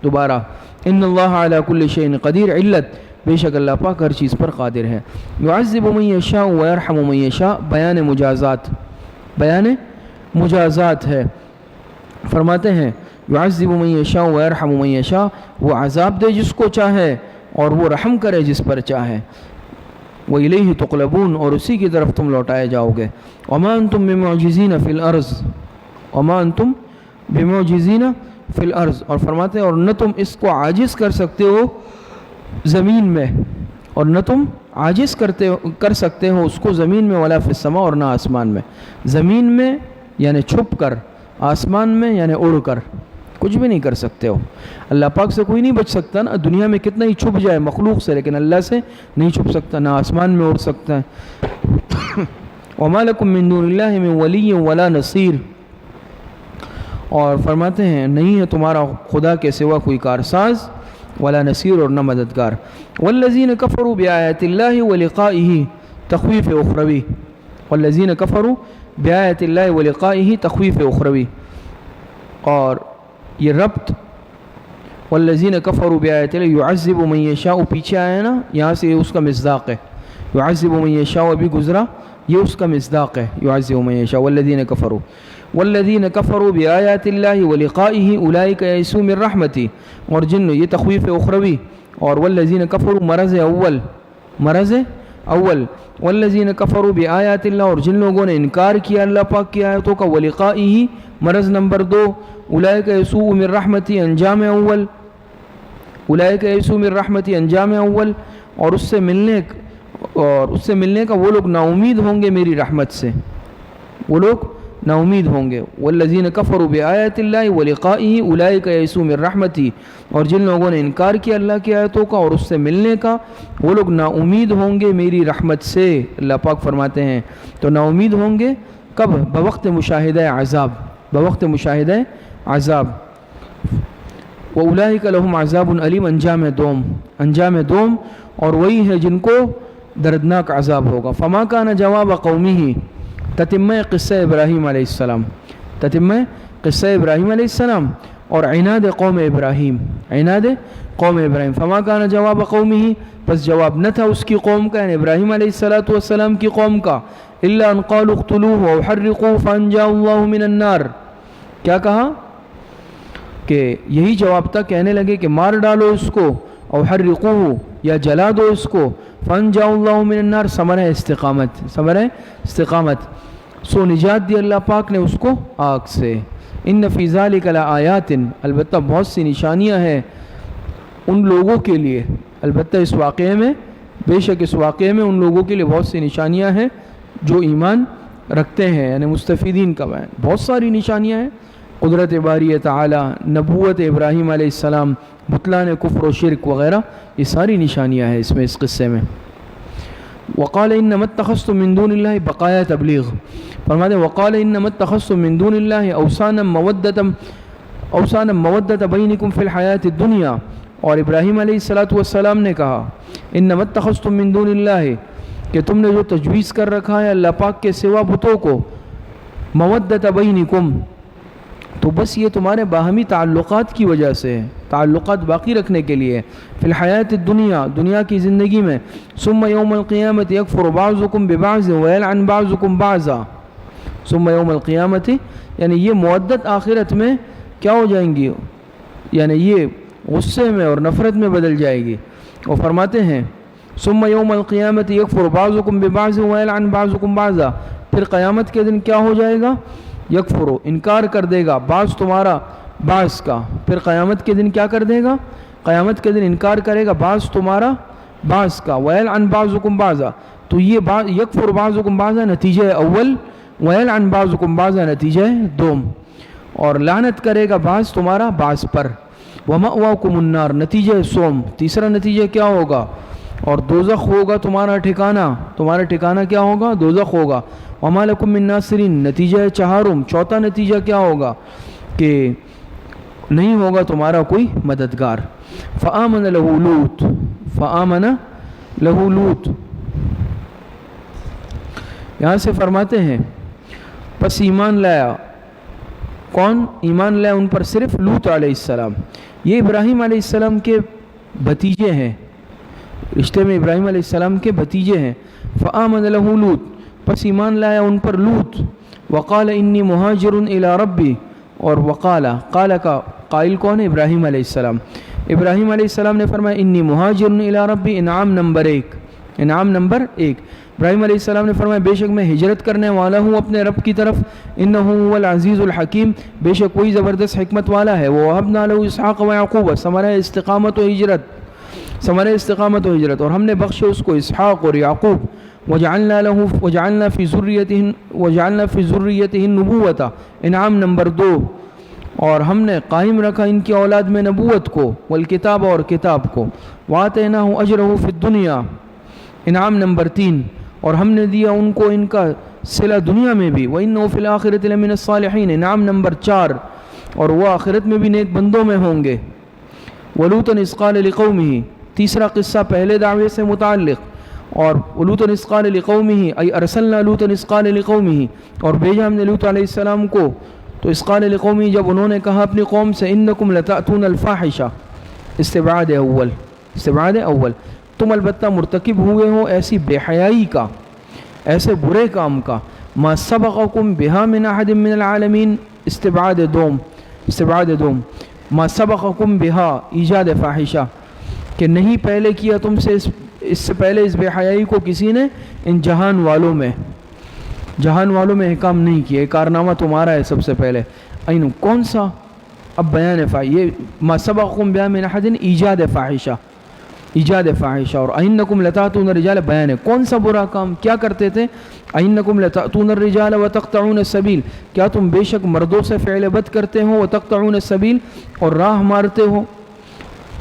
دوبارہ۔ ان اللہ علی کل شیء قدیر، علت بے شک اللہ پاک ہر چیز پر قادر ہے۔ یعذب من یشاء ویرحم من یشاء، بیان مجازات، بیان مجازات ہے۔ فرماتے ہیں یعذب من یشاء ویرحم من یشاء، وہ عذاب دے جس کو چاہے اور وہ رحم کرے جس پر چاہے۔ وَإِلَيْهِ تُقْلَبُونَ، اور اسی کی طرف تم لوٹائے جاؤ گے۔ وَمَا أَنْتُمْ بِمُعْجِزِينَ فِي الْأَرْضِ، وَمَا أَنْتُمْ بِمُعْجِزِينَ فِي الْأَرْضِ، اور فرماتے ہیں اور نہ تم اس کو عاجز کر سکتے ہو زمین میں، اور نہ تم عاجز کر سکتے ہو اس کو زمین میں، ولا فی السماء، اور نہ آسمان میں۔ زمین میں یعنی چھپ کر، آسمان میں یعنی اڑ کر، کچھ بھی نہیں کر سکتے ہو۔ اللہ پاک سے کوئی نہیں بچ سکتا نا، دنیا میں کتنا ہی چھپ جائے مخلوق سے، لیکن اللہ سے نہیں چھپ سکتا، نہ آسمان میں اڑ سکتا ہے۔ وَمَا لَكُم مِّن دُونِ اللَّهِ مِن وَلِيٍّ وَلَا نَصِيرٍ، اور فرماتے ہیں نہیں ہے تمہارا خدا کے سوا کوئی کارساز، ولا نصیر، اور نہ مددگار۔ وَالَّذِينَ كَفَرُوا بِآيَاتِ اللَّهِ وَلِقَائِهِ تَخْوِيفِ أُخْرَوِيٌّ، وَالَّذِينَ كَفَرُوا بِآيَاتِ اللَّهِ وَلِقَائِهِ تَخْوِيفِ أُخْرَوِيٌّ، اور یہ ربط والذین کفروا بآیات اللہ یعذب من یشاء پیچھے آیا نا، یہاں سے اس کا مصداق ہے، یعذب من یشاء ابھی گزرا، یہ اس کا مصداق ہے، یعذب من یشاء والذین کفروا بآیات اللہ ولقائہ اولئک یئسوا من رحمتی، اور جن، یہ تخویف اخروی، اور والذین کفروا مرض اول، والذین کفروا بآیات اللہ، اور جن لوگوں نے انکار کیا اللہ پاک کی آیتوں کا، ولقائہ مرض نمبر 2، اولئک یئسوا من رحمتی انجام اول، اولئک یئسوا من رحمتی انجام اول، اور اس سے ملنے کا وہ لوگ نا امید ہوں گے میری رحمت سے، وہ لوگ نا امید ہوں گے. والذین کفروا بآیات اللہ ولقائہ اولئک یئسوا من رحمتہ، اور جن لوگوں نے انکار کیا اللہ کی آیتوں کا اور اس سے ملنے کا، وہ لوگ نا امید ہوں گے میری رحمت سے. اللہ پاک فرماتے ہیں تو نا امید ہوں گے کب؟ بوقت مشاہدہ عذاب، بوقت مشاہدہ عذاب. وَأُولَئِكَ لَهُمْ عَذَابٌ عَلِيمٌ، انجام دوم، اور وہی ہے جن کو دردناک عذاب ہوگا. فما کان جواب قومہ، تتمہ قصہ ابراہیم علیہ السلام، تتمہ قصہ ابراہیم علیہ السلام اور عناد قوم ابراہیم، عناد قوم ابراہیم. فما کان جواب قومہ، پس جواب نہ تھا اس کی قوم کا، یعنی ابراہیم علیہ السلام کی قوم کا، الا ان قالوا اقتلوه او حرقوه فانجاه الله من النار. کیا کہا کہ یہی جواب تھا، کہنے لگے کہ مار ڈالو اس کو، او حرقوه یا جلا دو اس کو، فانجاه الله من النار، ثمرہ استقامت، ثمرہ استقامت. سو نجات دی اللہ پاک نے اس کو آگ سے. ان فی ذلک لآیات، البتہ بہت سی نشانیاں ہیں ان لوگوں کے لیے، البتہ اس واقعے میں، بے شک اس واقعے میں ان لوگوں کے لیے بہت سی نشانیاں ہیں جو ایمان رکھتے ہیں، یعنی مستفیدین کا بیان. بہت ساری نشانیاں ہیں، قدرت باری تعالی، نبوت ابراہیم علیہ السلام، بطلان کفر و شرک وغیرہ، یہ ساری نشانیاں ہیں اس میں، اس قصے میں. وقال انما اتخذتم من دون اللہ، بقایا تبلیغ. فرماتے ہیں وقال انما اتخذتم من دون اللہ اوثانا مودۃ بینکم فی الحیاۃ الدنیا. اور ابراہیم علیہ السلام نے کہا انما اتخذتم من دون اللہ، کہ تم نے جو تجویز کر رکھا ہے اللہ پاک کے سوا بتوں کو، مودۃ بینکم، تو بس یہ تمہارے باہمی تعلقات کی وجہ سے ہے، تعلقات باقی رکھنے کے لیے. فی الحیات الدنیا، دنیا کی زندگی میں. ثم یوم القیامت یکفر بعضکم ببعض ویلعن بعضکم بعضا. ثم یوم القیامت، یعنی یہ مودت آخرت میں کیا ہو جائیں گی، یعنی یہ غصے میں اور نفرت میں بدل جائے گی. وہ فرماتے ہیں ثم یوم القیامت یکفر بعضکم ببعض ویلعن بعضکم بعضا، پھر قیامت کے دن کیا ہو جائے گا؟ یکفرو، انکار کر دے گا، بعض تمہارا بعض کا. پھر قیامت کے دن کیا کر دے گا؟ قیامت کے دن انکار کرے گا بعض تمہارا بعض کا. ویلعن بعضکم بعضا، تو یہ یکفر بعضکم بعضا نتیجہ اول، ویلعن بعضکم بعضا نتیجہ دوم، اور لعنت کرے گا بعض تمہارا بعض پر. ومأواکم النار، نتیجہ سوم، تیسرا نتیجہ کیا ہوگا؟ اور دوزخ ہوگا تمہارا ٹھکانہ، تمہارا ٹھکانہ کیا ہوگا؟ دوزخ ہوگا. وما لکم من ناصرین، نتیجہ چہارم، چوتھا نتیجہ کیا ہوگا؟ کہ نہیں ہوگا تمہارا کوئی مددگار. فآمن لہ لوط، فآمن لہ لوط، یہاں سے فرماتے ہیں پس ایمان لایا. کون ایمان لایا ان پر؟ صرف لوط علیہ السلام. یہ ابراہیم علیہ السلام کے بھتیجے ہیں، رشتے میں ابراہیم علیہ السلام کے بھتیجے ہیں. فآمن لہ لوط، پس ایمان لایا ان پر لوط. وقال انی مہاجر الی ربی، اور وقال، قال کا قائل کون ہے؟ ابراہیم علیہ السلام. ابراہیم علیہ السلام نے فرمایا انی مہاجر الی ربی، انعام نمبر 1، انعام نمبر 1. ابراہیم علیہ السلام نے فرمایا بے شک میں ہجرت کرنے والا ہوں اپنے رب کی طرف. انہ هو العزیز الحکیم، بے شک وہی زبردست حکمت والا ہے. ووهبنا له اسحاق ویعقوب، ثمرہ استقامت و ہجرت، ثمرہ استقامت و ہجرت، اور ہم نے بخشے اس کو اسحاق اور یعقوب. وجعلنا فی ذریتہ النبوۃ، انعام نمبر 2، اور ہم نے قائم رکھا ان کی اولاد میں نبوت کو، والکتاب، اور کتاب کو. وآتیناہ اجرہ فی الدنیا، انعام نمبر 3، اور ہم نے دیا ان کو ان کا صلہ دنیا میں بھی. وإنہ فی الآخرۃ لمن الصالحین، انعام نمبر 4، اور وہ آخرت میں بھی نیک بندوں میں ہوں گے. ولوطا اذ قال لقومہ، تیسرا قصہ پہلے دعوے سے متعلق. اور لوط اذ قال لقومہ، ای ارسلنا لوطا اذ قال لقومہ، اور بھیجا ہم نے لوط علیہ السلام کو. تو اذ قال لقومہ، جب انہوں نے کہا اپنی قوم سے، انکم لتأتون الفاحشہ، استبعاد اول، استبعاد اول، تم البتہ مرتکب ہوئے ہو ایسی بے حیائی کا، ایسے برے کام کا. ما سبقکم بہا من احد من العالمین، استبعاد دوم، استبعاد دوم. ما سبقکم بہا، ایجاد فاحشہ، کہ نہیں پہلے کیا تم سے اس سے پہلے اس بے حیائی کو کسی نے ان جہان والوں میں، جہان والوں میں کام نہیں کیا. یہ کارنامہ تمہارا ہے سب سے پہلے. اینو کون سا؟ اب بیان یہ ما سبقکم بہا من احد، ایجاد فاحشہ، ایجاد فاحشہ، اور اینکم لتاتون الرجال بیان ہے کون سا برا کام کیا کرتے تھے، اینکم لتاتون الرجال وتقطعون السبیل، کیا تم بے شک مردوں سے فعل بد کرتے ہو، وتقطعون السبیل، اور راہ مارتے ہو.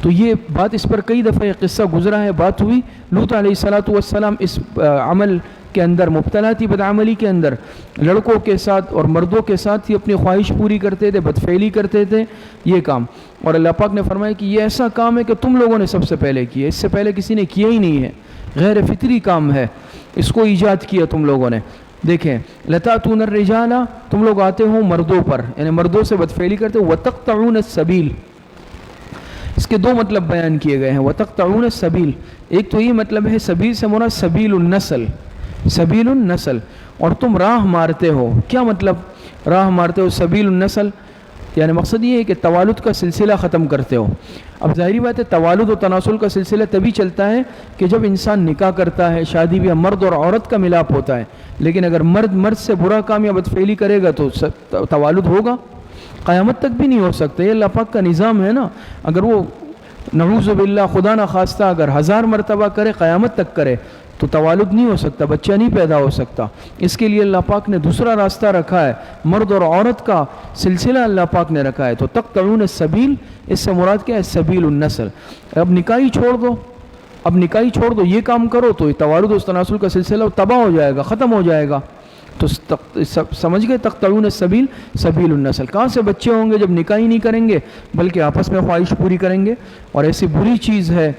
تو یہ بات اس پر کئی دفعہ یہ قصہ گزرا ہے، بات ہوئی. لوط علیہ السلام اس عمل کے اندر مبتلا تھی، بدعملی کے اندر، لڑکوں کے ساتھ اور مردوں کے ساتھ ہی اپنی خواہش پوری کرتے تھے، بدفعلی کرتے تھے یہ کام. اور اللہ پاک نے فرمایا کہ یہ ایسا کام ہے کہ تم لوگوں نے سب سے پہلے کیا، اس سے پہلے کسی نے کیا ہی نہیں ہے، غیر فطری کام ہے، اس کو ایجاد کیا تم لوگوں نے. دیکھیں لتاتون الرجال، تم لوگ آتے ہو مردوں پر، یعنی مردوں سے بدفعلی کرتے ہو، وتقطعون السبیل، اس کے دو مطلب بیان کیے گئے ہیں. وتقطعون السبیل، ایک تو یہ مطلب ہے سبیل سے مراد سبیل النسل، سبیل النسل، اور تم راہ مارتے ہو. کیا مطلب راہ مارتے ہو سبیل النسل؟ یعنی مقصد یہ ہے کہ توالد کا سلسلہ ختم کرتے ہو. اب ظاہری بات ہے توالد و تناسل کا سلسلہ تبھی چلتا ہے کہ جب انسان نکاح کرتا ہے، شادی بیاہ مرد اور عورت کا ملاپ ہوتا ہے. لیکن اگر مرد سے برا کام یا بدفعلی کرے گا تو توالد ہوگا؟ قیامت تک بھی نہیں ہو سکتا. یہ اللہ پاک کا نظام ہے نا. اگر وہ نعوذ باللہ خدا نہ خواستہ اگر 1000 مرتبہ کرے، قیامت تک کرے، تو توالد نہیں ہو سکتا، بچہ نہیں پیدا ہو سکتا. اس کے لیے اللہ پاک نے دوسرا راستہ رکھا ہے، مرد اور عورت کا سلسلہ اللہ پاک نے رکھا ہے. تو تقطعون السبیل، اس سے مراد کیا ہے؟ سبیل النسل. اب نکاح چھوڑ دو، اب نکاح چھوڑ دو، یہ کام کرو تو توالد و تناسل کا سلسلہ تباہ ہو جائے گا، ختم ہو جائے گا. تو سمجھ گئے تقطعون السبیل سبیل النسل. کہاں سے بچے ہوں گے جب نکاح ہی نہیں کریں گے بلکہ آپس میں خواہش پوری کریں گے؟ اور ایسی بری چیز ہے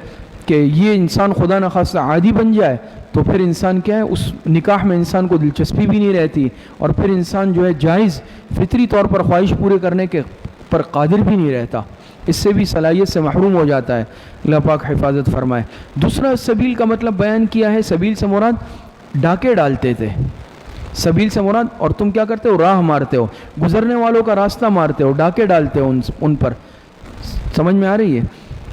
کہ یہ انسان خدا نخواستہ عادی بن جائے تو پھر انسان کیا ہے، اس نکاح میں انسان کو دلچسپی بھی نہیں رہتی، اور پھر انسان جو ہے جائز فطری طور پر خواہش پورے کرنے کے پر قادر بھی نہیں رہتا، اس سے بھی صلاحیت سے محروم ہو جاتا ہے. اللہ پاک حفاظت فرمائے. دوسرا سبیل کا مطلب بیان کیا ہے، سبیل سے مراد ڈاکے ڈالتے تھے. سبیل سے مراد، اور تم کیا کرتے ہو؟ راہ مارتے ہو، گزرنے والوں کا راستہ مارتے ہو، ڈاکے ڈالتے ہو ان پر. سمجھ میں آ رہی ہے؟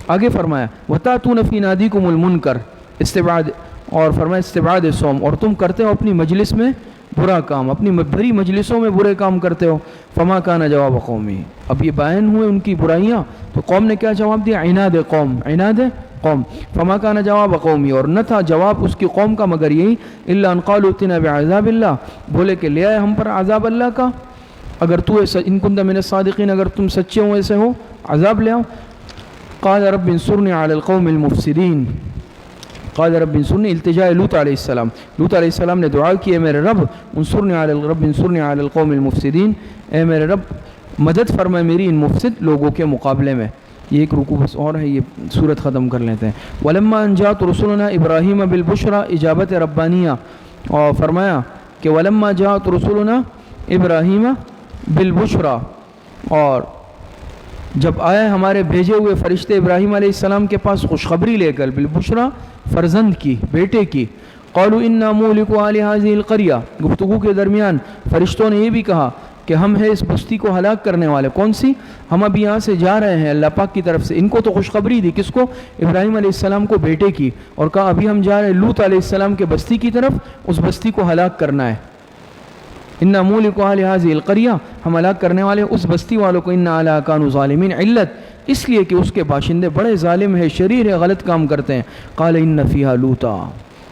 آگے فرمایا وَتَأْتُونَ فِي نَادِيكُمُ الْمُنْكَرَ، استبعاد، اور فرمایا استبعاد صوم، اور تم کرتے ہو اپنی مجلس میں برا کام، اپنی بھری مجلسوں میں برے کام کرتے ہو. فما کان جواب قومی، اب یہ بیان ہوئے ان کی برائیاں تو قوم نے کیا جواب دیا؟ عناد قوم، عناد قوم. فما کان جواب قومی، اور نہ تھا جواب اس کی قوم کا مگر یہی، الا ان قالوا ائتنا بعذاب اللہ، بولے کہ لے آئے ہم پر عذاب اللہ کا، اگر تو ان کنت من الصادقین، اگر تم سچے ہو ایسے ہو عذاب لے آؤ. قال رب انصرنی علی القوم المفسدین، قال رب انصرنی، التجاء لوط علیہ السلام، لوط علیہ السلام نے دعا کی، اے میرے رب انصرنی علی القوم المفسدین، اے میرے رب مدد فرمائے میری ان مفسد لوگوں کے مقابلے میں. یہ ایک رکوع بس اور ہے، یہ صورت ختم کر لیتے ہیں. ولما ان جاءت رسلنا ابراہیم بالبشرى، اجابت ربانیہ، اور فرمایا کہ ولما جاءت رسلنا ابراہیم بالبشرى، اور جب آئے ہمارے بھیجے ہوئے فرشتے ابراہیم علیہ السلام کے پاس خوشخبری لے کر، بالبشرى فرزند کی، بیٹے کی. قالوا انا مهلكو اهل هذه القرية، گفتگو کے درمیان فرشتوں نے یہ بھی کہا کہ ہم ہیں اس بستی کو ہلاک کرنے والے. کون سی؟ ہم اب یہاں سے جا رہے ہیں اللہ پاک کی طرف سے. ان کو تو خوشخبری دی، کس کو؟ ابراہیم علیہ السلام کو بیٹے کی، اور کہا ابھی ہم جا رہے ہیں لوط علیہ السلام کے بستی کی طرف، اس بستی کو ہلاک کرنا ہے. انا مهلكو اهل هذه القرية، ہم ہلاک کرنے والے اس بستی والوں کو. انا علی كانوا ظالمین، علت اس لیے کہ اس کے باشندے بڑے ظالم ہیں، شریر ہے، غلط کام کرتے ہیں. قال ان فیہا لوطا،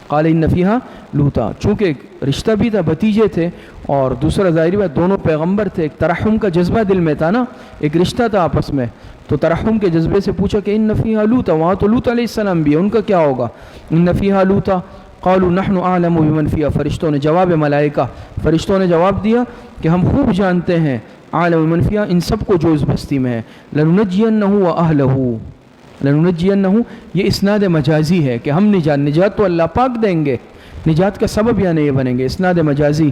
قال ان فیہا لوطا، چونکہ رشتہ بھی تھا، بھتیجے تھے، اور دوسرا ظاہری بات دونوں پیغمبر تھے، ایک ترحم کا جذبہ دل میں تھا نا، ایک رشتہ تھا آپس میں، تو ترحم کے جذبے سے پوچھا کہ ان فیہا لوطا، وہاں تو لوط علیہ السلام بھی ہے، ان کا کیا ہوگا؟ ان فیہا لوطا قالوا نحن اعلم بمن فیہا، فرشتوں نے جواب، ملائکہ فرشتوں نے جواب دیا کہ ہم خوب جانتے ہیں، اعلم بمن فیہا، ان سب کو جو اس بستی میں ہے. لننجینہ واہلہ، لننجینہ یہ اسناد مجازی ہے کہ ہم نجات تو اللہ پاک دیں گے، نجات کا سبب یعنی یہ بنیں گے، اسناد مجازی.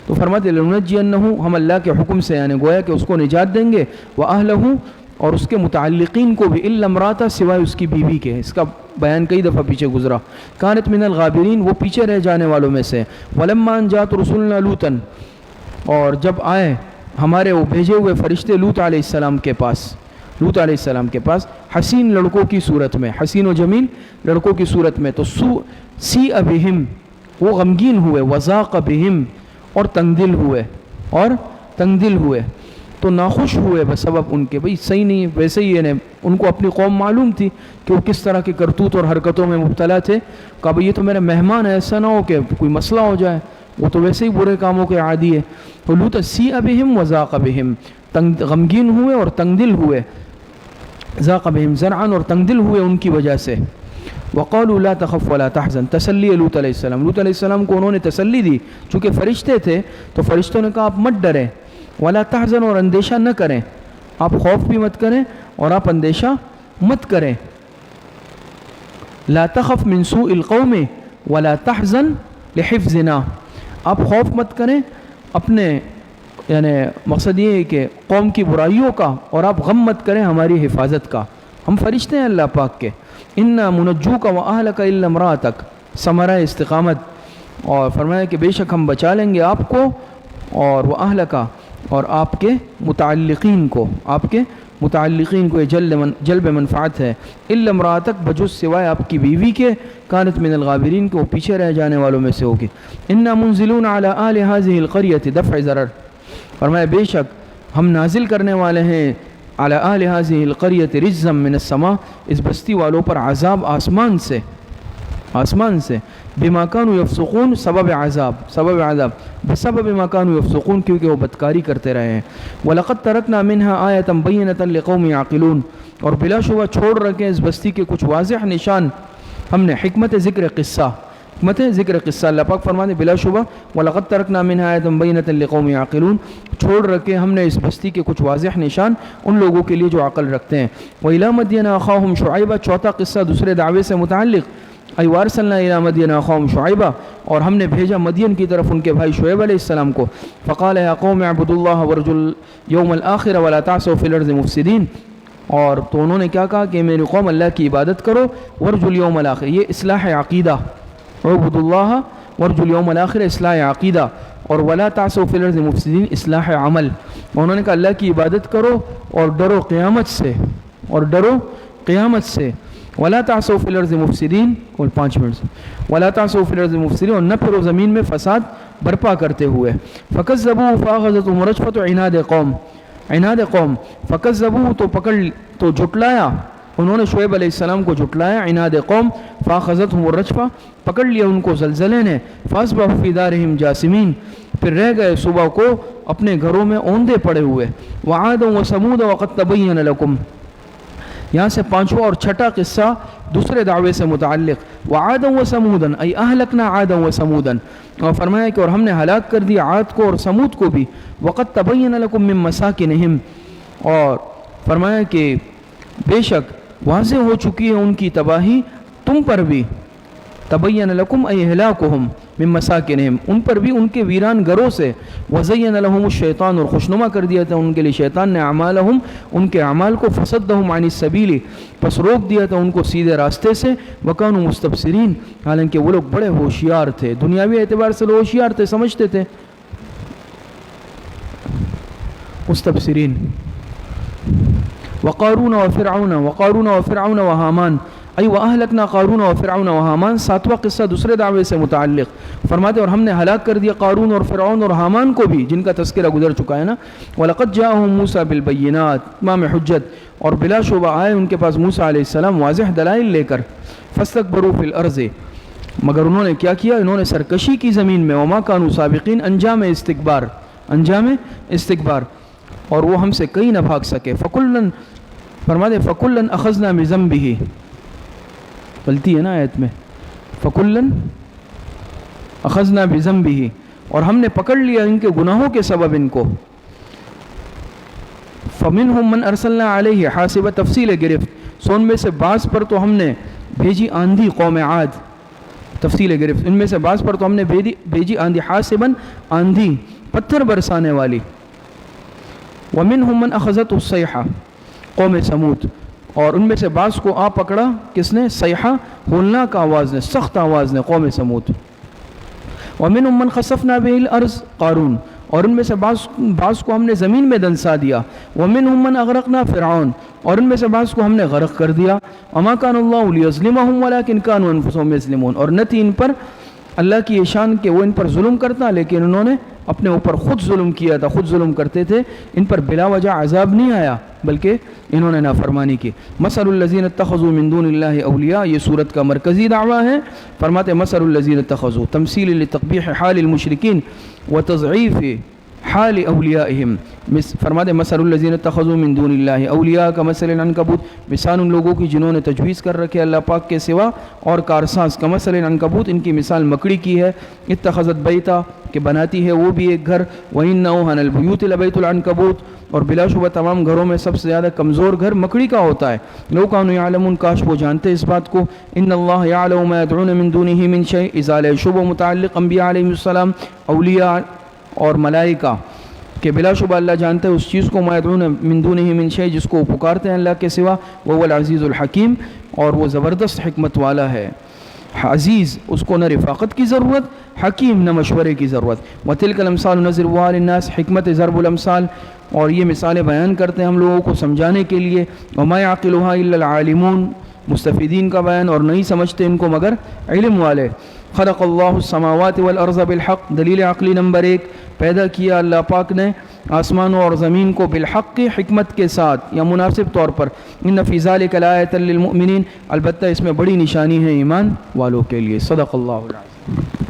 تو فرماتے لننجینہ، ہم اللہ کے حکم سے یعنی گویا کہ اس کو نجات دیں گے، واہلہ، اور اس کے متعلقین کو بھی، الا امرأتہ، سوائے اس کی بیوی کے. اس کا بیان کئی دفعہ پیچھے گزرا. کانت من الغابرین، وہ پیچھے رہ جانے والوں میں سے. ولما ان جاءت رسلنا لوطا، اور جب آئے ہمارے وہ بھیجے ہوئے فرشتے لوط علیہ السلام کے پاس، لوط علیہ السلام کے پاس، حسین لڑکوں کی صورت میں، حسین و جمیل لڑکوں کی صورت میں، تو سیء بہم، وہ غمگین ہوئے، وضاق بہم، اور تنگ دل ہوئے، اور تنگ دل ہوئے. تو ناخوش ہوئے بسبب ان کے، بھئی صحیح نہیں ہے ویسے ہی، یعنی ان کو اپنی قوم معلوم تھی کہ وہ کس طرح کے کرتوت اور حرکتوں میں مبتلا تھے، کہا بھئی یہ تو میرے مہمان ہے، ایسا نہ ہو کہ کوئی مسئلہ ہو جائے، وہ تو ویسے ہی برے کاموں کے عادی ہے۔ تو لوط سیء بہم وضاق بہم، غمگین ہوئے اور تنگ دل ہوئے، ذاق بہم زرعا، اور تنگ دل ہوئے ان کی وجہ سے۔ وقالوا لا تخف ولا تحزن، تسلی لوط علیہ السلام، لوط علیہ السلام کو انہوں نے تسلی دی، چونکہ فرشتے تھے تو فرشتوں نے کہا آپ مت ڈریں، ولا تحزن، اور اندیشہ نہ کریں، آپ خوف بھی مت کریں اور آپ اندیشہ مت کریں۔ لا تخف من سوء القوم ولا تحزن لحفظنا، آپ خوف مت کریں اپنے، یعنی مقصد یہ ہے کہ قوم کی برائیوں کا، اور آپ غم مت کریں ہماری حفاظت کا، ہم فرشتے ہیں اللہ پاک کے۔ انا منجوک و اہلک الا امراتک، ثمرہ استقامت، اور فرمایا کہ بے شک ہم بچا لیں گے آپ کو اور وہ اہلک، اور آپ کے متعلقین کو، آپ کے متعلقین کو، یہ جلب منفعت ہے، الا امراتک، بجز سوائے آپ کی بیوی کے، کانت من الغابرین، کو پیچھے رہ جانے والوں میں سے ہوگی۔ انا منزلون علی اہل هذه القریۃ دفع ضرر، فرمایا بے شک ہم نازل کرنے والے ہیں علی اہل هذه القریۃ رجزا من السماء، اس بستی والوں پر عذاب آسمان سے، آسمان سے، بما كانوا يفسقون، سبب عذاب، سبب عذاب بسبب ما كانوا يفسقون، کیونکہ وہ بدکاری کرتے رہے ہیں۔ وَلَقَدْ تَرَكْنَا مِنْهَا آيَةً بَيِّنَةً لِقَوْمٍ يَعْقِلُونَ، اور بلا شبہ چھوڑ رکھے اس بستی کے کچھ واضح نشان ہم نے، حکمت ذکر قصہ، حکمت ذکر قصہ، اللہ پاک فرماتے بلا شبہ وَلَقَدْ تَرَكْنَا مِنْهَا آيَةً بَيِّنَةً لِقَوْمٍ يَعْقِلُونَ، چھوڑ رکھے ہم نے اس بستی کے کچھ واضح نشان ان لوگوں کے لیے جو عقل رکھتے ہیں۔ وَإِلَىٰ مَدْيَنَ أَخَاهُمْ شُعَيْبًا، چوتھا قصہ دوسرے دعوے سے متعلق، ای وارسلنا الی مدین اخاہم شعیبا، اور ہم نے بھیجا مدین کی طرف ان کے بھائی شعیب علیہ السلام کو، فقال یا قوم اعبدوا اللہ وارجوا الیوم الآخر ولا تعثوا فی الارض مفسدین، اور تو انہوں نے کیا کہا کہ میری قوم اللہ کی عبادت کرو، وارجوا الیوم الآخر، یہ اصلاح عقیدہ، اعبدوا اللہ وارجوا الیوم الآخر اصلاح عقیدہ، اور ولا تعثوا فی الارض مفسدین اصلاح عمل، انہوں نے کہا اللہ کی عبادت کرو اور ڈرو قیامت سے، اور ڈرو قیامت سے، ولا تعثوا فی الارض مفسدین، اور 5 منٹ سے، ولا تعثوا فی الارض مفسدین، اور نہ پھرو زمین میں فساد برپا کرتے ہوئے۔ فکذبوا فاخذتهم الرجفۃ، عناد قوم، عناد قوم، فکذبوا تو پکڑ، تو جھٹلایا انہوں نے شعیب علیہ السلام کو جھٹلایا، عناد قوم، فاخذتهم الرجفۃ، پکڑ لیا ان کو زلزلے نے، فاصبحوا فی دارہم جاثمین، پھر رہ گئے صبح کو اپنے گھروں میں اوندے پڑے ہوئے۔ وعادا وثمود وقد تبین لکم، یہاں سے 5واں اور 6ٹھا قصہ دوسرے دعوے سے متعلق، وعادا وثمودا ای اہلکنا عادا وثمودا، اور فرمایا کہ اور ہم نے ہلاک کر دیا عاد کو اور سمود کو بھی، وقد تبین لکم من مساکنہم، اور فرمایا کہ بے شک واضح ہو چکی ہے ان کی تباہی تم پر بھی، تبین لکم ای ہلاکہم من مساکنہم، ان پر بھی ان کے ویران گھروں سے، وزین لہم الشیطان، اور خوشنما کر دیا تھا ان کے لیے شیطان نے اعمالہم، ان کے اعمال کو، فصدہم عن السبیل، پس روک دیا تھا ان کو سیدھے راستے سے، وکانوا مستبصرین، حالانکہ وہ لوگ بڑے ہوشیار تھے، دنیاوی اعتبار سے لوگ ہوشیار تھے، سمجھتے تھے، مستبصرین۔ وقارون وفرعون، وقارون وفرعون وحامان، ای واہلکنا قارون وفرعون وحامان، 7واں قصہ دوسرے دعوے سے متعلق، فرماتے اور ہم نے ہلاک کر دیا قارون اور فرعون اور حامان کو بھی، جن کا تذکرہ گزر چکا ہے نا۔ وَلَقَدْ جَاءَهُم مُوسَىٰ بِالْبَيِّنَاتِ، تمام حجت، اور بلا شبہ آئے ان کے پاس موسیٰ علیہ السلام واضح دلائل لے کر، فَاسْتَكْبَرُوا فِي الْأَرْضِ، مگر انہوں نے کیا کیا، انہوں نے سرکشی کی زمین میں، وَمَا كَانُوا سَابِقِينَ، انجام استکبار، انجام استکبار، اور وہ ہم سے کہیں نہ بھاگ سکے۔ فَكُلًّا، فرماتے فَكُلًّا أَخَذْنَا بِذَنبِهِ، غلطی ہے نا آیت میں، فَكُلًّا أَخَذْنَا بِذَنبِهِ، اور ہم نے پکڑ لیا ان کے گناہوں کے سبب ان کو۔ فَمِنْهُمْ مَنْ أَرْسَلْنَا عَلَيْهِ حَاسِبًا، تفصیل گرفت، سو ان میں سے بعض پر تو ہم نے بھیجی آندھی، قوم عاد، تفصیل گرفت، ان میں سے بعض پر تو ہم نے بھیجی آندھی، حاسباً آندھی، پتھر برسانے والی۔ وَمِنْهُمْ مَنْ أَخَذَتْهُ الصَّيْحَةُ، قوم سمود، اور ان میں سے بعض کو آ پکڑا کس نے، صیحہ، ہولناک آواز نے، سخت آواز نے، قوم سمود۔ وَمِنْهُمْ مَنْ خَسَفْنَا بِهِ الْأَرْضَ، قارون، اور ان میں سے بعض کو ہم نے زمین میں دنسا دیا۔ وَمِنْهُمْ مَنْ أَغْرَقْنَا فِرْعَوْنَ، اور ان میں سے بعض کو ہم نے غرق کر دیا۔ وَمَا كَانَ اللَّهُ لِيَظْلِمَهُمْ وَلَكِنْ كَانُوا أَنفُسَهُمْ يَظْلِمُونَ، اور نہ تھی ان پر اللہ کی یہ شان کہ وہ ان پر ظلم کرتا لیکن انہوں نے اپنے اوپر خود ظلم کیا تھا، خود ظلم کرتے تھے، ان پر بلا وجہ عذاب نہیں آیا بلکہ انہوں نے نافرمانی کی۔ مثل الذین اتخذوا من دون اللہ اولیاء، یہ صورت کا مرکزی دعویٰ ہے۔ فرماتے ہیں مثل الذین اتخذوا تمثیل لتقبیح حال المشرکین وتضعیف حال اولیائہم، فرماتے ہیں مثل الذین اتخذوا من دون اللہ اولیاء کا مثل العنکبوت، مثال ان لوگوں کی جنہوں نے تجویز کر رکھے اللہ پاک کے سوا اور کارساز، کا مثل العنکبوت، ان کی مثال مکڑی کی ہے، اتخذت بیتا کہ بناتی ہے وہ بھی ایک گھر، وَإِنَّ أَوْهَنَ الْبُيُوتِ لَبَيْتُ الْعَنْكَبُوتِ، اور بلا شبہ تمام گھروں میں سب سے زیادہ کمزور گھر مکڑی کا ہوتا ہے۔ لَوْ كَانُوا يَعْلَمُونَ، کاش وہ جانتے اس بات کو، إِنَّ اللَّهَ يَعْلَمُ مَا يَدْعُونَ مِن دُونِهِ مِن شَيْءٍ، اذا لا شبہ متعلق انبیاء علیہ السلام، اولیاء اور ملائکہ، کہ بلا شبہ اللہ جانتا ہے اس چیز کو، ما يدعون من دونه من شيء، جس کو پکارتے ہیں اللہ کے سوا، وهو العزیز الحکیم، اور وہ زبردست حکمت والا ہے۔ عزیز، اس کو نہ رفاقت کی ضرورت، حکیم نہ مشورے کی ضرورت۔ وَتِلْكَ الْأَمْثَالُ نَضْرِبُهَا لِلنَّاسِ، حکمت ضرب الامثال، اور یہ مثالیں بیان کرتے ہیں ہم لوگوں کو سمجھانے کے لیے۔ وَمَا يَعْقِلُهَا إِلَّا الْعَالِمُونَ، مستفیدین کا بیان، اور نہیں سمجھتے ان کو مگر علم والے۔ خلق اللہ السماوات والارض بالحق، دلیل عقلی نمبر 1، پیدا کیا اللہ پاک نے آسمانوں اور زمین کو بالحق، حکمت کے ساتھ یا مناسب طور پر۔ ان فی ذلک لآیۃ للمؤمنین، البتہ اس میں بڑی نشانی ہے ایمان والوں کے لیے۔ صدق اللہ العظیم۔